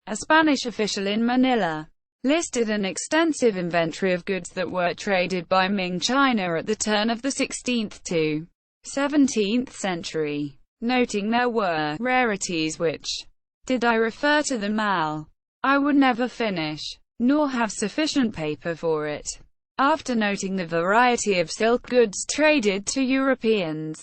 a Spanish official in Manila, listed an extensive inventory of goods that were traded by Ming China at the turn of the 16th to 17th century, noting there were rarities which, did I refer to the mal, I would never finish, nor have sufficient paper for it. After noting the variety of silk goods traded to Europeans,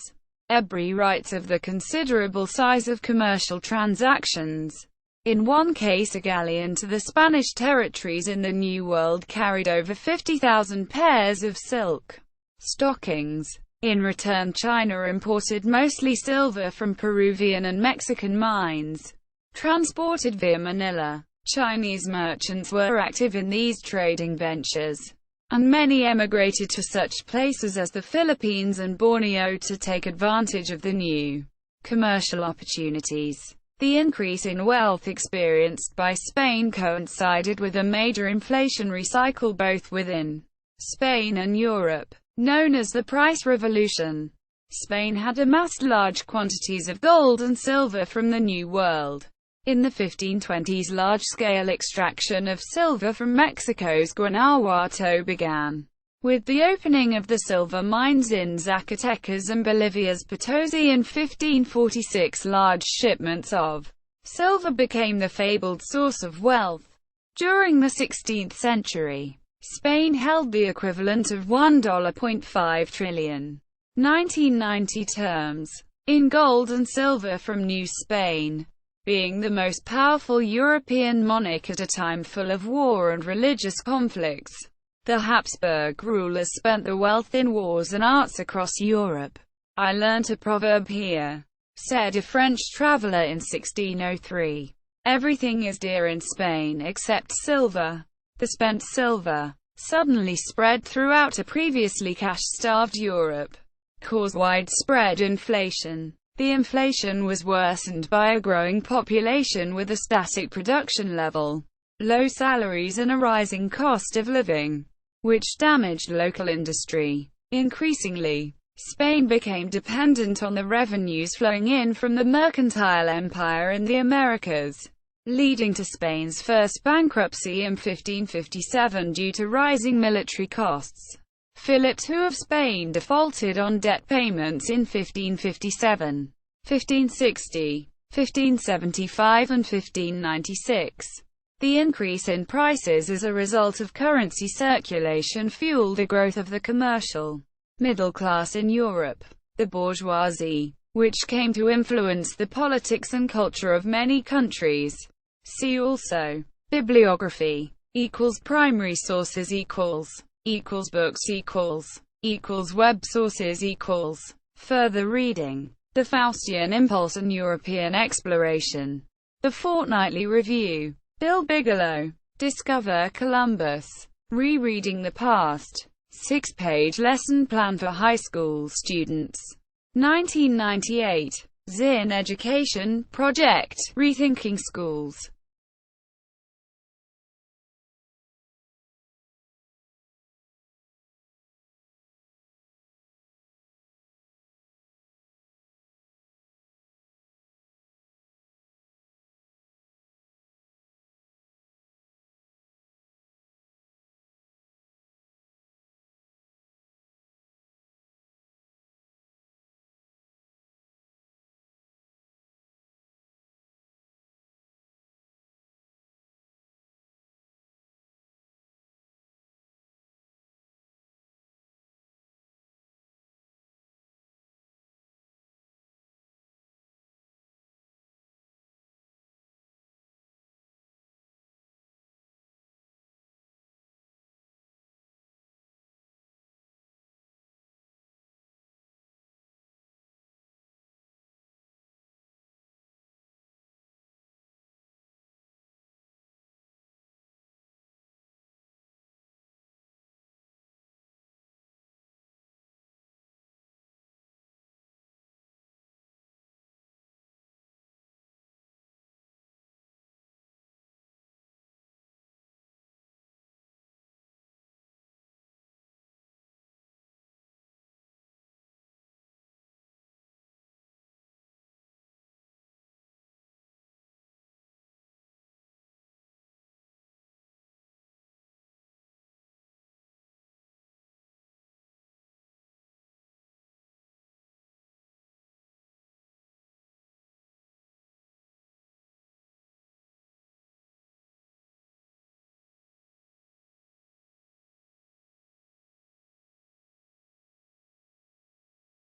Ebri writes of the considerable size of commercial transactions. In one case, a galleon to the Spanish territories in the New World carried over 50,000 pairs of silk stockings. In return, China imported mostly silver from Peruvian and Mexican mines, transported via Manila. Chinese merchants were active in these trading ventures, and many emigrated to such places as the Philippines and Borneo to take advantage of the new commercial opportunities. The increase in wealth experienced by Spain coincided with a major inflationary cycle both within Spain and Europe, known as the Price Revolution. Spain had amassed large quantities of gold and silver from the New World. In the 1520s, large-scale extraction of silver from Mexico's Guanajuato began. With the opening of the silver mines in Zacatecas and Bolivia's Potosi in 1546, large shipments of silver became the fabled source of wealth. During the 16th century, Spain held the equivalent of $1.5 trillion, 1990 terms, in gold and silver from New Spain. Being the most powerful European monarch at a time full of war and religious conflicts, the Habsburg rulers spent the wealth in wars and arts across Europe. I learnt a proverb here, said a French traveller in 1603. Everything is dear in Spain except silver. The spent silver suddenly spread throughout a previously cash-starved Europe, caused widespread inflation. The inflation was worsened by a growing population with a static production level, low salaries and a rising cost of living, which damaged local industry. Increasingly, Spain became dependent on the revenues flowing in from the mercantile empire in the Americas, leading to Spain's first bankruptcy in 1557 due to rising military costs. Philip II of Spain defaulted on debt payments in 1557, 1560, 1575 and 1596. The increase in prices as a result of currency circulation fueled the growth of the commercial middle class in Europe. The bourgeoisie, which came to influence the politics and culture of many countries. See also bibliography =primary sources =books web sources further reading The Faustian Impulse and European Exploration. The Fortnightly Review. Bill Bigelow. Discover Columbus. Rereading the Past. 6-page lesson plan for high school students. 1998. Zinn Education Project, Rethinking Schools.